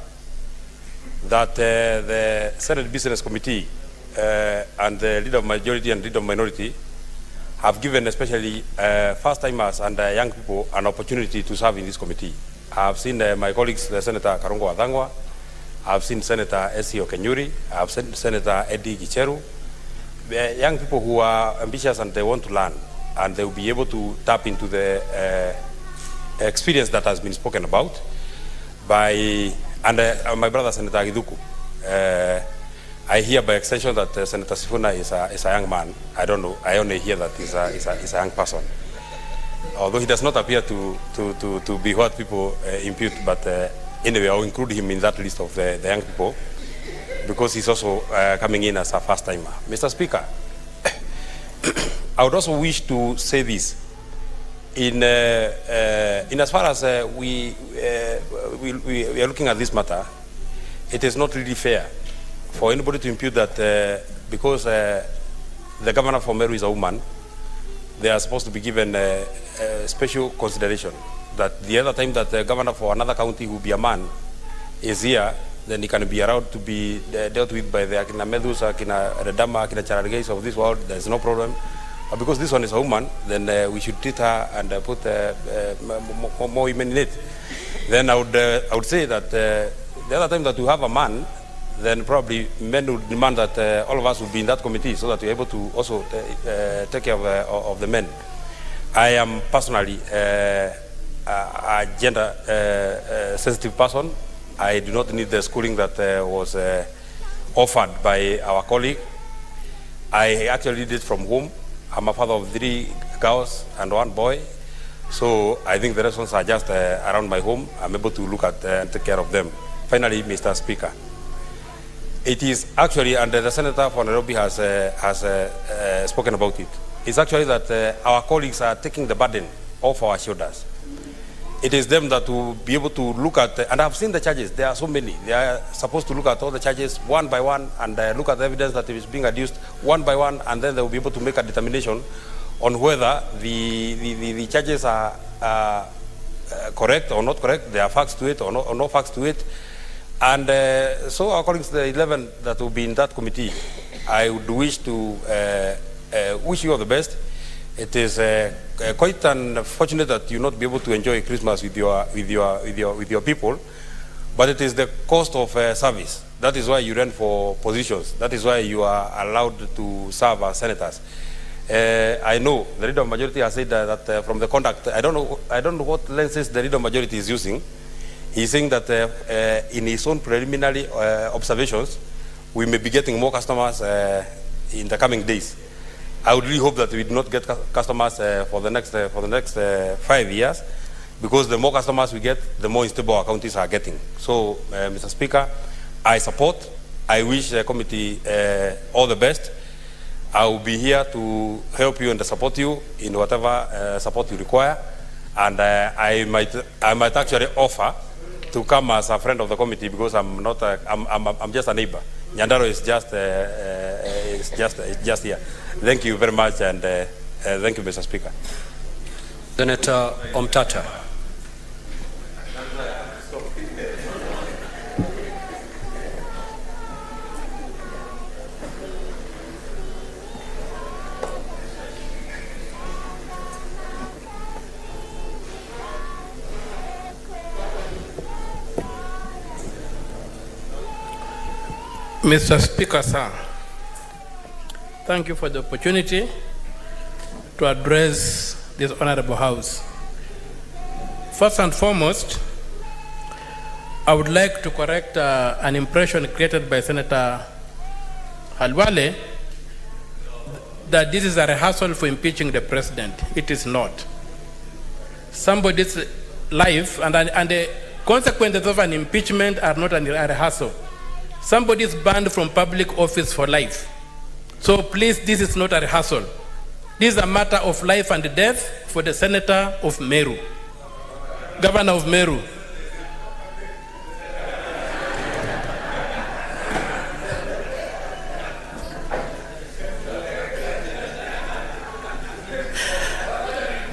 that the Senate Business Committee and the leader of majority and leader of minority have given especially first-timers and young people an opportunity to serve in this committee. I've seen my colleagues, the Senator Karongo Wadhangwa, I've seen Senator S.C. Okenyuri, I've seen Senator Eddie Gicheru. Young people who are ambitious and they want to learn, and they will be able to tap into the experience that has been spoken about by my brother Senator Giduku. I hear by extension that Senator Sifuna is a young man. I don't know. I only hear that he's a young person. Although he does not appear to be what people impute, but anyway, I'll include him in that list of the young people because he's also coming in as a first-timer. Mr. Speaker, I would also wish to say this. In as far as we are looking at this matter, it is not really fair for anybody to impute that because the governor for Meru is a woman, they are supposed to be given special consideration. That the other time that the governor for another county who be a man is here, then he can be allowed to be dealt with by the Akina Medus, Akina Redama, Akina Charargeis of this world. There's no problem. But because this one is a woman, then we should treat her and put more women in it. Then I would say that the other time that we have a man, then probably men would demand that all of us would be in that committee so that we're able to also take care of the men. I am personally a gender sensitive person. I do not need the schooling that was offered by our colleague. I actually did it from home. I'm a father of 3 girls and 1 boy. So I think the rest ones are just around my home. I'm able to look at and take care of them. Finally, Mr. Speaker, It is actually, and the Senator for Nairobi has spoken about it, it's actually that our colleagues are taking the burden off our shoulders. It is them that will be able to look at, and I've seen the charges, there are so many. They are supposed to look at all the charges one by one and look at the evidence that is being adduced one by one, and then they will be able to make a determination on whether the charges are correct or not correct, there are facts to it or no facts to it. And so our colleagues, the 11 that will be in that committee, I would wish to wish you all the best. It is quite unfortunate that you not be able to enjoy Christmas with your people, but it is the cost of service. That is why you run for positions. That is why you are allowed to serve as senators. I know the leader of majority has said that from the conduct, I don't know what lenses the leader of majority is using. He's saying that in his own preliminary observations, we may be getting more customers in the coming days. I would really hope that we do not get customers for the next 5 years, because the more customers we get, the more unstable our counties are getting. So, Mr. Speaker, I support. I wish the committee all the best. I will be here to help you and to support you in whatever support you require, and I might actually offer to come as a friend of the committee, because I'm not. I'm just a neighbor. Nyandaro is just here. Thank you very much, and thank you, Mr. Speaker. Senator Omtata. Mr. Speaker, sir, thank you for the opportunity to address this honorable House. First and foremost, I would like to correct an impression created by Senator Halwale that this is a rehearsal for impeaching the president. It is not. Somebody's life and the consequences of an impeachment are not a rehearsal. Somebody is banned from public office for life. So please, this is not a rehearsal. This is a matter of life and death for the Senator of Meru, Governor of Meru.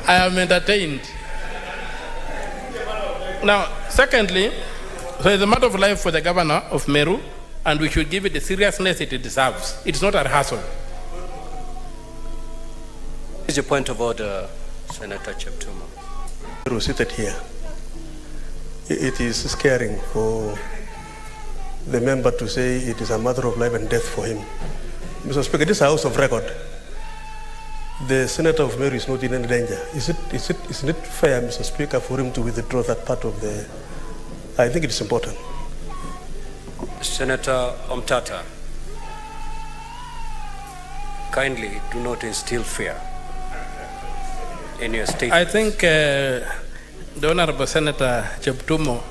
I am entertained. Now, secondly, so it's a matter of life for the Governor of Meru, and we should give it the seriousness it deserves. It's not a rehearsal. What is your point of order, Senator Cheptumo? Meru seated here. It is scaring for the member to say it is a matter of life and death for him. Mr. Speaker, this is a House of record. The Senator of Meru is not in any danger. Isn't it fair, Mr. Speaker, for him to withdraw that part of the... I think it is important. Senator Omtata, kindly do not instill fear in your statement. I think the Honorable Senator Cheptumo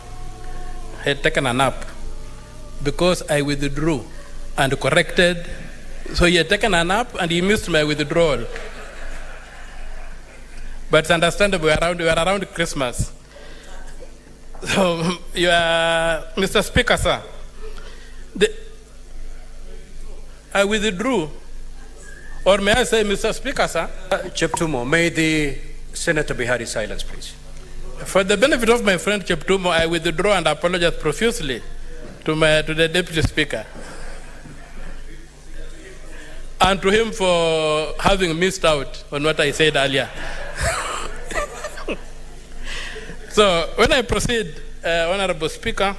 had taken a nap because I withdrew and corrected. So he had taken a nap and he missed my withdrawal. But it's understandable, we are around Christmas. So, Mr. Speaker, sir, I withdrew. Or may I say, Mr. Speaker, sir? Cheptumo, may the Senator be heard in silence, please. For the benefit of my friend Cheptumo, I withdraw and apologize profusely to the Deputy Speaker. And to him for having missed out on what I said earlier. So, when I proceed, Honorable Speaker,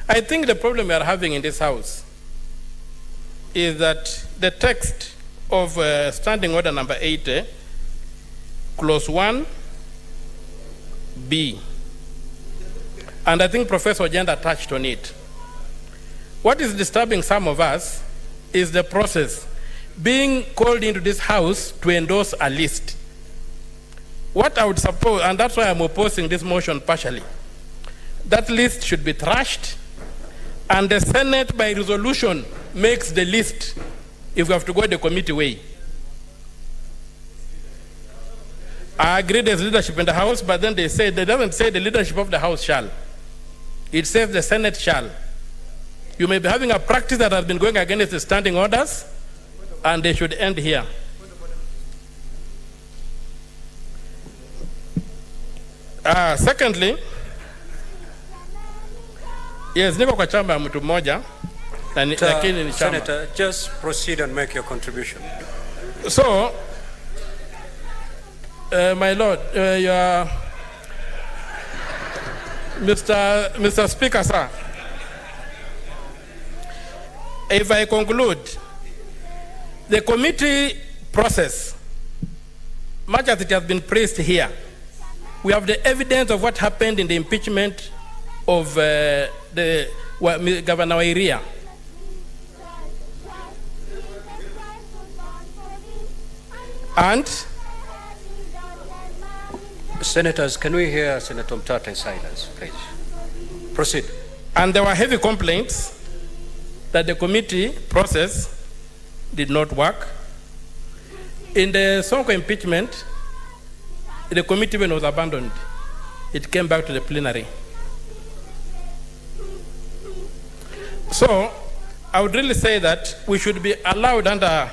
I think the problem we are having in this House is that the text of Standing Order number 80, clause 1, B, and I think Professor Ojenda touched on it. What is disturbing some of us is the process being called into this House to endorse a list. What I would suppose, and that's why I'm opposing this motion partially, that list should be trashed and the Senate by resolution makes the list if we have to go the committee way. I agree there's leadership in the House, but then they doesn't say the leadership of the House shall. It says the Senate shall. You may be having a practice that has been going against the standing orders, and they should end here. Secondly, yes, niko kwa chamba ya mtu mmoja, lakini ni chama. Senator, just proceed and make your contribution. So, my Lord, Mr. Speaker, sir, if I conclude, the committee process, much as it has been praised here, we have the evidence of what happened in the impeachment of Governor Kawira. And Senators, can we hear Senator Mtata in silence, please? Proceed. And there were heavy complaints that the committee process did not work. In the Sonko impeachment, the committee was abandoned. It came back to the plenary. So I would really say that we should be allowed under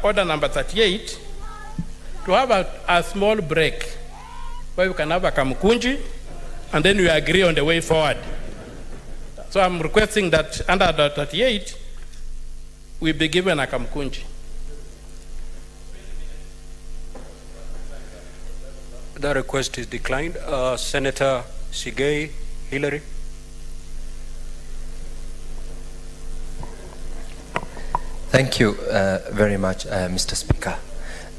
order number 38 to have a small break where we can have a kamukunji and then we agree on the way forward. So I'm requesting that under order 38 we be given a kamukunji. The request is declined. Senator Sigei Hillary. Thank you very much, Mr. Speaker.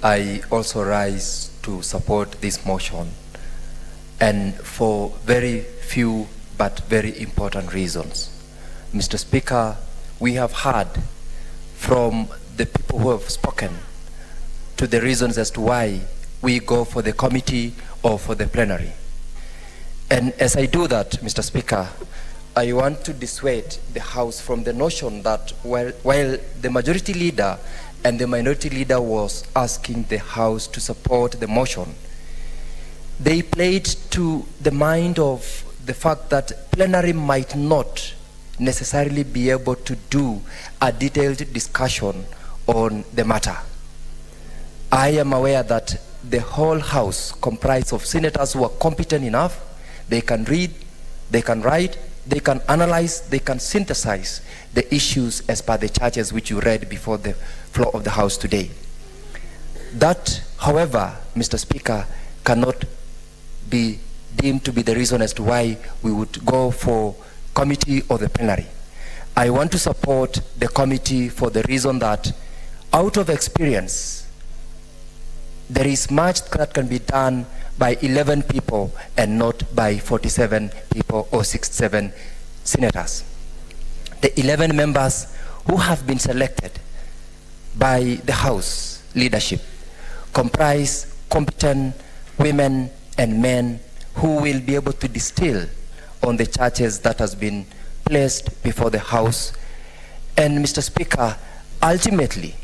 I also rise to support this motion, and for very few but very important reasons. Mr. Speaker, we have heard from the people who have spoken to the reasons as to why we go for the committee or for the plenary. And as I do that, Mr. Speaker, I want to dissuade the House from the notion that while the majority leader and the minority leader was asking the House to support the motion, they played to the mind of the fact that plenary might not necessarily be able to do a detailed discussion on the matter. I am aware that the whole House comprised of senators who are competent enough. They can read, they can write, they can analyze, they can synthesize the issues as per the charges which you read before the floor of the House today. That, however, Mr. Speaker, cannot be deemed to be the reason as to why we would go for committee or the plenary. I want to support the committee for the reason that out of experience, there is much that can be done by 11 people and not by 47 people or 67 senators. The 11 members who have been selected by the House leadership comprise competent women and men who will be able to distill on the charges that has been placed before the House. And Mr. Speaker, ultimately,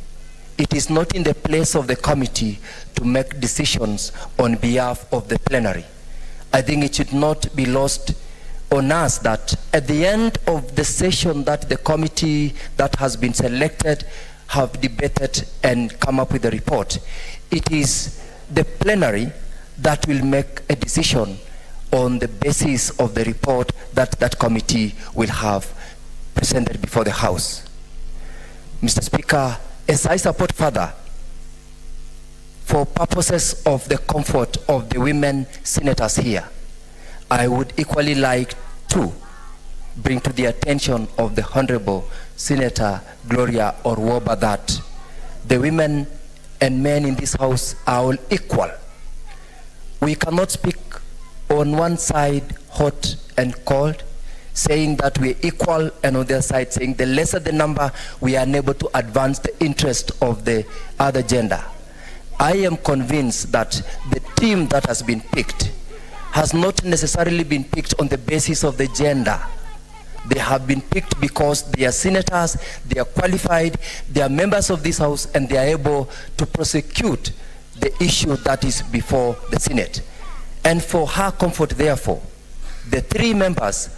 it is not in the place of the committee to make decisions on behalf of the plenary. I think it should not be lost on us that at the end of the session that the committee that has been selected have debated and come up with a report, it is the plenary that will make a decision on the basis of the report that that committee will have presented before the House. Mr. Speaker, as I support further, for purposes of the comfort of the women senators here, I would equally like to bring to the attention of the Honorable Senator Gloria Orwoba that the women and men in this House are all equal. We cannot speak on one side hot and cold, saying that we're equal, and on the other side saying the lesser the number, we are unable to advance the interest of the other gender. I am convinced that the team that has been picked has not necessarily been picked on the basis of the gender, They have been picked because they are senators, they are qualified, they are members of this House, and they are able to prosecute the issue that is before the Senate. And for her comfort, therefore, the 3 members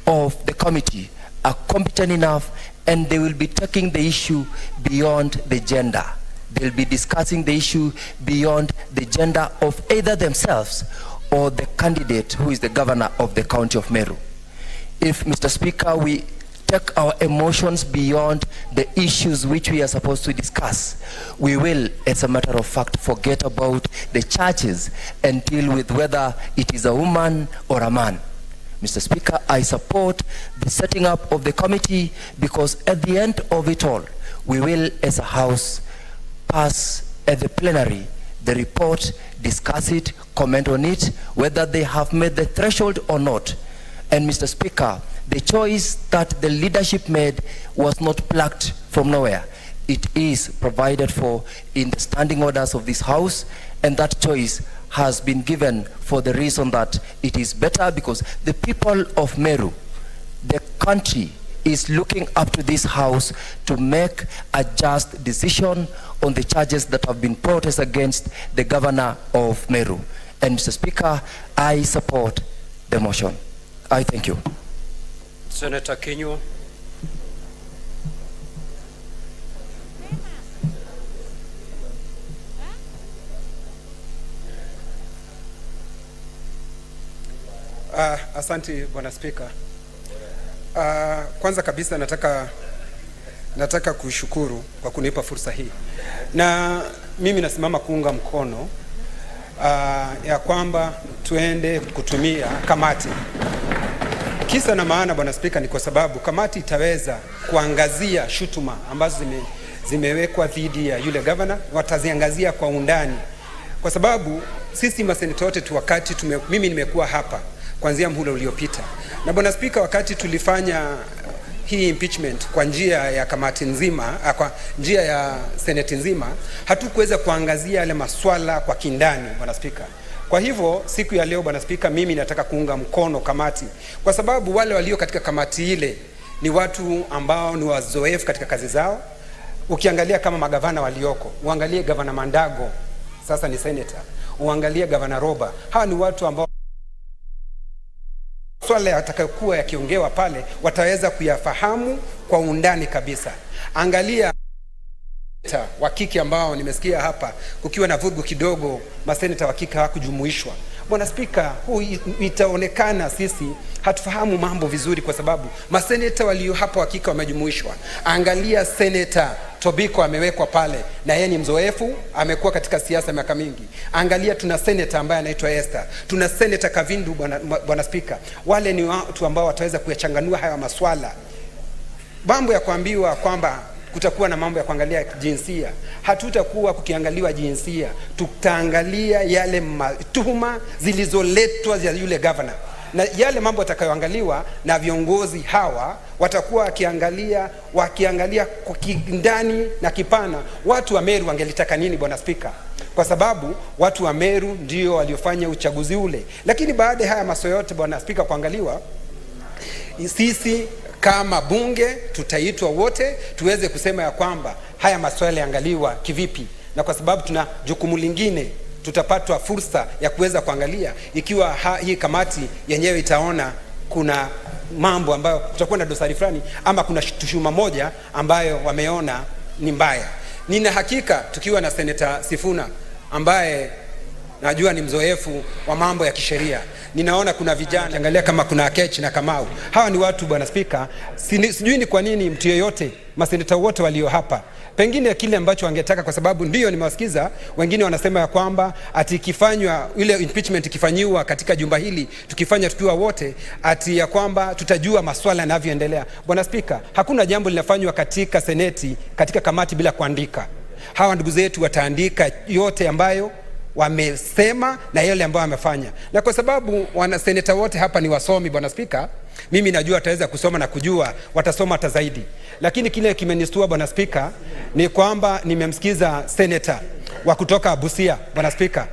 of the committee are competent enough, and they will be taking the issue beyond the gender. They'll be discussing the issue beyond the gender of either themselves or the candidate who is the governor of the county of Meru. If, Mr. Speaker, we take our emotions beyond the issues which we are supposed to discuss, we will, as a matter of fact, forget about the churches and deal with whether it is a woman or a man. Mr. Speaker, I support the setting up of the committee because at the end of it all, we will, as a House, pass at the plenary the report, discuss it, comment on it, whether they have met the threshold or not. And Mr. Speaker, the choice that the leadership made was not plucked from nowhere. It is provided for in the standing orders of this House, and that choice has been given for the reason that it is better because the people of Meru, the country, is looking up to this House to make a just decision on the charges that have been brought against the governor of Meru. And Mr. Speaker, I support the motion. I thank you. Senator Kinyo. Asante Bwana Spika. Kwanza kabisa nataka kushukuru kwa kunipa fursa hii. Na mimi nasimama kuunga mkono ya kwamba tuende kutumia kamati. Kisa na maana Bwana Spika ni kwa sababu kamati itaweza kuangazia shutuma ambazo zimewekwa dhidi ya yule governor, wataziangazia kwa undani. Kwa sababu sisi maseneta wote tu wakati mimi nimekuwa hapa kuanzia mhula uliopita. Na Bwana Spika, wakati tulifanya hii impeachment kwa njia ya kamati nzima, kwa njia ya seneti nzima, hatukuweza kuangazia yale maswala kwa kindani Bwana Spika. Kwa hivyo siku ya leo Bwana Spika, mimi nataka kuunga mkono kamati kwa sababu wale walio katika kamati ile ni watu ambao ni wazoefu katika kazi zao. Ukiangalia kama magavana walioko, uangalie gavana Mandago, sasa ni senator, uangalie gavana Roba, hawa ni watu ambao swala yatakayokuwa yakiongewa pale wataweza kuyafahamu kwa undani kabisa. Angalia wa kike ambao nimesikia hapa kukiwa na vurugu kidogo, maseneta wa kike hawakujumuishwa. Bwana Spika, huu itaonekana sisi hatufahamu mambo vizuri kwa sababu maseneta walio hapa wa kike wamejumuishwa. Angalia Senator Tobiko amewekwa pale na yeye ni mzoefu, amekuwa katika siasa miaka mingi. Angalia tuna senator ambaye anaitwa Esther, tuna Senator Kavindu Bwana Spika. Wale ni watu ambao wataweza kuyachanganua haya maswala. Mambo ya kuambiwa kwamba kutakuwa na mambo ya kuangalia jinsia, hatutakuwa kukiangaliwa jinsia, tutaangalia yale tuhuma zilizoletwa ya yule governor. Na yale mambo yatakayoangaliwa na viongozi hawa watakuwa wakiangalia kwa kindani na kipana. Watu wa Meru wangelitaka nini Bwana Spika? Kwa sababu watu wa Meru ndio waliofanya uchaguzi ule. Lakini baada ya haya maswala yote Bwana Spika kuangaliwa, sisi kama bunge tutaitwa wote tuweze kusema ya kwamba haya maswala yaangaliwa kivipi, na kwa sababu tuna jukumu lingine tutapatwa fursa ya kuweza kuangalia ikiwa hii kamati yenyewe itaona kuna mambo ambayo kutakuwa na dosari fulani ama kuna tuhuma moja ambayo wameona ni mbaya. Nina hakika tukiwa na Senator Sifuna ambaye najua ni mzoefu wa mambo ya kisheria, ninaona kuna vijana, angalia kama kuna Akechi na Kamau. Hawa ni watu Bwana Spika, sijui ni kwa nini mtu yeyote, maseneta wote walio hapa, pengine kile ambacho wangetaka, kwa sababu ndio nimewasikiza wengine wanasema ya kwamba ati ikifanywa ile impeachment ikifanywa katika jumba hili, tukifanya tukiwa wote, ati ya kwamba tutajua maswala yanavyoendelea. Bwana Spika, hakuna jambo linafanywa katika seneti, katika kamati bila kuandika. Hawa ndugu zetu wataandika yote ambayo wamesema na yale ambayo wamefanya. Na kwa sababu wana seneta wote hapa ni wasomi Bwana Spika, mimi najua wataweza kusoma na kujua, watasoma hata zaidi. Lakini kile kimenistua Bwana Spika ni kwamba nimemsikiza seneta wa kutoka Busia Bwana Spika.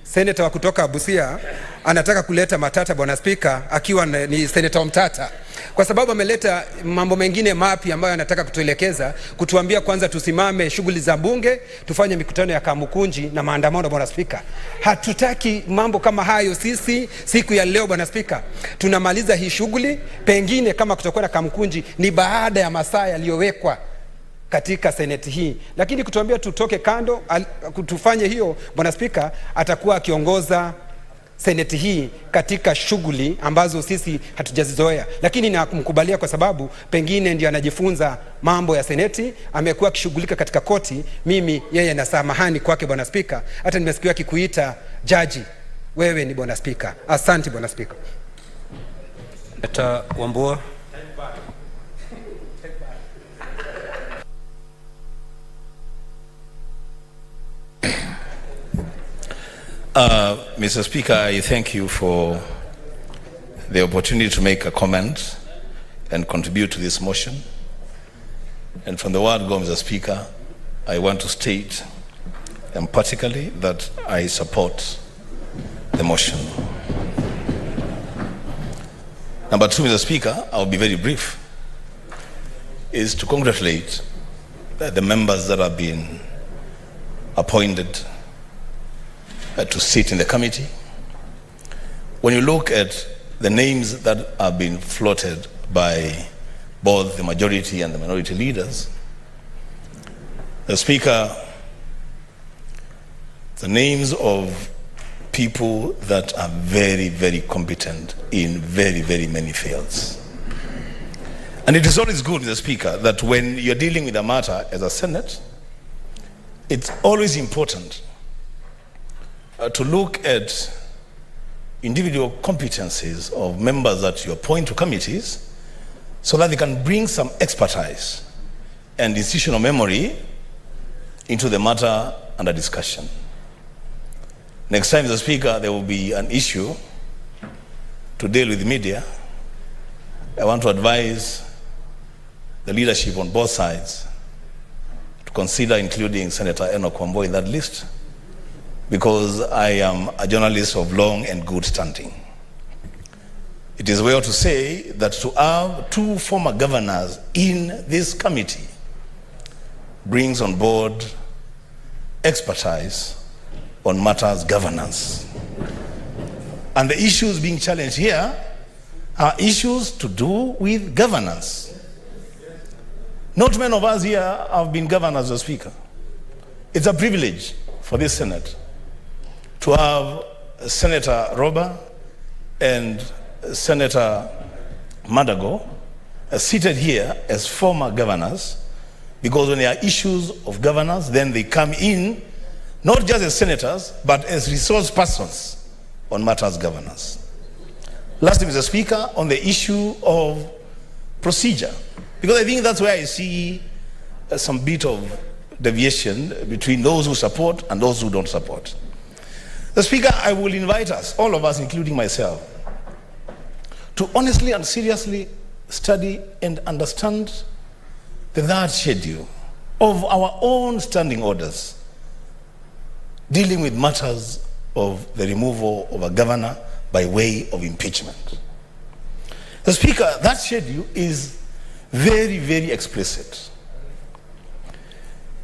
Seneta wa kutoka Busia anataka kuleta matata Bwana Spika, akiwa ni seneta Mtata. kwa sababu ameleta mambo mengine mapya ambayo anataka kutuelekeza, kutuambia kwanza tusimame shughuli za bunge, tufanye mikutano ya kamukunji na maandamano. Bwana Spika, hatutaki mambo kama hayo. Sisi siku ya leo, Bwana Spika, tunamaliza hii shughuli. Pengine kama kutakuwa na kamukunji ni baada ya masaa yaliyowekwa katika seneti hii, lakini kutuambia tutoke kando tufanye hiyo, Bwana Spika atakuwa akiongoza seneti hii katika shughuli ambazo sisi hatujazizoea. Lakini nakumkubalia kwa sababu pengine ndio anajifunza mambo ya seneti, amekuwa akishughulika katika koti. Mimi yeye na samahani kwake Bwana Spika, hata nimesikia akikuita jaji, wewe ni Bwana Spika. Asante Bwana Spika. Senator Wambua. Mr. Speaker, I thank you for the opportunity to make a comment and contribute to this motion. And from the word go, Mr. Speaker, I want to state emphatically that I support the motion. Number two, Mr. Speaker, I'll be very brief, is to congratulate the members that have been appointed to sit in the committee. When you look at the names that have been floated by both the majority and the minority leaders, the Speaker, the names of people that are very, very competent in very, very many fields. And it is always good, Mr. Speaker, that when you're dealing with a matter as a Senate, it's always important to look at individual competencies of members that you appoint to committees so that they can bring some expertise and decisional memory into the matter under discussion. Next time, Mr. Speaker, there will be an issue to deal with the media. I want to advise the leadership on both sides to consider including Senator Enoch Wambua in that list, because I am a journalist of long and good standing. It is well to say that to have two former governors in this committee brings on board expertise on matters governance. And the issues being challenged here are issues to do with governance. Not many of us here have been governors or speaker. It's a privilege for this Senate to have Senator Roba and Senator Madago seated here as former governors, because when there are issues of governance, then they come in not just as senators, but as resource persons on matters governance. Lastly, Mr. Speaker, on the issue of procedure, because I think that's where I see some bit of deviation between those who support and those who don't support. The Speaker, I will invite us, all of us, including myself, to honestly and seriously study and understand the third schedule of our own standing orders dealing with matters of the removal of a governor by way of impeachment. The Speaker, that schedule is very, very explicit.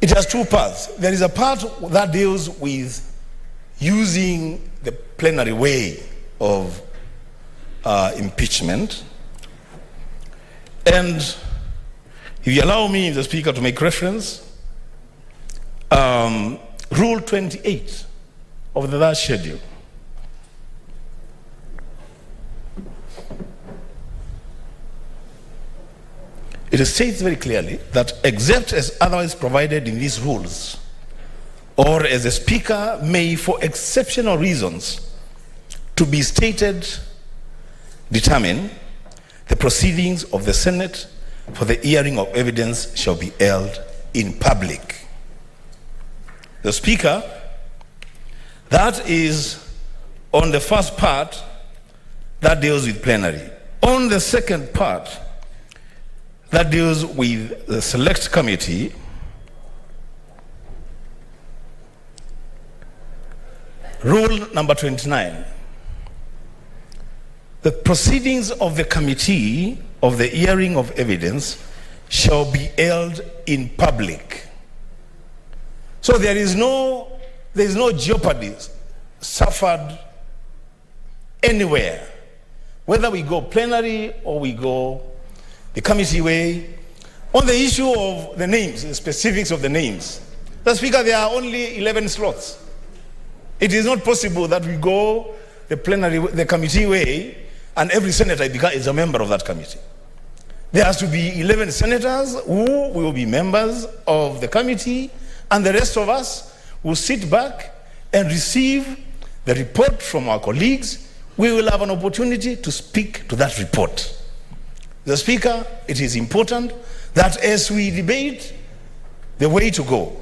It has two parts. There is a part that deals with using the plenary way of impeachment. And if you allow me, the Speaker, to make reference, Rule 28 of the last schedule. It states very clearly that except as otherwise provided in these rules, or as the Speaker may, for exceptional reasons to be stated, determine, the proceedings of the Senate for the hearing of evidence shall be held in public. The Speaker, that is on the first part that deals with plenary. On the second part that deals with the select committee, Rule number 29. The proceedings of the committee of the hearing of evidence shall be held in public. So there is no jeopardy suffered anywhere, whether we go plenary or we go the committee way. On the issue of the names, the specifics of the names, the Speaker, there are only 11 slots. It is not possible that we go the plenary, the committee way, and every senator is a member of that committee. There has to be 11 senators who will be members of the committee, and the rest of us will sit back and receive the report from our colleagues. We will have an opportunity to speak to that report. The Speaker, it is important that as we debate the way to go,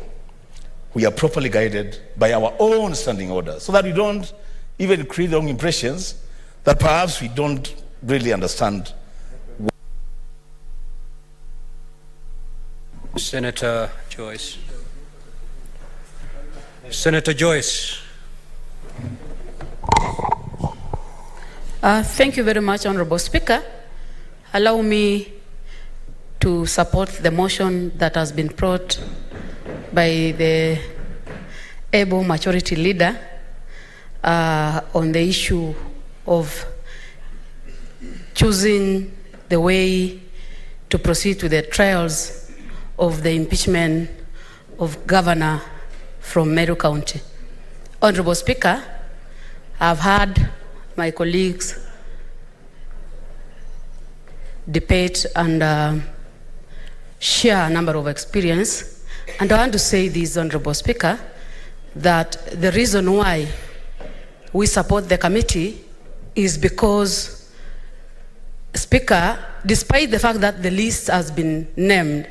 we are properly guided by our own standing orders, so that we don't even create wrong impressions that perhaps we don't really understand. Senator Joyce. Senator Joyce. Thank you very much, Honorable Speaker. Allow me to support the motion that has been brought by the able majority leader on the issue of choosing the way to proceed to the trials of the impeachment of Governor from Meru County. Honorable Speaker, I've had my colleagues debate and share a number of experience, and I want to say this, Honorable Speaker, that the reason why we support the committee is because, Speaker, despite the fact that the list has been named,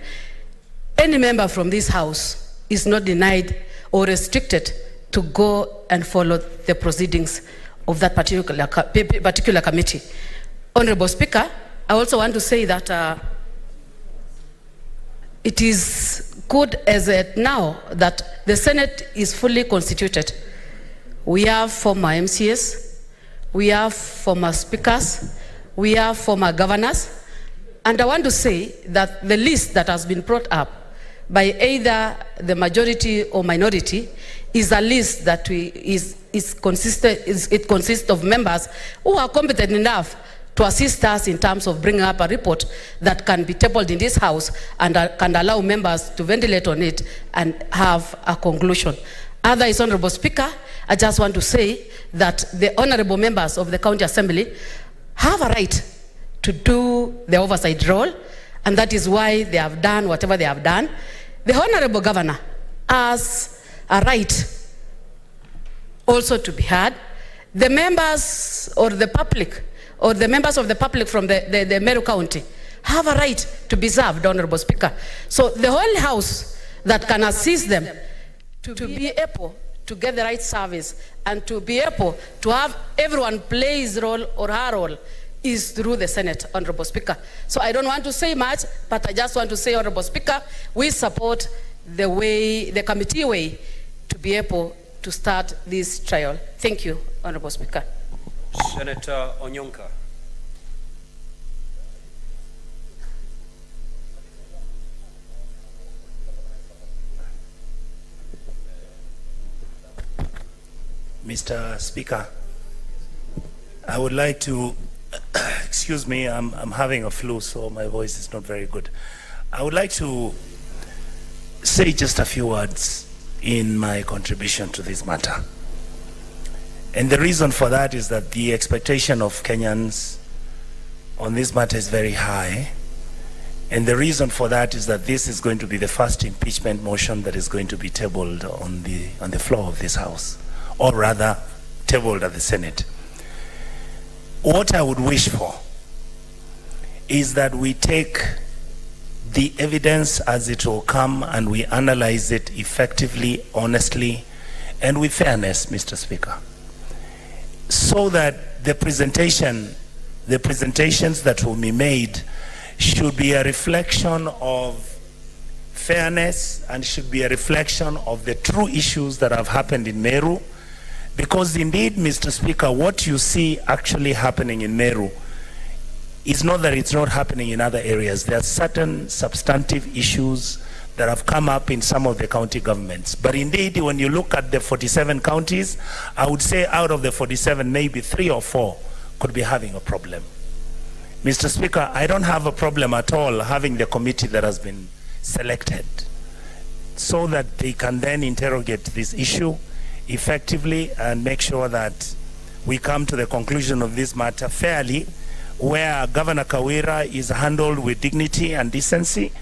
any member from this House is not denied or restricted to go and follow the proceedings of that particular committee. Honorable Speaker, I also want to say that it is good as at now that the Senate is fully constituted. We have former MCS, we have former speakers, we have former governors, and I want to say that the list that has been brought up by either the majority or minority is a list that consists of members who are competent enough to assist us in terms of bringing up a report that can be tabled in this House and can allow members to ventilate on it and have a conclusion. Otherwise, Honorable Speaker, I just want to say that the honorable members of the County Assembly have a right to do the oversight role, and that is why they have done whatever they have done. The Honorable Governor has a right also to be heard. The members or the public, or the members of the public from the Meru County have a right to be served, Honorable Speaker. So the whole House that can assist them to be able to get the right service and to be able to have everyone play his role or her role is through the Senate, Honorable Speaker. So I don't want to say much, but I just want to say, Honorable Speaker, we support the committee way to be able to start this trial. Thank you, Honorable Speaker. Senator Onyonka. Mr. Speaker, I would like to, excuse me, I'm having a flu, so my voice is not very good. I would like to say just a few words in my contribution to this matter. And the reason for that is that the expectation of Kenyans on this matter is very high. And the reason for that is that this is going to be the first impeachment motion that is going to be tabled on the floor of this House, or rather tabled at the Senate. What I would wish for is that we take the evidence as it will come and we analyze it effectively, honestly, and with fairness, Mr. Speaker, so that the presentations that will be made should be a reflection of fairness and should be a reflection of the true issues that have happened in Meru. Because indeed, Mr. Speaker, what you see actually happening in Meru It's not that it's not happening in other areas. There are certain substantive issues that have come up in some of the county governments. But indeed, when you look at the 47 counties, I would say out of the 47, maybe 3 or 4 could be having a problem. Mr. Speaker, I don't have a problem at all having the committee that has been selected so that they can then interrogate this issue effectively and make sure that we come to the conclusion of this matter fairly, where Governor Kawira is handled with dignity and decency,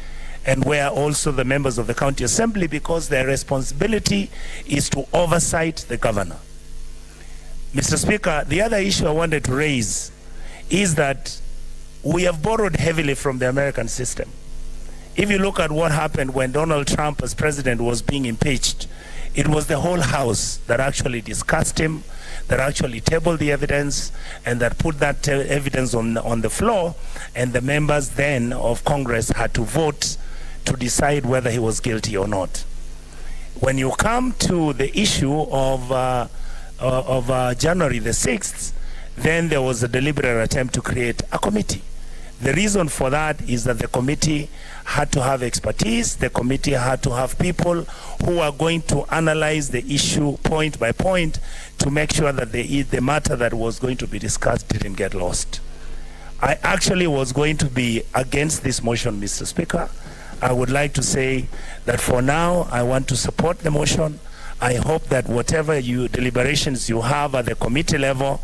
and where also the members of the county assembly, because their responsibility is to oversight the governor. Mr. Speaker, the other issue I wanted to raise is that we have borrowed heavily from the American system. If you look at what happened when Donald Trump as president was being impeached, it was the whole House that actually discussed him, that actually tabled the evidence, and that put that evidence on the floor, and the members then of Congress had to vote to decide whether he was guilty or not. When you come to the issue of January the 6th, then there was a deliberate attempt to create a committee. The reason for that is that the committee had to have expertise, the committee had to have people who are going to analyze the issue point by point to make sure that the matter that was going to be discussed didn't get lost. I actually was going to be against this motion, Mr. Speaker. I would like to say that for now, I want to support the motion. I hope that whatever deliberations you have at the committee level,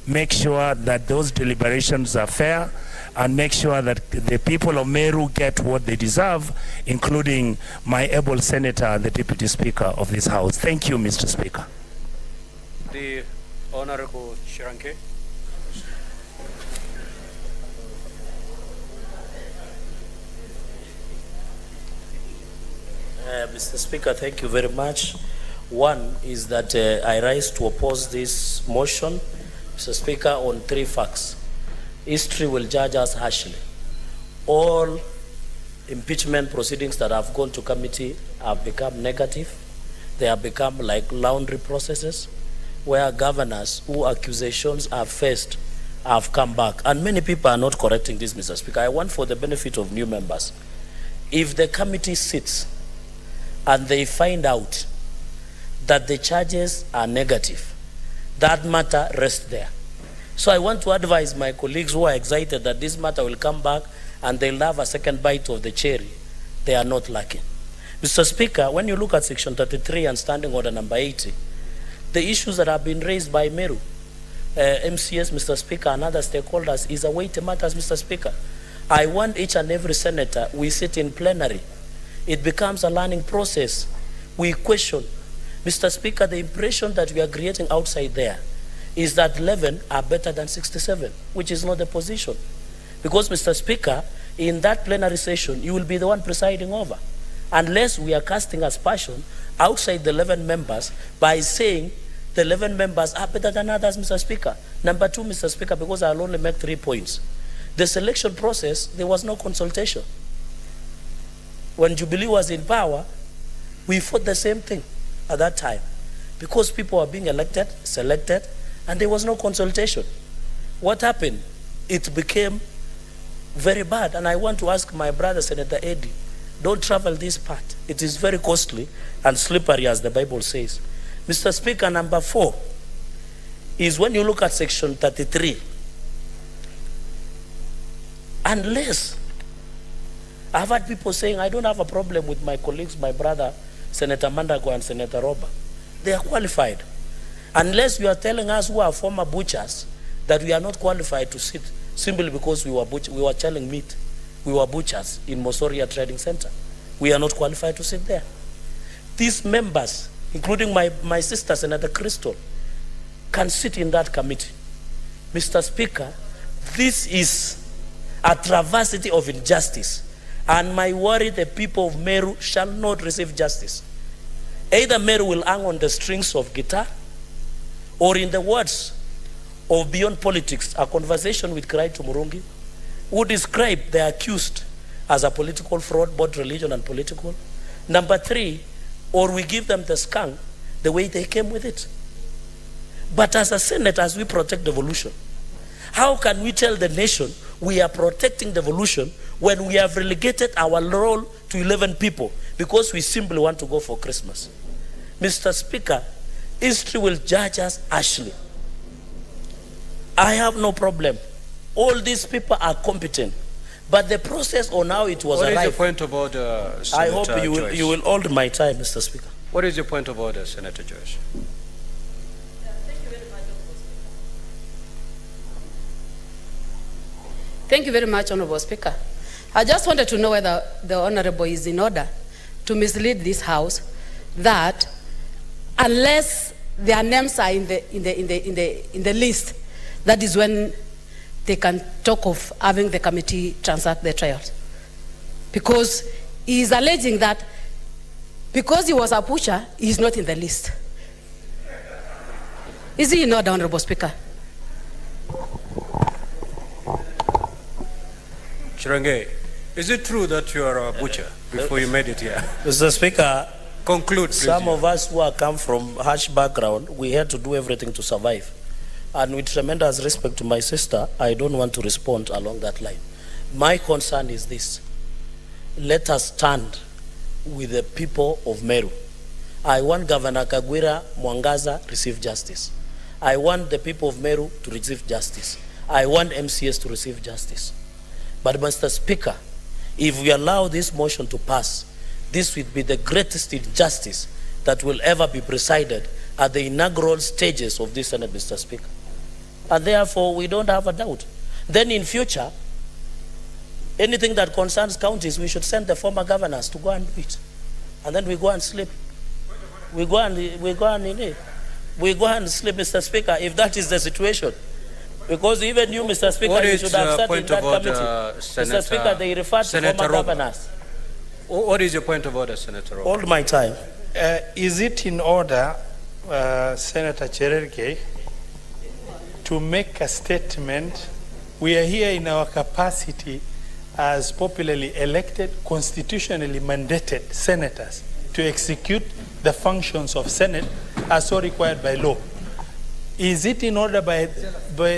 make sure that those deliberations are fair, and make sure that the people of Meru get what they deserve, including my able senator, the Deputy Speaker of this House. Thank you, Mr. Speaker. The Honorable Shiranke. Mr. Speaker, thank you very much. One is that I rise to oppose this motion, Mr. Speaker, on 3 facts. History will judge us harshly. All impeachment proceedings that have gone to committee have become negative. They have become like laundry processes where governors who accusations are faced have come back. And many people are not correcting this, Mr. Speaker. I want, for the benefit of new members, if the committee sits and they find out that the charges are negative, that matter rests there. So I want to advise my colleagues who are excited that this matter will come back and they'll have a second bite of the cherry. They are not lacking. Mr. Speaker, when you look at Section 33 and Standing Order number 80, the issues that have been raised by Meru, MCS, Mr. Speaker, and other stakeholders is a weighty matter, Mr. Speaker. I want each and every senator, we sit in plenary. It becomes a learning process. We question. Mr. Speaker, the impression that we are creating outside there is that 11 are better than 67, which is not the position. Because, Mr. Speaker, in that plenary session, you will be the one presiding over. Unless we are casting aspersion outside the 11 members by saying the 11 members are better than others, Mr. Speaker. Number 2, Mr. Speaker, because I'll only make 3 points. The selection process, there was no consultation. When Jubilee was in power, we fought the same thing at that time. Because people were being elected, selected, and there was no consultation. What happened? It became very bad. And I want to ask my brother, Senator Eddie, don't travel this path. It is very costly and slippery, as the Bible says. Mr. Speaker, number 4 is when you look at Section 33, unless, I've had people saying, I don't have a problem with my colleagues, my brother, Senator Mandago and Senator Roba. They are qualified. Unless you are telling us who are former butchers that we are not qualified to sit simply because we were selling meat. We were butchers in Mosoria Trading Center. We are not qualified to sit there. These members, including my sister, Senator Crystal, can sit in that committee. Mr. Speaker, this is a travesty of injustice. And my worry, the people of Meru shall not receive justice. Either Meru will hang on the strings of guitar, or in the words of Beyond Politics, a conversation with Cry to Murungi, who described the accused as a political fraud, both religion and political. Number 3, or we give them the skunk the way they came with it. But as a Senate, as we protect devolution, how can we tell the nation we are protecting devolution when we have relegated our role to 11 people because we simply want to go for Christmas. Mr. Speaker, history will judge us harshly. I have no problem. All these people are competent. But the process on how it was arrived... What is your point of order, Senator I hope you will hold my time, Mr. Speaker. What is your point of order, Senator Joyce? Thank you very much, Honorable Speaker. I just wanted to know whether the Honorable is in order to mislead this House that unless their names are in the list, that is when they can talk of having the committee transact the trials. Because he is alleging that because he was a pusher, he is not in the list. Is he in order, Honorable Speaker? Chirange, is it true that you are a butcher before you made it here? Mr. Speaker, conclude, please. Some of us who are come from harsh background, we had to do everything to survive. And with tremendous respect to my sister, I don't want to respond along that line. My concern is this. Let us stand with the people of Meru. I want Governor Kawira, Mwangaza'S receive justice. I want the people of Meru to receive justice. I want MCS to receive justice. But Mr. Speaker, if we allow this motion to pass, this will be the greatest injustice that will ever be presided at the inaugural stages of this Senate, Mr. Speaker. And therefore, we don't have a doubt. Then in future, anything that concerns counties, we should send the former governors to go and do it. And then we go and sleep. We go and sleep, Mr. Speaker, if that is the situation. Because even you, Mr. Speaker, you should have sat in that committee. Mr. Speaker, they refer to former governors. What is your point of order, Senator Rob? Hold my time. Is it in order, Senator Cherargei, to make a statement? We are here in our capacity as popularly elected, constitutionally mandated senators to execute the functions of Senate as so required by law. Is it in order by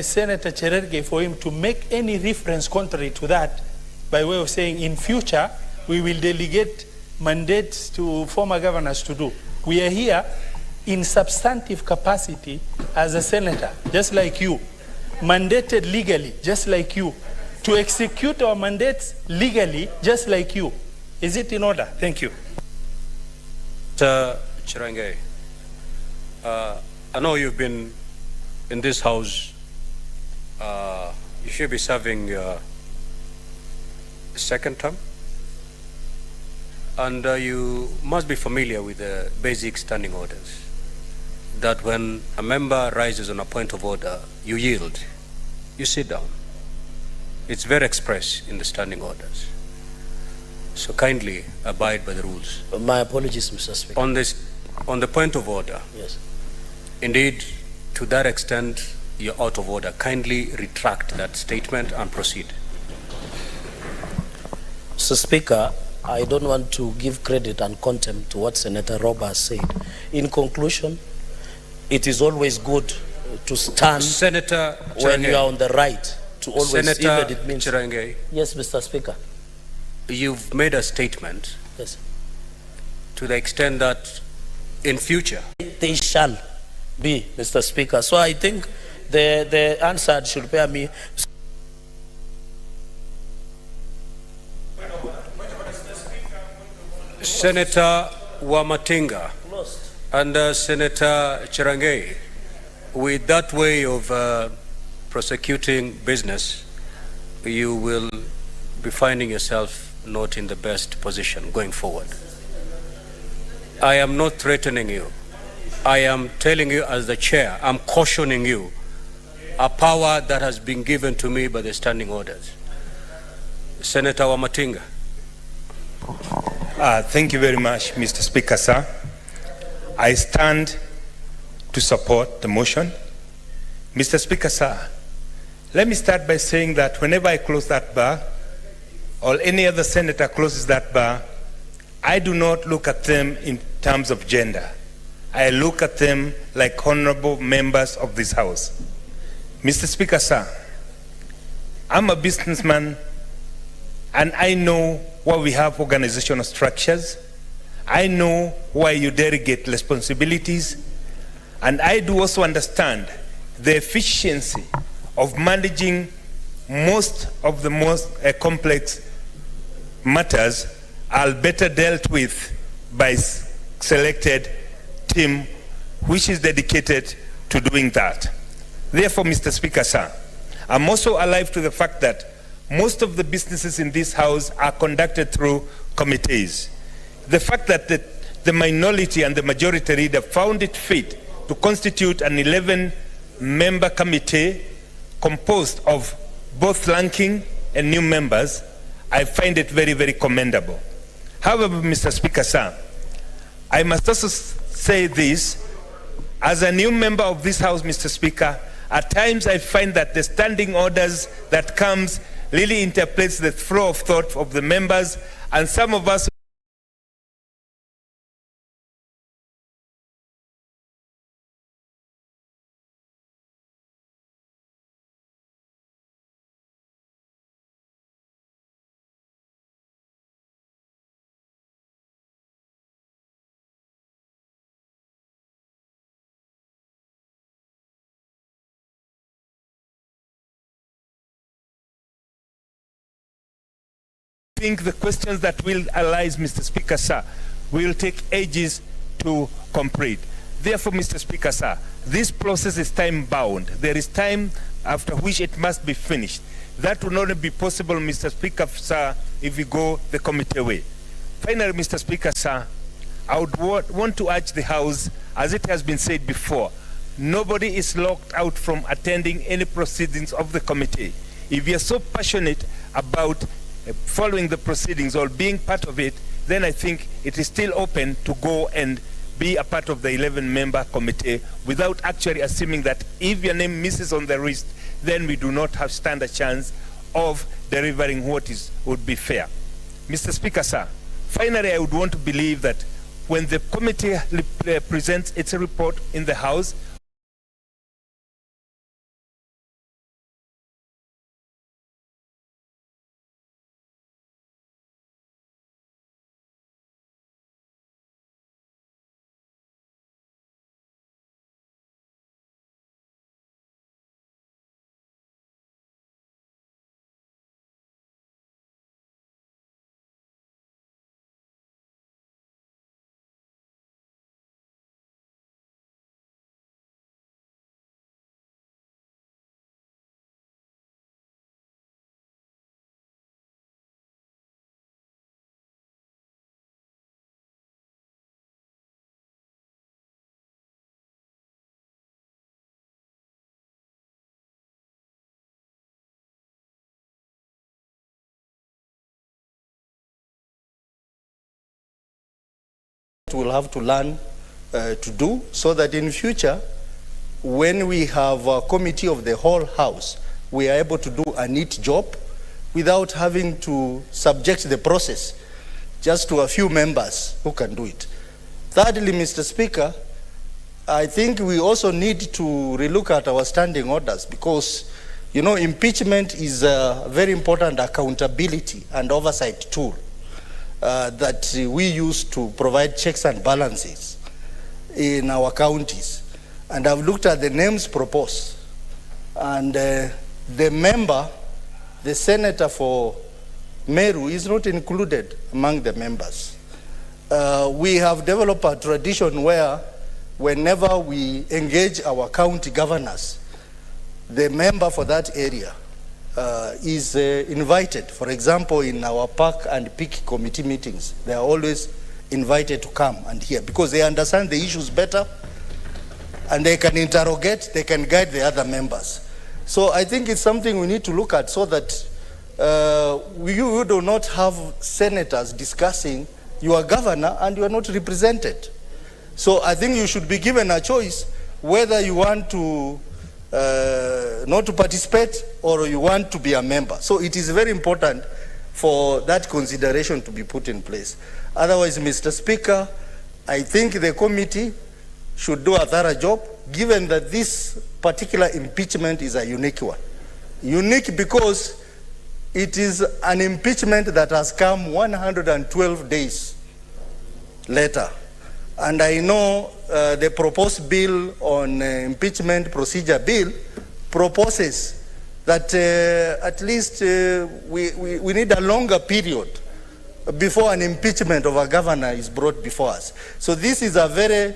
Senator Cherargei for him to make any reference contrary to that by way of saying in future we will delegate mandates to former governors to do? We are here in substantive capacity as a senator, just like you, mandated legally, just like you, to execute our mandates legally, just like you. Is it in order? Thank you. Mr. Chirange, I know you've been in this House. You should be serving your second term. And you must be familiar with the basic standing orders. That when a member rises on a point of order, you yield, you sit down. It's very express in the standing orders. So kindly abide by the rules. My apologies, Mr. Speaker. On the point of order, yes. Indeed, to that extent, you're out of order. Kindly retract that statement and proceed. Mr. Speaker, I don't want to give credit and contempt to what Senator Rob has said. In conclusion, it is always good to stand Senator when you are on the right. To always, Senator even it means. Chirange, yes, Mr. Speaker. You've made a statement. Yes. To the extent that in future they shall be, Mr. Speaker. So I think the answer should bear me. Senator Wamatinga and Senator Chirange, with that way of prosecuting business, you will be finding yourself not in the best position going forward. I am not threatening you. I am telling you as the chair, I'm cautioning you, a power that has been given to me by the standing orders. Senator Wamatinga. Thank you very much, Mr. Speaker, sir. I stand to support the motion. Mr. Speaker, sir, let me start by saying that whenever I close that bar, or any other senator closes that bar, I do not look at them in terms of gender. I look at them like honorable members of this House. Mr. Speaker, sir, I'm a businessman, and I know why we have organizational structures. I know why you delegate responsibilities, and I do also understand the efficiency of managing most of the most complex matters are better dealt with by selected team which is dedicated to doing that. Therefore, Mr. Speaker, sir, I'm also alive to the fact that most of the businesses in this House are conducted through committees. The fact that the minority and the majority leader found it fit to constitute an 11-member committee composed of both ranking and new members, I find it very, very commendable. However, Mr. Speaker, sir, I must also say this. As a new member of this House, Mr. Speaker, at times I find that the standing orders that comes really interprets the flow of thought of the members, and some of us think the questions that will arise, Mr. Speaker, sir, will take ages to complete. Therefore, Mr. Speaker, sir, this process is time-bound. There is time after which it must be finished. That will not be possible, Mr. Speaker, sir, if we go the committee way. Finally, Mr. Speaker, sir, I would want to urge the House, as it has been said before, nobody is locked out from attending any proceedings of the committee. If you are so passionate about following the proceedings or being part of it, then I think it is still open to go and be a part of the 11-member committee without actually assuming that if your name misses on the list, then we do not stand a chance of delivering what would be fair. Mr. Speaker, sir, finally I would want to believe that when the committee presents its report in the House, will have to learn to do, so that in future, when we have a committee of the whole House, we are able to do a neat job without having to subject the process just to a few members who can do it. Thirdly, Mr. Speaker, I think we also need to relook at our standing orders, because, you know, impeachment is a very important accountability and oversight tool that we use to provide checks and balances in our counties. And I've looked at the names proposed, and the member, the senator for Meru, is not included among the members. We have developed a tradition where whenever we engage our county governors, the member for that area is invited. For example, in our park and peak committee meetings, they are always invited to come and hear, because they understand the issues better and they can interrogate, they can guide the other members. So I think it's something we need to look at, so that we do not have senators discussing your governor and you are not represented. So I think you should be given a choice whether you want to not to participate or you want to be a member. So it is very important for that consideration to be put in place. Otherwise, Mr. Speaker, I think the committee should do a thorough job, given that this particular impeachment is a unique one. Unique because It is an impeachment that has come 112 days later. And I know the proposed bill on impeachment procedure bill proposes that at least we need a longer period before an impeachment of a governor is brought before us. So this is a very,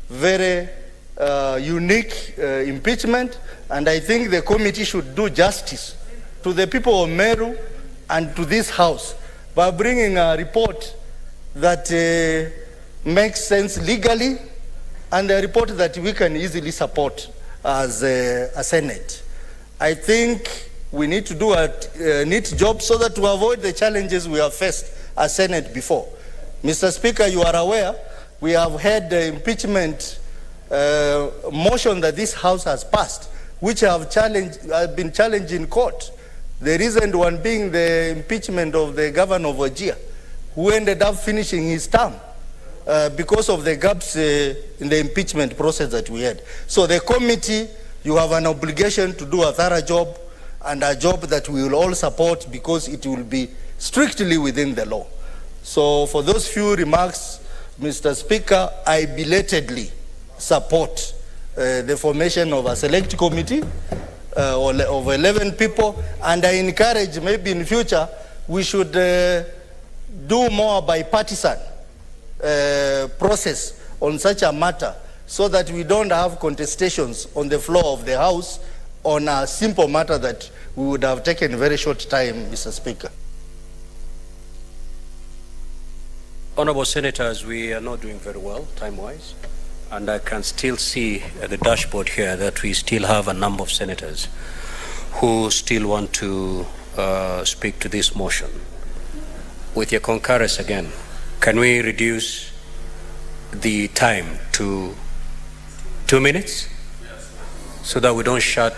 very unique impeachment, and I think the committee should do justice to the people of Meru and to this House by bringing a report that makes sense legally, and a report that we can easily support as a Senate. I think we need to do a neat job so that to avoid the challenges we have faced as Senate before. Mr. Speaker, you are aware we have had the impeachment motion that this House has passed, which have been challenged in court. The recent one being the impeachment of the governor of Wajir, who ended up finishing his term because of the gaps in the impeachment process that we had. So the committee, you have an obligation to do a thorough job, and a job that we will all support because it will be strictly within the law. So for those few remarks, Mr. Speaker, I belatedly support the formation of a select committee of 11 people, and I encourage maybe in future we should do more bipartisan process on such a matter so that we don't have contestations on the floor of the House on a simple matter that we would have taken a very short time, Mr. Speaker. Honorable Senators, we are not doing very well time-wise, and I can still see at the dashboard here that we still have a number of senators who still want to speak to this motion. With your concurrence again, can we reduce the time to 2 minutes? So that we don't shut,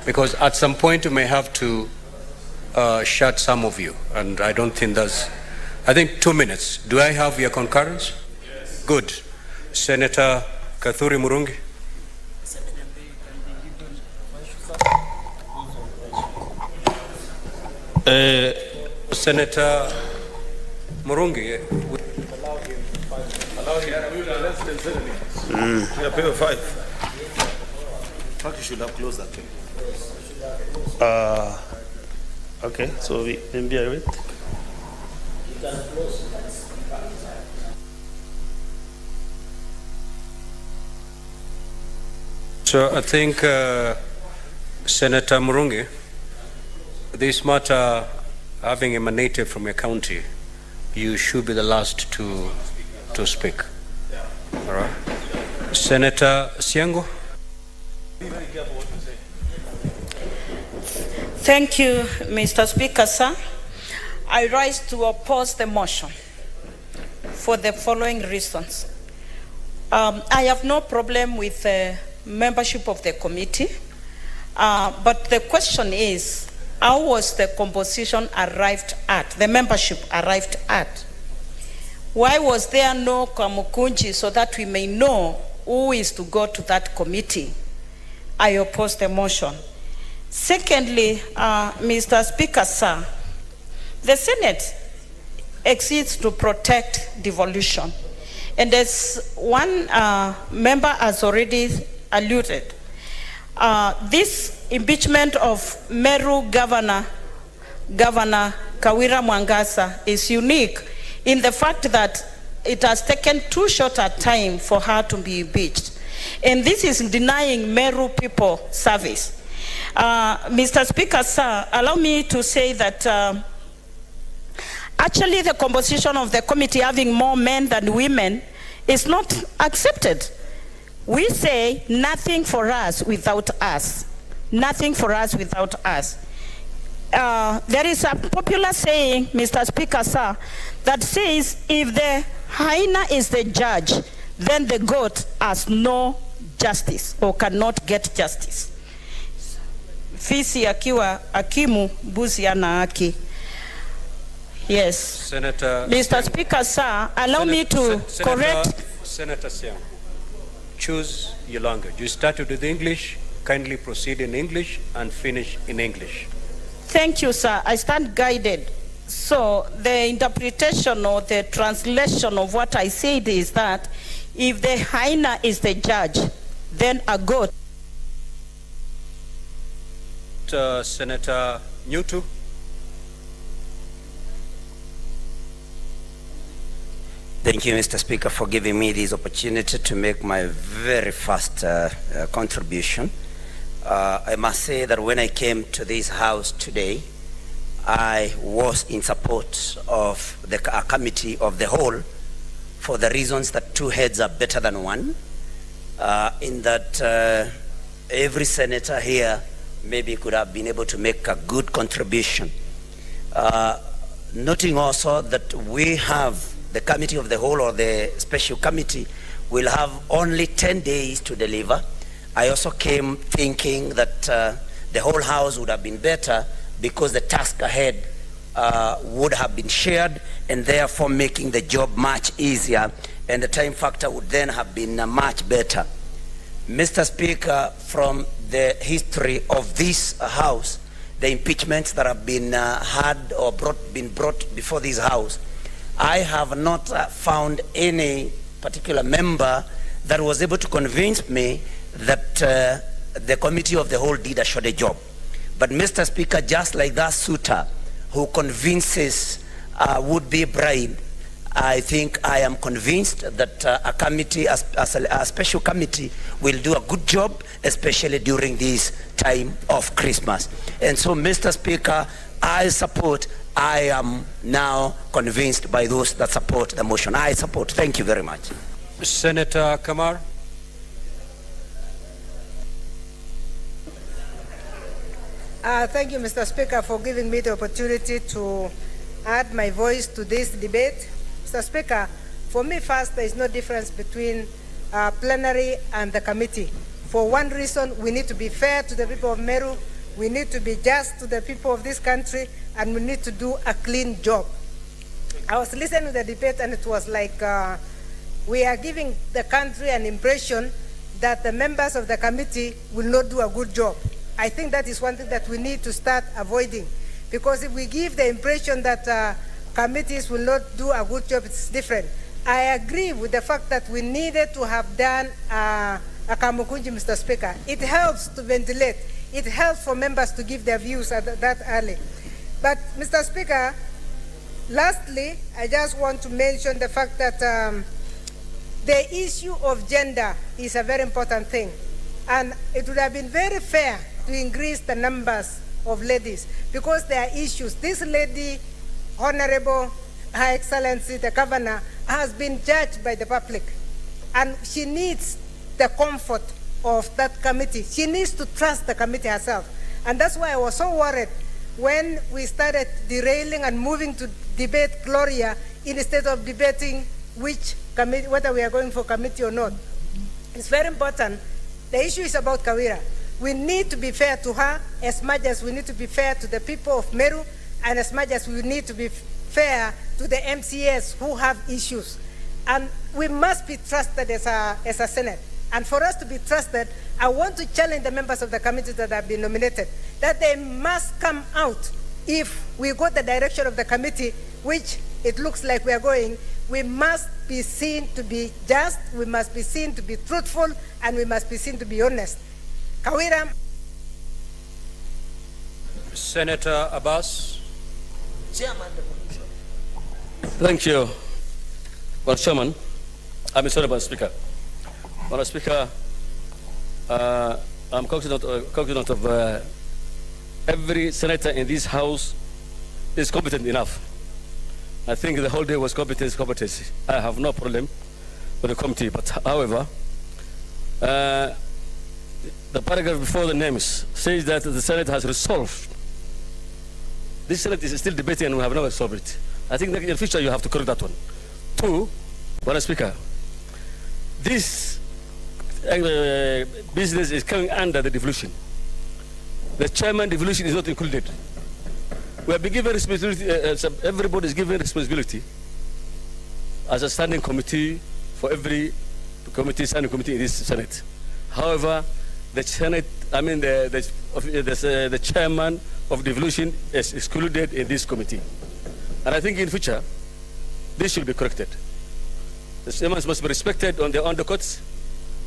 because at some point we may have to shut some of you, and I don't think that's, I think 2 minutes. Do I have your concurrence? Yes. Good. Senator Kathuri Murungi. Senator Murungi. Allow him less than 7 minutes. Yeah, paper 5. I think you should have closed that thing. Okay, so we can be away. So I think, Senator Murungi, this matter having emanated from your county, you should be the last to speak. All right. Senator Siango. Be very careful what you say. Thank you, Mr. Speaker, sir. I rise to oppose the motion for the following reasons. I have no problem with the membership of the committee, but the question is, how was the composition arrived at, the membership arrived at? Why was there no Kamukunji so that we may know who is to go to that committee? I oppose the motion. Secondly, Mr. Speaker, sir, the Senate exists to protect devolution. And as one member has already alluded, this impeachment of Meru Governor Kawira Mwangaza'S is unique in the fact that it has taken too short a time for her to be impeached. And this is denying Meru people service. Mr. Speaker, sir, allow me to say that actually the composition of the committee having more men than women is not accepted. We say nothing for us without us. Nothing for us without us. There is a popular saying, Mr. Speaker, sir, that says if the hyena is the judge, then the goat has no justice or cannot get justice. Fisi akiwa hakimu, mbuzi ana haki. Yes. Senator Mr. Speaker, sir, allow me to correct. Senator Siang, choose your language. You started with English, kindly proceed in English and finish in English. Thank you, sir. I stand guided. So the interpretation or the translation of what I said is that if the hyena is the judge, then a goat. Senator Newtu. Thank you, Mr. Speaker, for giving me this opportunity to make my very first contribution. I must say that when I came to this house today, I was in support of the committee of the whole for the reasons that two heads are better than one, in that every senator here maybe could have been able to make a good contribution. Noting also that we have the committee of the whole or the special committee will have only 10 days to deliver. I also came thinking that the whole house would have been better because the task ahead would have been shared and therefore making the job much easier, and the time factor would then have been much better. Mr. Speaker, from the history of this house, the impeachments that have been had or been brought before this house, I have not found any particular member that was able to convince me that the committee of the whole did a shoddy job. But Mr. Speaker, just like that suitor who convinces would-be bride, I think I am convinced that a committee, a special committee, will do a good job, especially during this time of Christmas. And so, Mr. Speaker, I am now convinced by those that support the motion. I support. Thank you very much. Senator Kamar. Thank you, Mr. Speaker, for giving me the opportunity to add my voice to this debate. Mr. Speaker, for me first, there is no difference between plenary and the committee. For one reason, we need to be fair to the people of Meru, we need to be just to the people of this country, and we need to do a clean job. I was listening to the debate and it was like we are giving the country an impression that the members of the committee will not do a good job. I think that is one thing that we need to start avoiding, because if we give the impression that committees will not do a good job, it's different. I agree with the fact that we needed to have done a Kamukunji, Mr. Speaker. It helps to ventilate. It helps for members to give their views that early. But, Mr. Speaker, lastly, I just want to mention the fact that the issue of gender is a very important thing. And it would have been very fair to increase the numbers of ladies, because there are issues. This lady, Honorable Her Excellency, the Governor, has been judged by the public. And she needs the comfort of that committee. She needs to trust the committee herself. And that's why I was so worried when we started derailing and moving to debate Gloria instead of debating which committee, whether we are going for committee or not. It's very important. The issue is about Kawira. We need to be fair to her as much as we need to be fair to the people of Meru, and as much as we need to be fair to the MCAs who have issues. And we must be trusted as a Senate. And for us to be trusted, I want to challenge the members of the committee that have been nominated, that they must come out. If we go the direction of the committee, which it looks like we are going, we must be seen to be just, we must be seen to be truthful, and we must be seen to be honest. Kawira. Senator Abbas. Chairman. Thank you, Mr. Chairman. I'm sorry, Mr. Speaker. Mr. Speaker, I'm cognizant of every senator in this House is competent enough. I think the whole day was competency. I have no problem with the committee, but however, the paragraph before the names says that the Senate has resolved. This Senate is still debating and we have never solved it. I think that in the future you have to correct that one. Two, Mr. Speaker, this business is coming under the devolution. The chairman devolution is not included. We have been given responsibility, everybody is given responsibility as a standing committee for every standing committee in this Senate. However, the Senate, the chairman of devolution is excluded in this committee. And I think in future, this should be corrected. The chairmen must be respected on their undercuts,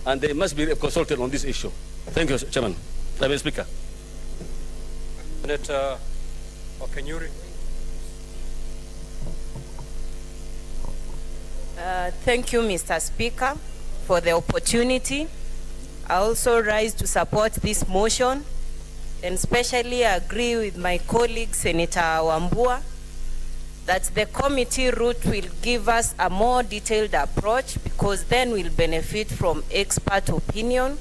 and they must be consulted on this issue. Thank you, Chairman. Madam Speaker. Senator Okenyuri. Thank you, Mr. Speaker, for the opportunity. I also rise to support this motion, and especially agree with my colleague, Senator Wambua, that the committee route will give us a more detailed approach, because then we'll benefit from expert opinion.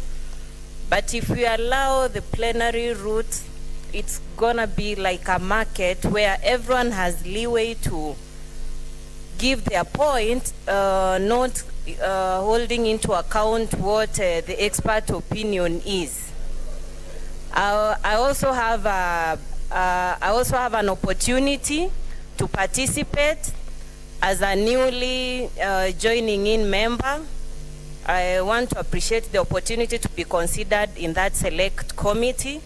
But if we allow the plenary route, it's gonna be like a market where everyone has leeway to give their point, not holding into account what the expert opinion is. I also have an opportunity to participate as a newly joining in member. I want to appreciate the opportunity to be considered in that select committee,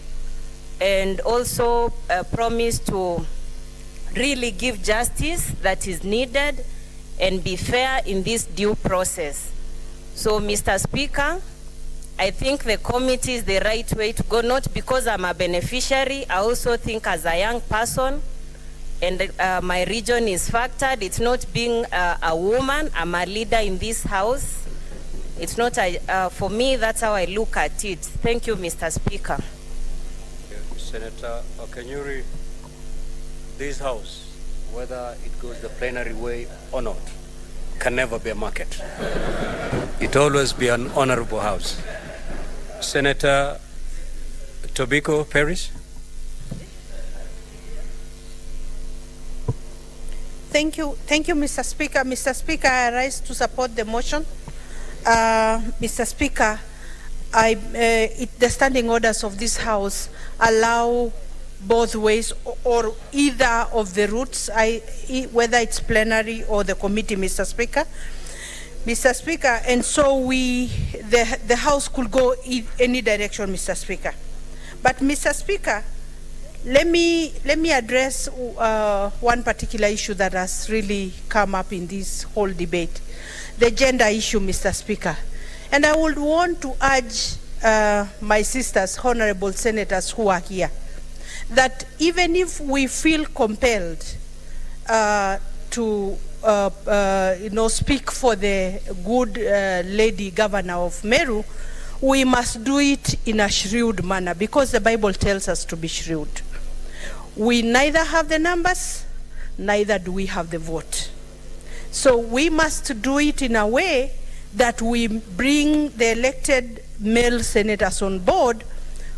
and also promise to really give justice that is needed and be fair in this due process. So, Mr. Speaker, I think the committee is the right way to go, not because I'm a beneficiary. I also think as a young person, and my region is factored. It's not being a woman. I'm a leader in this house. It's not, for me, that's how I look at it. Thank you, Mr. Speaker. Senator Okenyuri, this house, whether it goes the plenary way or not, can never be a market. It always be an honorable house. Senator Tobiko Paris. Thank you, Mr. Speaker. Mr. Speaker, I rise to support the motion. Mr. Speaker, the standing orders of this House allow both ways, or either of the routes, whether it's plenary or the committee, Mr. Speaker. Mr. Speaker, and so the House could go in any direction, Mr. Speaker. But Mr. Speaker, let me address one particular issue that has really come up in this whole debate, the gender issue, Mr. Speaker. And I would want to urge my sisters, honorable senators who are here, that even if we feel compelled to speak for the good lady governor of Meru, we must do it in a shrewd manner, because the Bible tells us to be shrewd. We neither have the numbers, neither do we have the vote. So we must do it in a way that we bring the elected male senators on board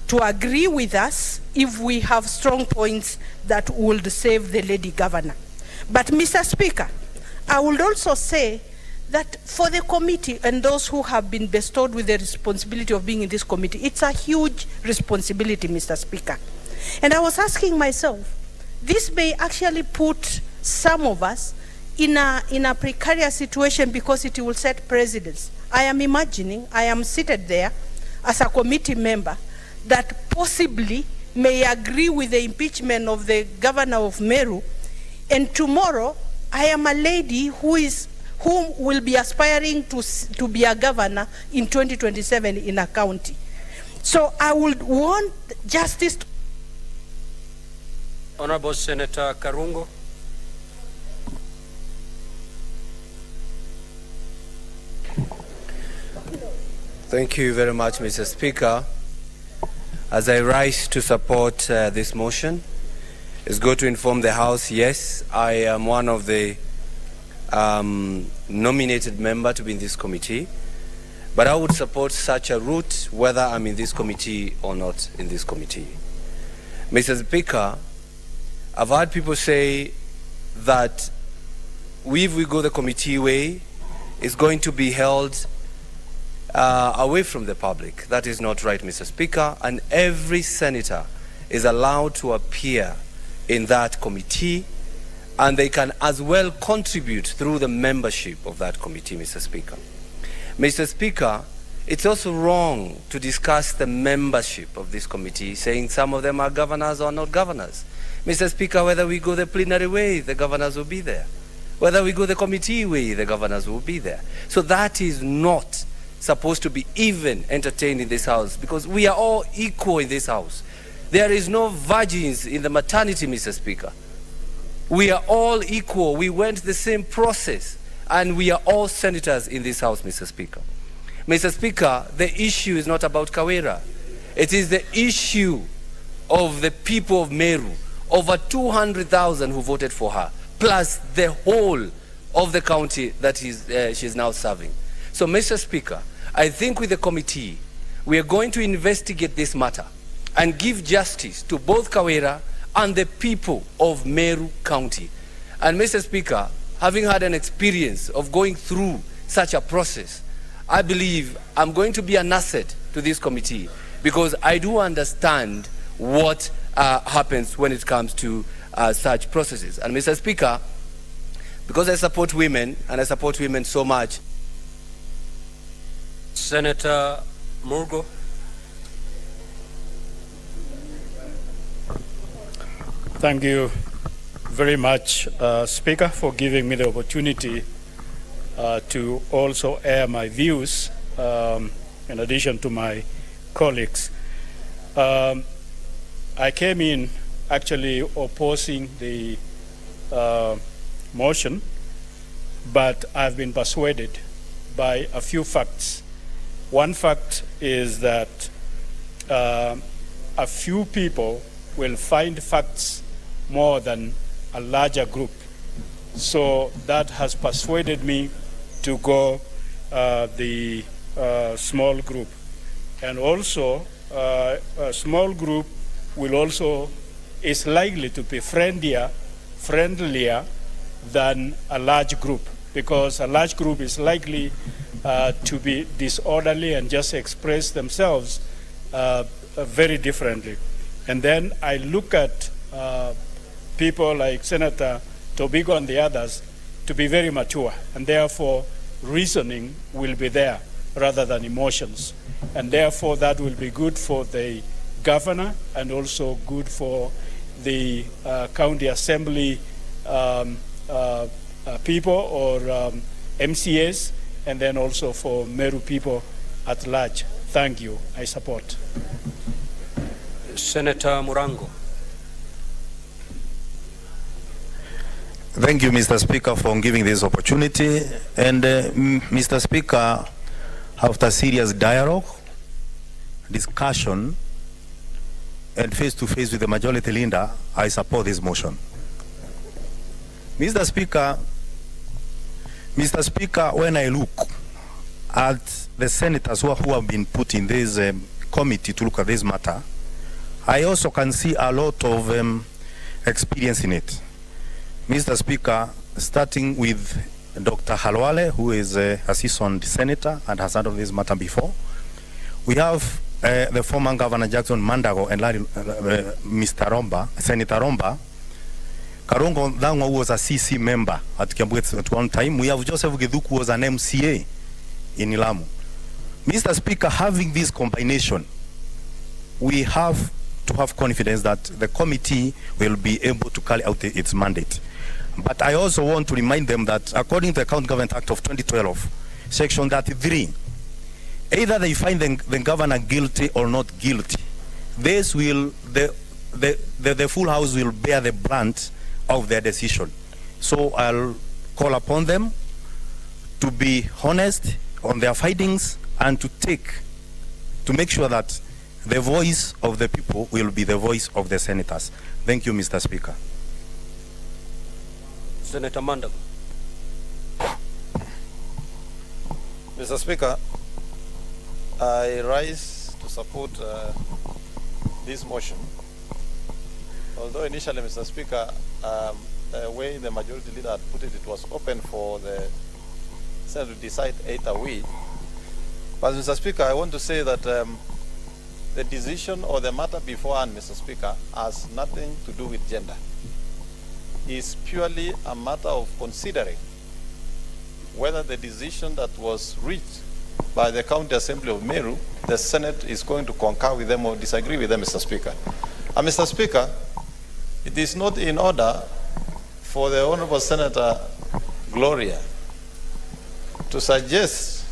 to agree with us if we have strong points that would save the lady governor. But Mr. Speaker, I would also say that for the committee and those who have been bestowed with the responsibility of being in this committee, it's a huge responsibility, Mr. Speaker. And I was asking myself, this may actually put some of us in a precarious situation, because it will set precedents. I am imagining, I am seated there as a committee member that possibly may agree with the impeachment of the governor of Meru, and tomorrow I am a lady who will be aspiring to be a governor in 2027 in a county. So I would want justice to... Honorable Senator Karungo. Thank you very much, Mr. Speaker. As I rise to support this motion, it's good to inform the House, yes, I am one of the nominated member to be in this committee, but I would support such a route whether I'm in this committee or not in this committee. Mr. Speaker, I've heard people say that if we go the committee way, it's going to be held away from the public. That is not right, Mr. Speaker, and every senator is allowed to appear in that committee, and they can as well contribute through the membership of that committee, Mr. Speaker. Mr. Speaker, It's also wrong to discuss the membership of this committee, saying some of them are governors or not governors. Mr. Speaker, whether we go the plenary way, the governors will be there. Whether we go the committee way, the governors will be there. So that is not supposed to be even entertained in this house, because we are all equal in this house. There is no virgins in the maternity, Mr. Speaker. We are all equal. We went the same process, and we are all senators in this house, Mr. Speaker. Mr. Speaker, the issue is not about Kawira. It is the issue of the people of Meru, over 200,000 who voted for her, plus the whole of the county that she is now serving. So, Mr. Speaker, I think with the committee, we are going to investigate this matter and give justice to both Kawira and the people of Meru County. And Mr. Speaker, having had an experience of going through such a process, I believe I'm going to be an asset to this committee, because I do understand what happens when it comes to such processes. And Mr. Speaker, because I support women, and I support women so much. Senator Murgo. Thank you very much, Speaker, for giving me the opportunity to also air my views in addition to my colleagues. I came in actually opposing the motion, but I've been persuaded by a few facts. One fact is that a few people will find facts more than a larger group. So that has persuaded me to go the small group. And also, a small group will also is likely to be friendlier than a large group, because a large group is likely to be disorderly and just express themselves very differently. And then I look at people like Senator Tobigo and the others to be very mature, and therefore reasoning will be there rather than emotions. And therefore that will be good for the governor and also good for the county assembly people or MCAs, and then also for Meru people at large. Thank you. I support. Senator Murango. Thank you, Mr. Speaker, for giving this opportunity. And Mr. Speaker, after serious dialogue, discussion, and face-to-face with the majority leader, I support this motion. Mr. Speaker, when I look at the senators who have been put in this committee to look at this matter, I also can see a lot of experience in it. Mr. Speaker, starting with Dr. Halwale, who is a seasoned senator and has handled this matter before. We have the former Governor Jackson Mandago and Mr. Romba, Senator Romba. Karongo Dangwa was a CC member at Kiambu at one time. We have Joseph Geduk, who was an MCA in Ilamu. Mr. Speaker, having this combination, we have to have confidence that the committee will be able to carry out its mandate. But I also want to remind them that according to the County Government Act of 2012, Section 33, either they find the governor guilty or not guilty, this will, the full house will bear the brunt of their decision. So I'll call upon them to be honest on their findings and to make sure that the voice of the people will be the voice of the senators. Thank you, Mr. Speaker. Senator Mandago. Mr. Speaker, I rise to support this motion. Although initially, Mr. Speaker, the way the majority leader had put it, it was open for the Senate to decide either way. But Mr. Speaker, I want to say that the decision or the matter beforehand, Mr. Speaker, has nothing to do with gender. It's purely a matter of considering whether the decision that was reached by the County Assembly of Meru, the Senate is going to concur with them or disagree with them, Mr. Speaker. And Mr. Speaker, it is not in order for the Honorable Senator Gloria to suggest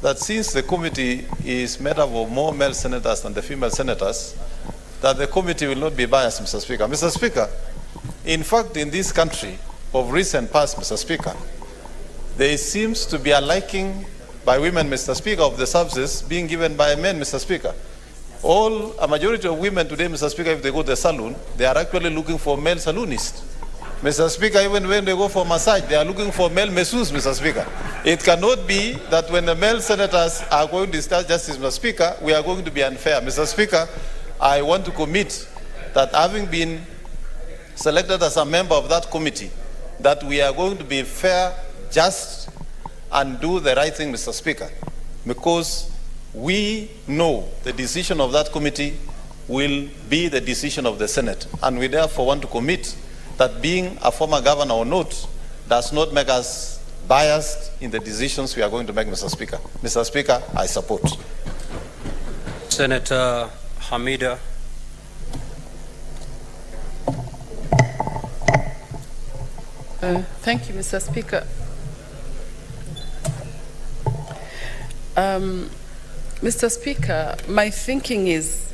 that since the committee is made up of more male senators than the female senators, that the committee will not be biased, Mr. Speaker. Mr. Speaker, in fact, in this country of recent past, Mr. Speaker, there seems to be a liking by women, Mr. Speaker, of the services being given by men, Mr. Speaker. A majority of women today, Mr. Speaker, if they go to the salon, they are actually looking for male saloonists. Mr. Speaker, even when they go for massage, they are looking for male masseurs, Mr. Speaker. It cannot be that when the male senators are going to discharge justice, Mr. Speaker, we are going to be unfair. Mr. Speaker, I want to commit that having been selected as a member of that committee, that we are going to be fair, just, and do the right thing, Mr. Speaker, because we know the decision of that committee will be the decision of the Senate, and we therefore want to commit that being a former governor or not does not make us biased in the decisions we are going to make, Mr. Speaker. Mr. Speaker, I support. Senator Hamida. Thank you, Mr. Speaker. Mr. Speaker, my thinking is,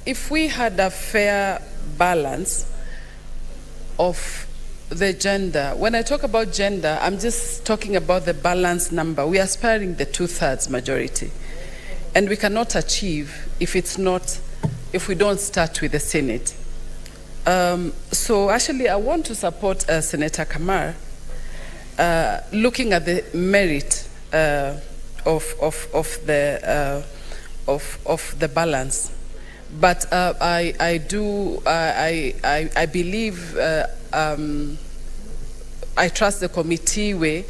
if we had a fair balance of the gender, when I talk about gender, I'm just talking about the balanced number. We are aspiring the 2/3 majority, and we cannot achieve if we don't start with the Senate. So actually, I want to support Senator Kamar, looking at the merit of the balance. But I believe, I trust the committee way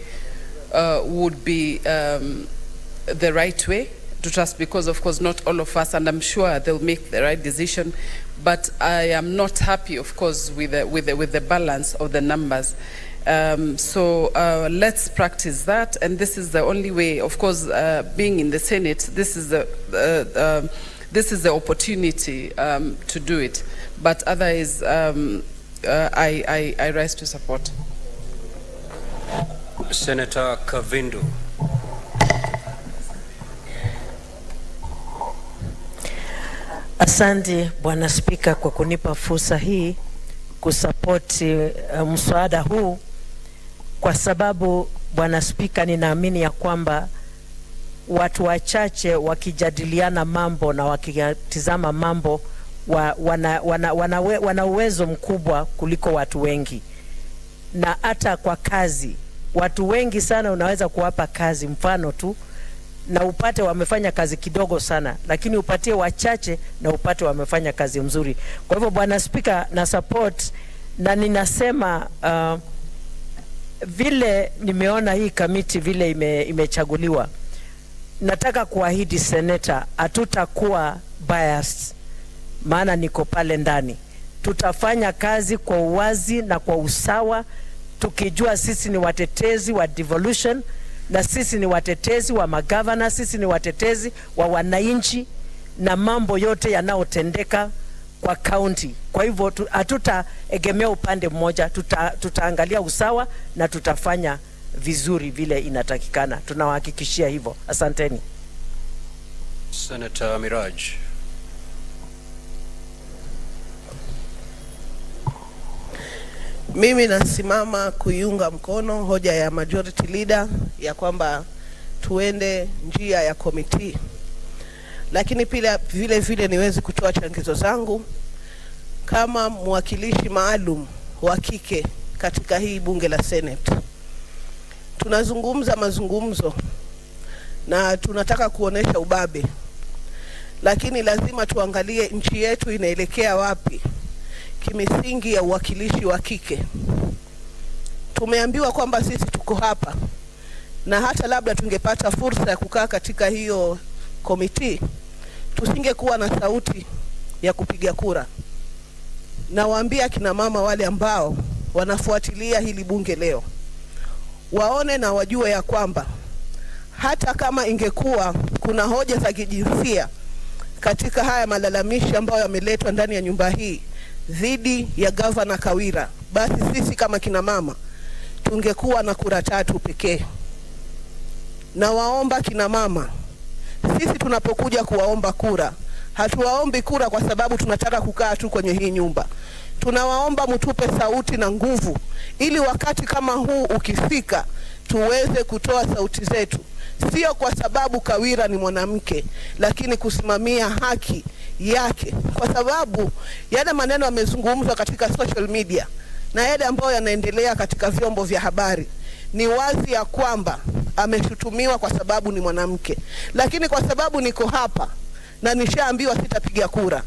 would be the right way to trust, because of course not all of us, and I'm sure they'll make the right decision. But I am not happy, of course, with the balance of the numbers. So let's practice that, and this is the only way. Of course, being in the Senate, this is the opportunity to do it. But otherwise, I rise to support. Senator Kavindu. Asante Bwana Spika kwa kunipa fursa hii kusapoti mswada huu, kwa sababu Bwana Spika, ninaamini ya kwamba watu wachache wakijadiliana mambo na wakitizama mambo wana uwezo mkubwa kuliko watu wengi. Na hata kwa kazi, watu wengi sana unaweza kuwapa kazi, mfano tu, na upate wamefanya kazi kidogo sana, lakini upatie wachache na upate wamefanya kazi mzuri. Kwa hivyo Bwana Spika, na support, na ninasema vile nimeona hii kamiti vile imechaguliwa, nataka kuahidi seneta, hatutakuwa biased, maana niko pale ndani. Tutafanya kazi kwa uwazi na kwa usawa, tukijua sisi ni watetezi wa devolution, na sisi ni watetezi wa magavana, sisi ni watetezi wa wananchi na mambo yote yanayotendeka kwa county. Kwa hivyo hatutaegemea upande mmoja, tutaangalia usawa na tutafanya vizuri vile inatakikana. Tunawahakikishia hivyo. Asanteni. Senator Miraj. Mimi nasimama kuiunga mkono hoja ya majority leader ya kwamba tuende njia ya committee. Lakini pia vile niwezi kutoa changizo zangu kama mwakilishi maalum wa kike katika hii bunge la Senate. Tunazungumza mazungumzo na tunataka kuonesha ubabe, lakini lazima tuangalie nchi yetu inaelekea wapi kimisingi ya uwakilishi wa kike. Tumeambiwa kwamba sisi tuko hapa, na hata labda tungepata fursa ya kukaa katika hiyo committee, tusingekuwa na sauti ya kupiga kura. Na waambia kina mama wale ambao wanafuatilia hili bunge leo, waone na wajue ya kwamba hata kama ingekuwa kuna hoja za kijinsia katika haya malalamishi ambayo yameletwa ndani ya nyumba hii dhidi ya Gavana Kawira, basi sisi kama kina mama tungekuwa na kura 3 pekee. Na waomba kina mama, sisi tunapokuja kuwaomba kura, hatuwaombi kura kwa sababu tunataka kukaa tu kwenye hii nyumba. Tunawaomba mtupe sauti na nguvu, ili wakati kama huu ukifika, tuweze kutoa sauti zetu. Sio kwa sababu Kawira ni mwanamke, lakini kusimamia haki yake. Kwa sababu yale maneno yamezungumzwa katika social media na yale ambayo yanaendelea katika vyombo vya habari, ni wazi ya kwamba ameshutumiwa kwa sababu ni mwanamke. Lakini kwa sababu niko hapa na nishaambiwa sitapiga kura,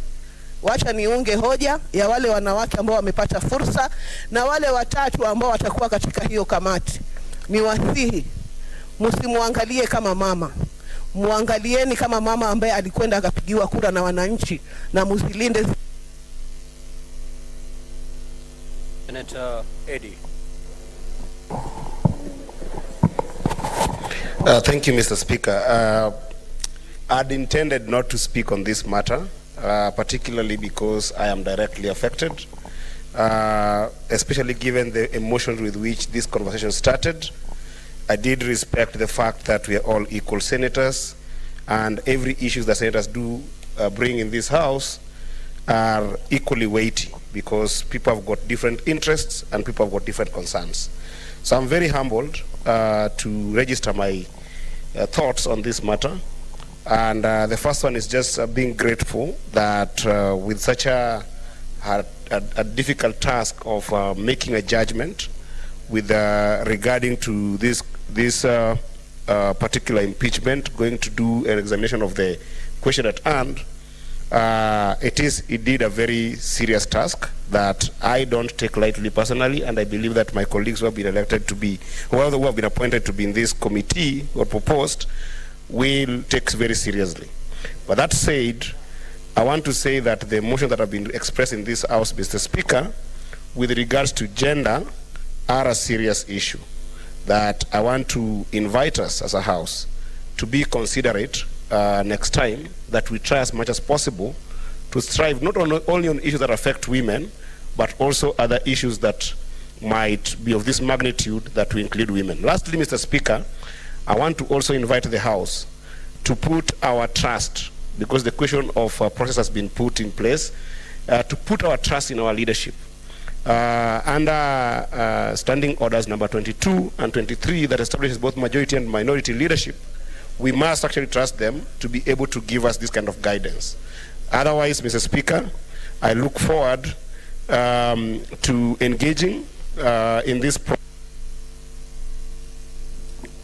wacha niunge hoja ya wale wanawake ambao wamepata fursa na wale 3 ambao watakuwa katika hiyo kamati. Ni wasihi, msimuangalie kama mama, muangalieni kama mama ambaye alikwenda akapigiwa kura na wananchi, na muzilinde. Senator Eddie. Thank you, Mr. Speaker. I'd intended not to speak on this matter, particularly because I am directly affected, especially given the emotions with which this conversation started. I did respect the fact that we are all equal senators, and every issue that senators do bring in this house are equally weighty, because people have got different interests and people have got different concerns. So I'm very humbled to register my thoughts on this matter. And the first one is just being grateful that with such a difficult task of making a judgment with regarding to this particular impeachment, going to do an examination of the question at hand, it is indeed a very serious task that I don't take lightly personally, and I believe that my colleagues who have been elected to be, who have been appointed to be in this committee or proposed, will take very seriously. But that said, I want to say that the motion that have been expressed in this House, Mr. Speaker, with regards to gender, are a serious issue that I want to invite us as a House to be considerate next time, that we try as much as possible to strive not only on issues that affect women, but also other issues that might be of this magnitude that we include women. Lastly, Mr. Speaker, I want to also invite the House to put our trust, because the question of process has been put in place, to put our trust in our leadership. Under Standing Orders number 22 and 23 that establishes both majority and minority leadership, we must actually trust them to be able to give us this kind of guidance. Otherwise, Mr. Speaker, I look forward to engaging in this process.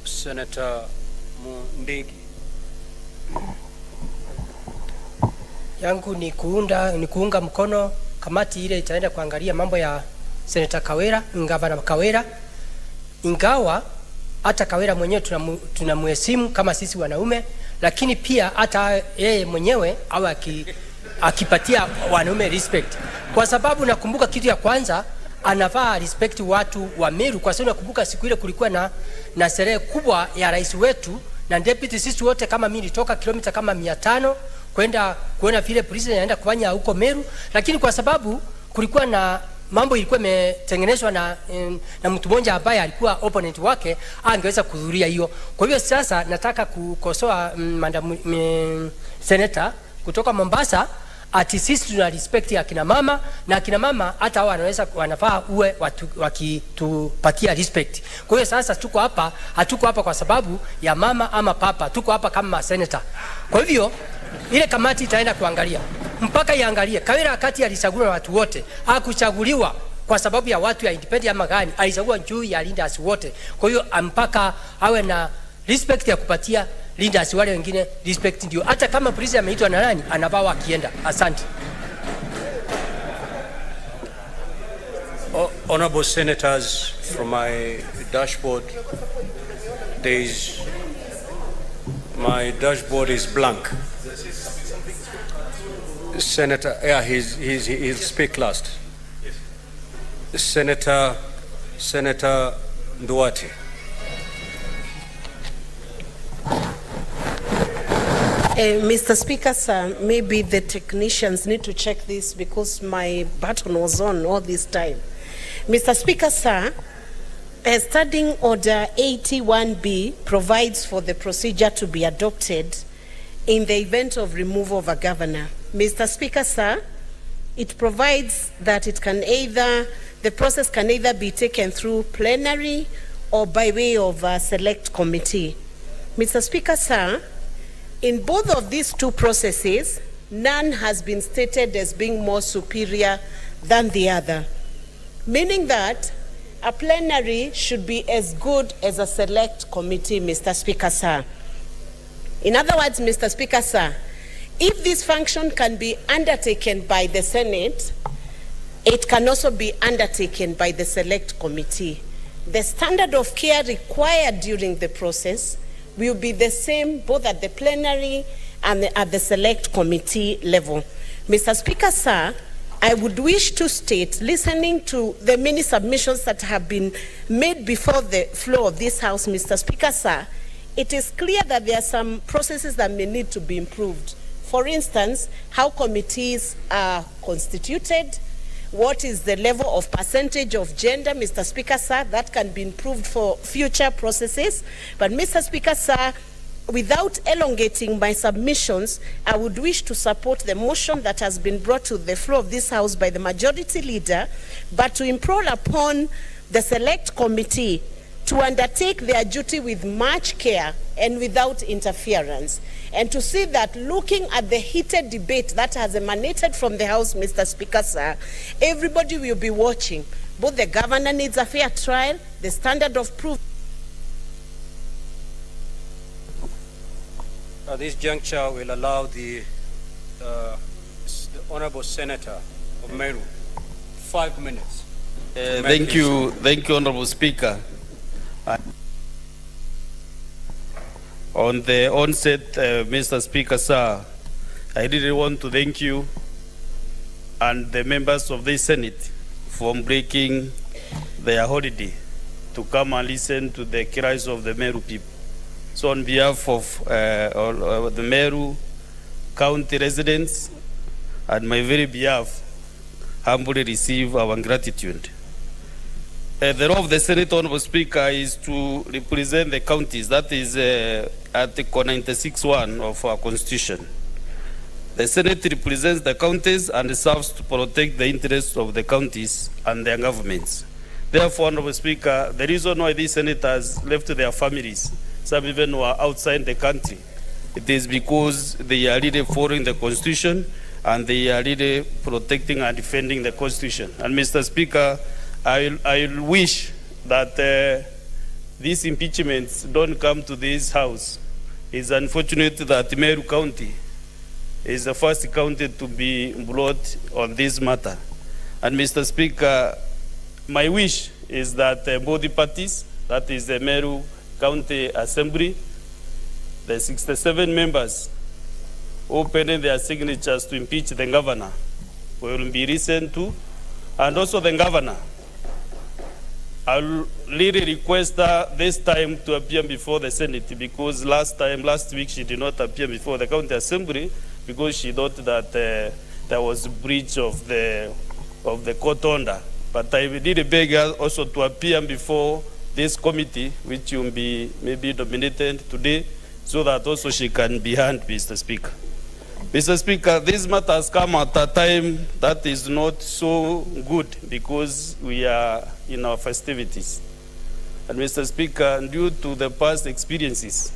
Senator Mundigi. Yangu ni kuunga mkono kamati ile itaenda kuangalia mambo ya Senator Kawira, Gavana Kawira. Ingawa hata Kawira mwenyewe tunamheshimu kama sisi wanaume, lakini pia hata yeye mwenyewe awe akipatia wanaume respect. Kwa sababu nakumbuka kitu ya kwanza, anafaa respect watu wa Meru, kwa sababu nakumbuka siku ile kulikuwa na sherehe kubwa ya rais wetu na deputy, sisi wote kama mimi nilitoka kilomita kama 500 kwenda kuona vile polisi inaenda kufanya huko Meru, lakini kwa sababu kulikuwa na mambo ilikuwa imetengenezwa na mtu mmoja ambaye alikuwa opponent wake, angeweza kuhudhuria hiyo. Kwa hiyo sasa nataka kukosoa senator kutoka Mombasa, ati sisi tuna respect ya kina mama, na akina mama hata hao wanafaa uwe wakitupatia respect. Kwa hiyo sasa tuko hapa, hatuko hapa kwa sababu ya mama ama papa, tuko hapa kama senator. Kwa hivyo ile kamati itaenda kuangalia, mpaka iangalie Kawira wakati alichaguliwa na watu wote, hakuchaguliwa kwa sababu ya watu ya independent ama gani, alichaguliwa juu ya leaders wote. Kwa hiyo mpaka awe na respect ya kupatia leaders wale wengine respect, ndio hata kama polisi ameitwa na nani anavaa akienda. Asante. Honorable senators, from my dashboard, my dashboard is blank. Senator, yeah, he'll speak last. Senator Nduwati. Mr. Speaker, sir, maybe the technicians need to check this because my button was on all this time. Mr. Speaker, sir, Standing Order 81B provides for the procedure to be adopted in the event of removal of a governor. Mr. Speaker, sir, it provides that the process can either be taken through plenary or by way of a select committee. Mr. Speaker, sir, in both of these two processes, none has been stated as being more superior than the other, meaning that a plenary should be as good as a select committee, Mr. Speaker, sir. In other words, Mr. Speaker, sir, if this function can be undertaken by the Senate, it can also be undertaken by the select committee. The standard of care required during the process will be the same both at the plenary and at the select committee level. Mr. Speaker, sir, I would wish to state, listening to the many submissions that have been made before the floor of this House, Mr. Speaker, sir, it is clear that there are some processes that may need to be improved. For instance, how committees are constituted, what is the level of percentage of gender, Mr. Speaker, sir, that can be improved for future processes. But Mr. Speaker, sir, without elongating my submissions, I would wish to support the motion that has been brought to the floor of this House by the Majority Leader, but to implore upon the Select Committee to undertake their duty with much care and without interference, and to see that, looking at the heated debate that has emanated from the House, Mr. Speaker, sir, everybody will be watching. Both the governor needs a fair trial, the standard of proof. At this juncture, will allow the Honorable Senator of Meru 5 minutes. Thank you, Honorable Speaker. On the onset, Mr. Speaker, sir, I really want to thank you and the members of the Senate for breaking their holiday to come and listen to the cries of the Meru people. So on behalf of the Meru County residents and my very behalf, humbly receive our gratitude. The role of the Senate, Honorable Speaker, is to represent the counties. That is Article 96(1) of our Constitution. The Senate represents the counties and serves to protect the interests of the counties and their governments. Therefore, Honorable Speaker, the reason why these senators left their families, some even were outside the country, it is because they are really following the Constitution and they are really protecting and defending the Constitution. And Mr. Speaker, I wish that these impeachments don't come to this House. It's unfortunate that Meru County is the first county to be brought on this matter. And Mr. Speaker, my wish is that both the parties, that is the Meru County Assembly, the 67 members opening their signatures to impeach the governor will be listened to, and also the governor. I'll really request her this time to appear before the Senate, because last week she did not appear before the County Assembly because she thought that there was a breach of the court order. But I really beg her also to appear before this committee, which will be maybe dominated today, so that also she can be heard, Mr. Speaker. Mr. Speaker, this matter has come at a time that is not so good because we are in our festivities. And Mr. Speaker, due to the past experiences,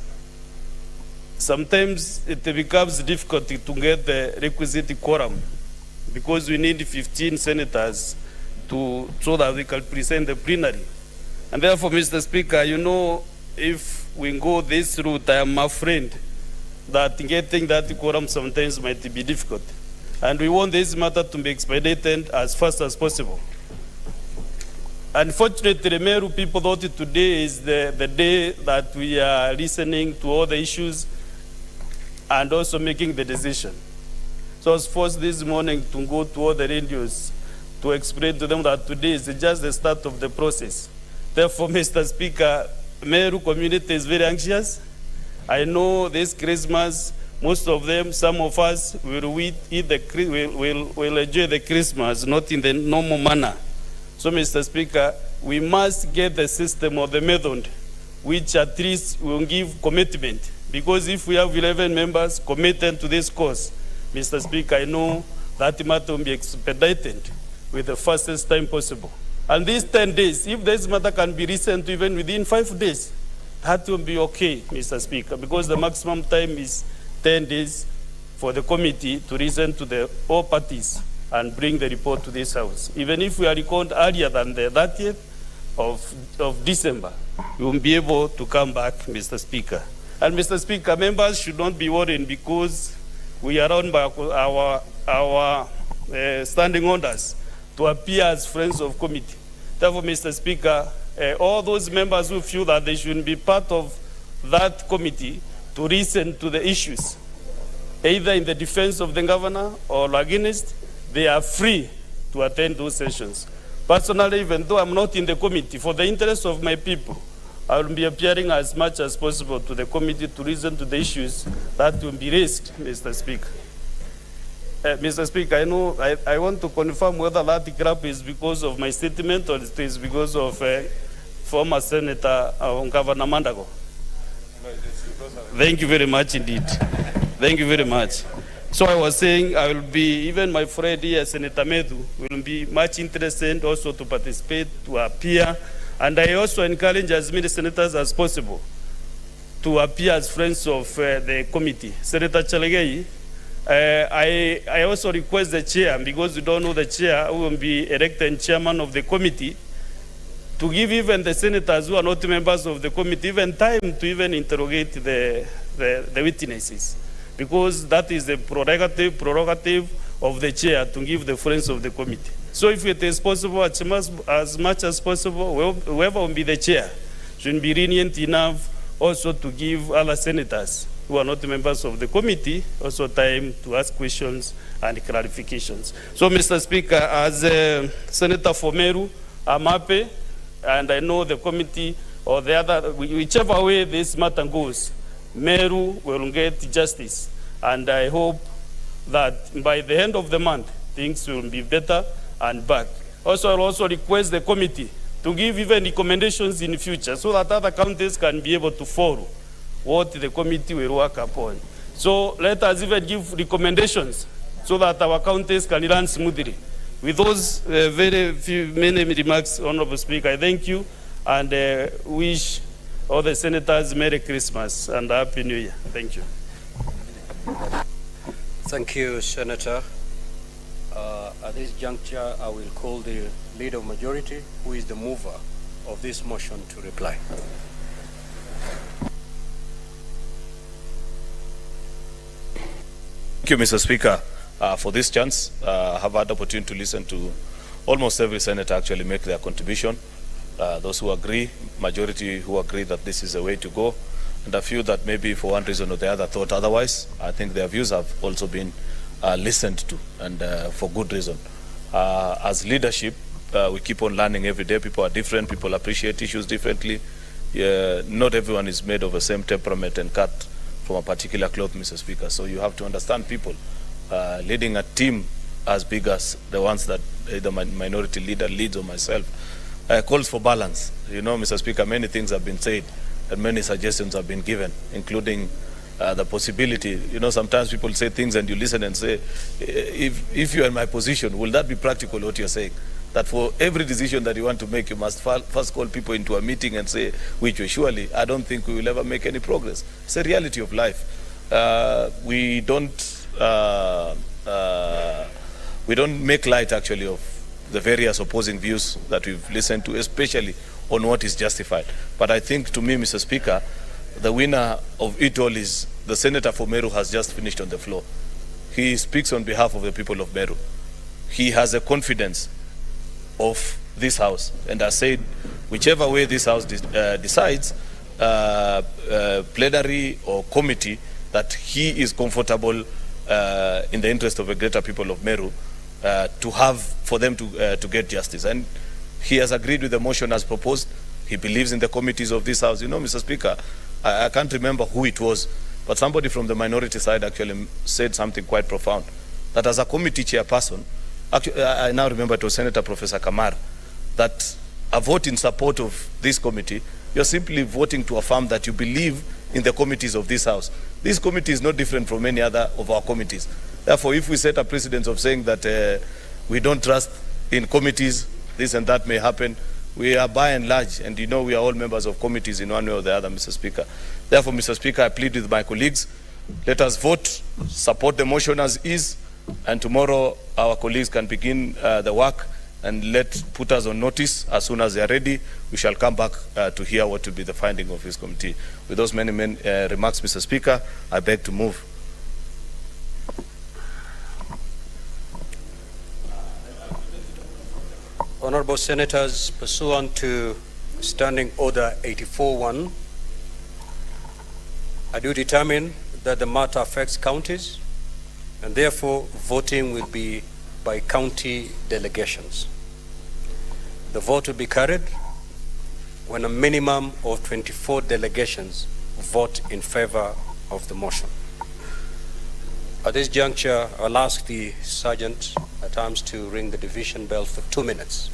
sometimes it becomes difficult to get the requisite quorum because we need 15 senators so that we can present the plenary. And therefore, Mr. Speaker, you know, if we go this route, I am afraid that getting that quorum sometimes might be difficult. And we want this matter to be expedited as fast as possible. Unfortunately, the Meru people thought today is the day that we are listening to all the issues and also making the decision. So I was forced this morning to go to all the radios to explain to them that today is just the start of the process. Therefore, Mr. Speaker, Meru community is very anxious. I know this Christmas, Most of them, some of us will enjoy the Christmas not in the normal manner. So, Mr. Speaker, we must get the system or the method which at least will give commitment. Because if we have 11 members committed to this cause, Mr. Speaker, I know that matter will be expedited with the fastest time possible. And these 10 days, if this matter can be listened to even within 5 days, that will be okay, Mr. Speaker, because the maximum time is 10 days for the committee to listen to all parties and bring the report to this House. Even if we are recalled earlier than the 30th of December, we will be able to come back, Mr. Speaker. And Mr. Speaker, members should not be worried because we are on by our standing orders to appear as friends of committee. Therefore, Mr. Speaker, all those members who feel that they shouldn't be part of that committee to listen to the issues, either in the defense of the governor or against, they are free to attend those sessions. Personally, even though I'm not in the committee, for the interest of my people, I will be appearing as much as possible to the committee to listen to the issues that will be raised, Mr. Speaker. Mr. Speaker, I want to confirm whether that graph is because of my statement or it is because of former Senator Governor Mandago. Thank you very much indeed. Thank you very much. So I was saying I will be, even my friend here, Senator Meru, will be much interested also to participate, to appear. And I also encourage as many senators as possible to appear as friends of the committee. Senator Chalegei, I also request the chair, because we don't know the chair who will be elected chairman of the committee, to give even the senators who are not members of the committee even time to even interrogate the witnesses, because that is the prerogative of the chair to give the friends of the committee. So if it is possible, as much as possible, whoever will be the chair should be lenient enough also to give other senators who are not members of the committee also time to ask questions and clarifications. So, Mr. Speaker, as a senator for Meru, I'm happy, and I know the committee or the other, whichever way this matter goes, Meru will get justice. And I hope that by the end of the month, things will be better and back. Also, I'll also request the committee to give even recommendations in the future so that other counties can be able to follow what the committee will work upon. So let us even give recommendations so that our counties can run smoothly. With those many remarks, Honorable Speaker, I thank you and wish all the senators Merry Christmas and Happy New Year. Thank you. Thank you, Senator. At this juncture, I will call the Leader of Majority, who is the mover of this motion, to reply. Thank you, Mr. Speaker, for this chance. I have had the opportunity to listen to almost every senator actually make their contribution. Those who agree, majority who agree that this is the way to go, and a few that maybe for one reason or the other thought otherwise. I think their views have also been listened to, and for good reason. As leadership, we keep on learning every day. People are different. People appreciate issues differently. Not everyone is made of the same temperament and cut from a particular cloth, Mr. Speaker. So you have to understand people. Leading a team as big as the ones that the minority leader leads or myself calls for balance. You know, Mr. Speaker, many things have been said and many suggestions have been given, including the possibility, you know, sometimes people say things and you listen and say, if you are in my position, will that be practical what you're saying? That for every decision that you want to make, you must first call people into a meeting and say, which way? Surely, I don't think we will ever make any progress. It's a reality of life. We don't make light actually of the various opposing views that we've listened to, especially on what is justified. But I think, to me, Mr. Speaker, the winner of it all is the senator for Meru has just finished on the floor. He speaks on behalf of the people of Meru. He has a confidence of this House, and has said, whichever way this House decides, plenary or committee, that he is comfortable in the interest of the greater people of Meru for them to get justice. And he has agreed with the motion as proposed. He believes in the committees of this House. You know, Mr. Speaker, I can't remember who it was but somebody from the minority side actually said something quite profound, that as a committee chairperson, actually, I now remember it was Senator Professor Kamar, that a vote in support of this committee, you're simply voting to affirm that you believe in the committees of this House. This committee is no different from any other of our committees. Therefore, if we set a precedent of saying that we don't trust in committees, this and that may happen, we are by and large, and you know we are all members of committees in one way or the other, Mr. Speaker. Therefore, Mr. Speaker, I plead with my colleagues, let us vote, support the motion as is, and tomorrow our colleagues can begin the work and put us on notice. As soon as they are ready, we shall come back to hear what will be the finding of this committee. With those many remarks, Mr. Speaker, I beg to move. Honorable Senators, pursuant to Standing Order 84-1, I do determine that the matter affects counties, and therefore voting will be by county delegations. The vote will be carried when a minimum of 24 delegations vote in favor of the motion. At this juncture, I'll ask the Sergeant at Arms to ring the division bell for 2 minutes.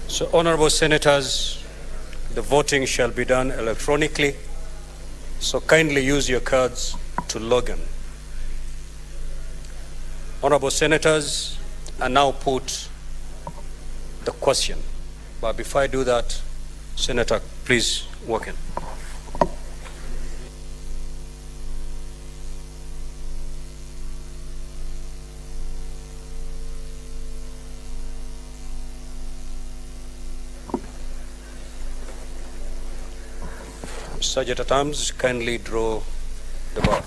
So, Honorable Senators, the voting shall be done electronically, so kindly use your cards to log in. Honorable Senators, I now put the question. But before I do that, Senator, please walk in. Sergeant at Arms, kindly draw the bar.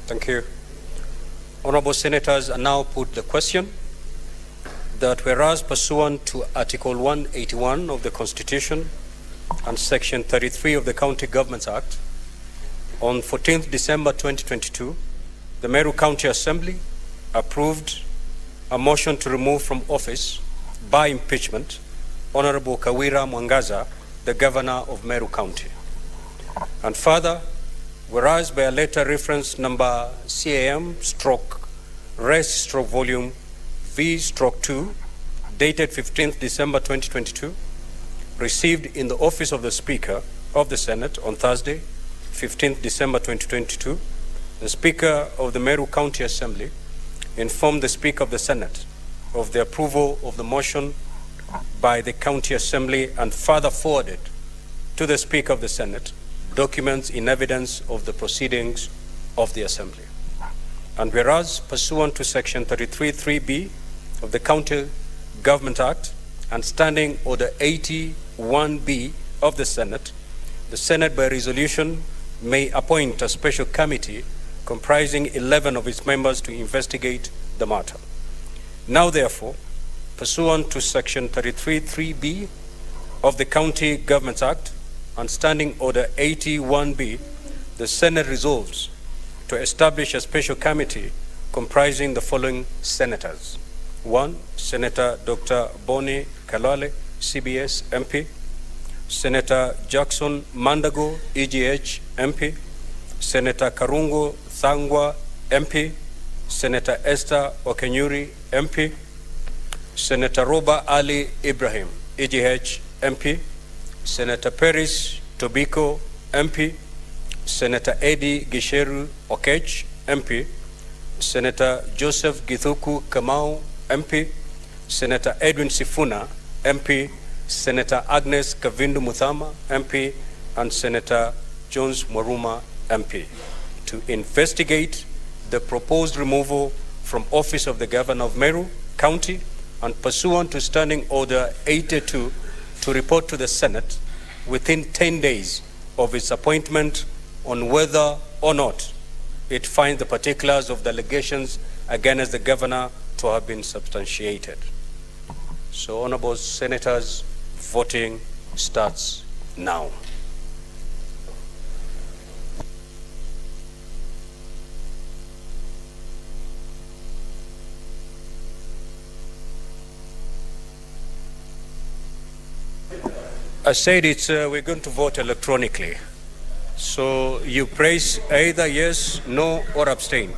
Thank you. Honorable Senators, I now put the question that whereas pursuant to Article 181 of the Constitution and Section 33 of the County Governments Act, on 14th December 2022, the Meru County Assembly approved a motion to remove from office by impeachment Honorable Kawira Mwangaza'S, the Governor of Meru County. And further, whereas by a letter reference number CAM/res/volume V/2 dated 15th December 2022, received in the office of the Speaker of the Senate on Thursday, 15th December 2022, the Speaker of the Meru County Assembly informed the Speaker of the Senate of the approval of the motion by the County Assembly and further forwarded to the Speaker of the Senate documents in evidence of the proceedings of the Assembly. And whereas, pursuant to Section 33(3)(b) of the County Government Act and Standing Order 81(b) of the Senate by resolution may appoint a special committee comprising 11 of its members to investigate the matter. Now, therefore, pursuant to Section 33(3)(b) of the County Government Act and Standing Order 81(b), the Senate resolves to establish a special committee comprising the following senators. 1. Senator Dr. Boni Kalale, CBS MP. Senator Jackson Mandago, EGH MP. Senator Karungo Thangwa MP. Senator Esther Okenyuri MP. Senator Roba Ali Ibrahim, EGH MP. Senator Peris Tobiko MP. Senator Eddie Gisheru Okech MP. Senator Joseph Githuku Kamau MP. Senator Edwin Sifuna MP. Senator Agnes Kavindu Muthama MP. And Senator Jones Mwaruma MP to investigate the proposed removal from office of the Governor of Meru County and pursuant to Standing Order 82 to report to the Senate within 10 days of its appointment on whether or not it finds the particulars of the allegations against the Governor to have been substantiated. So, honorable senators, voting starts now. I said we're going to vote electronically. So you press either yes, no, or abstain.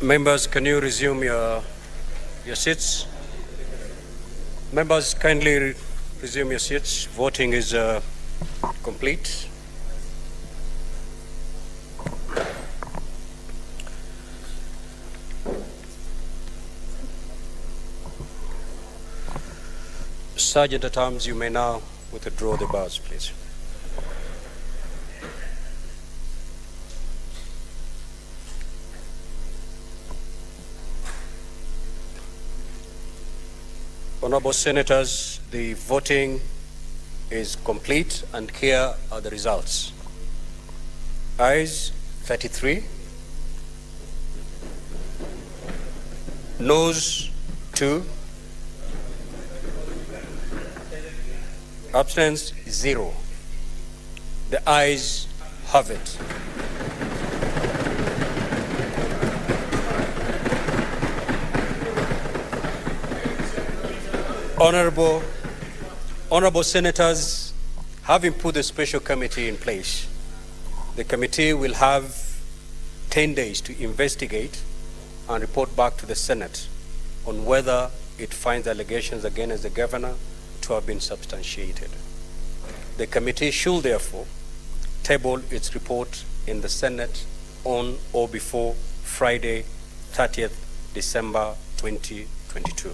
Members, can you resume your seats? Members, kindly resume your seats. Voting is complete. Sergeant at Arms, you may now withdraw the bars, please. Honorable Senators, the voting is complete, and here are the results. Ayes 33, noes 2, abstentions 0. The ayes have it. Honorable Senators, having put the special committee in place, the committee will have 10 days to investigate and report back to the Senate on whether it finds allegations against the governor to have been substantiated. The committee should therefore table its report in the Senate on or before Friday, 30th December 2022.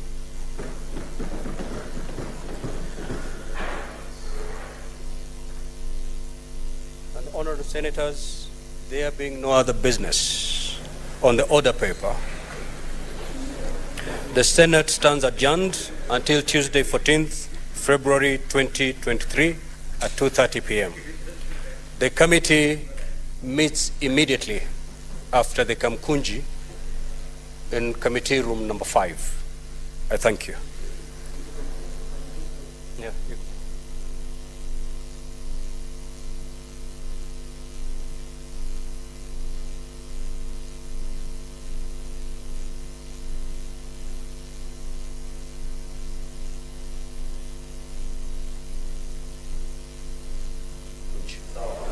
And honorable Senators, there being no other business on the order paper, the Senate stands adjourned until Tuesday, 14th February 2023 at 2:30 p.m. The committee meets immediately after the Kamkunji in committee room number 5. I thank you. Yeah, you.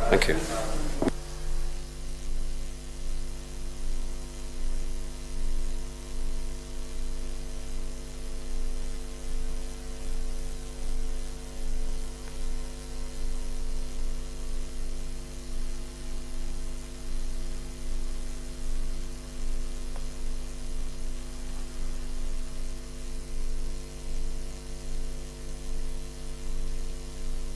Thank you.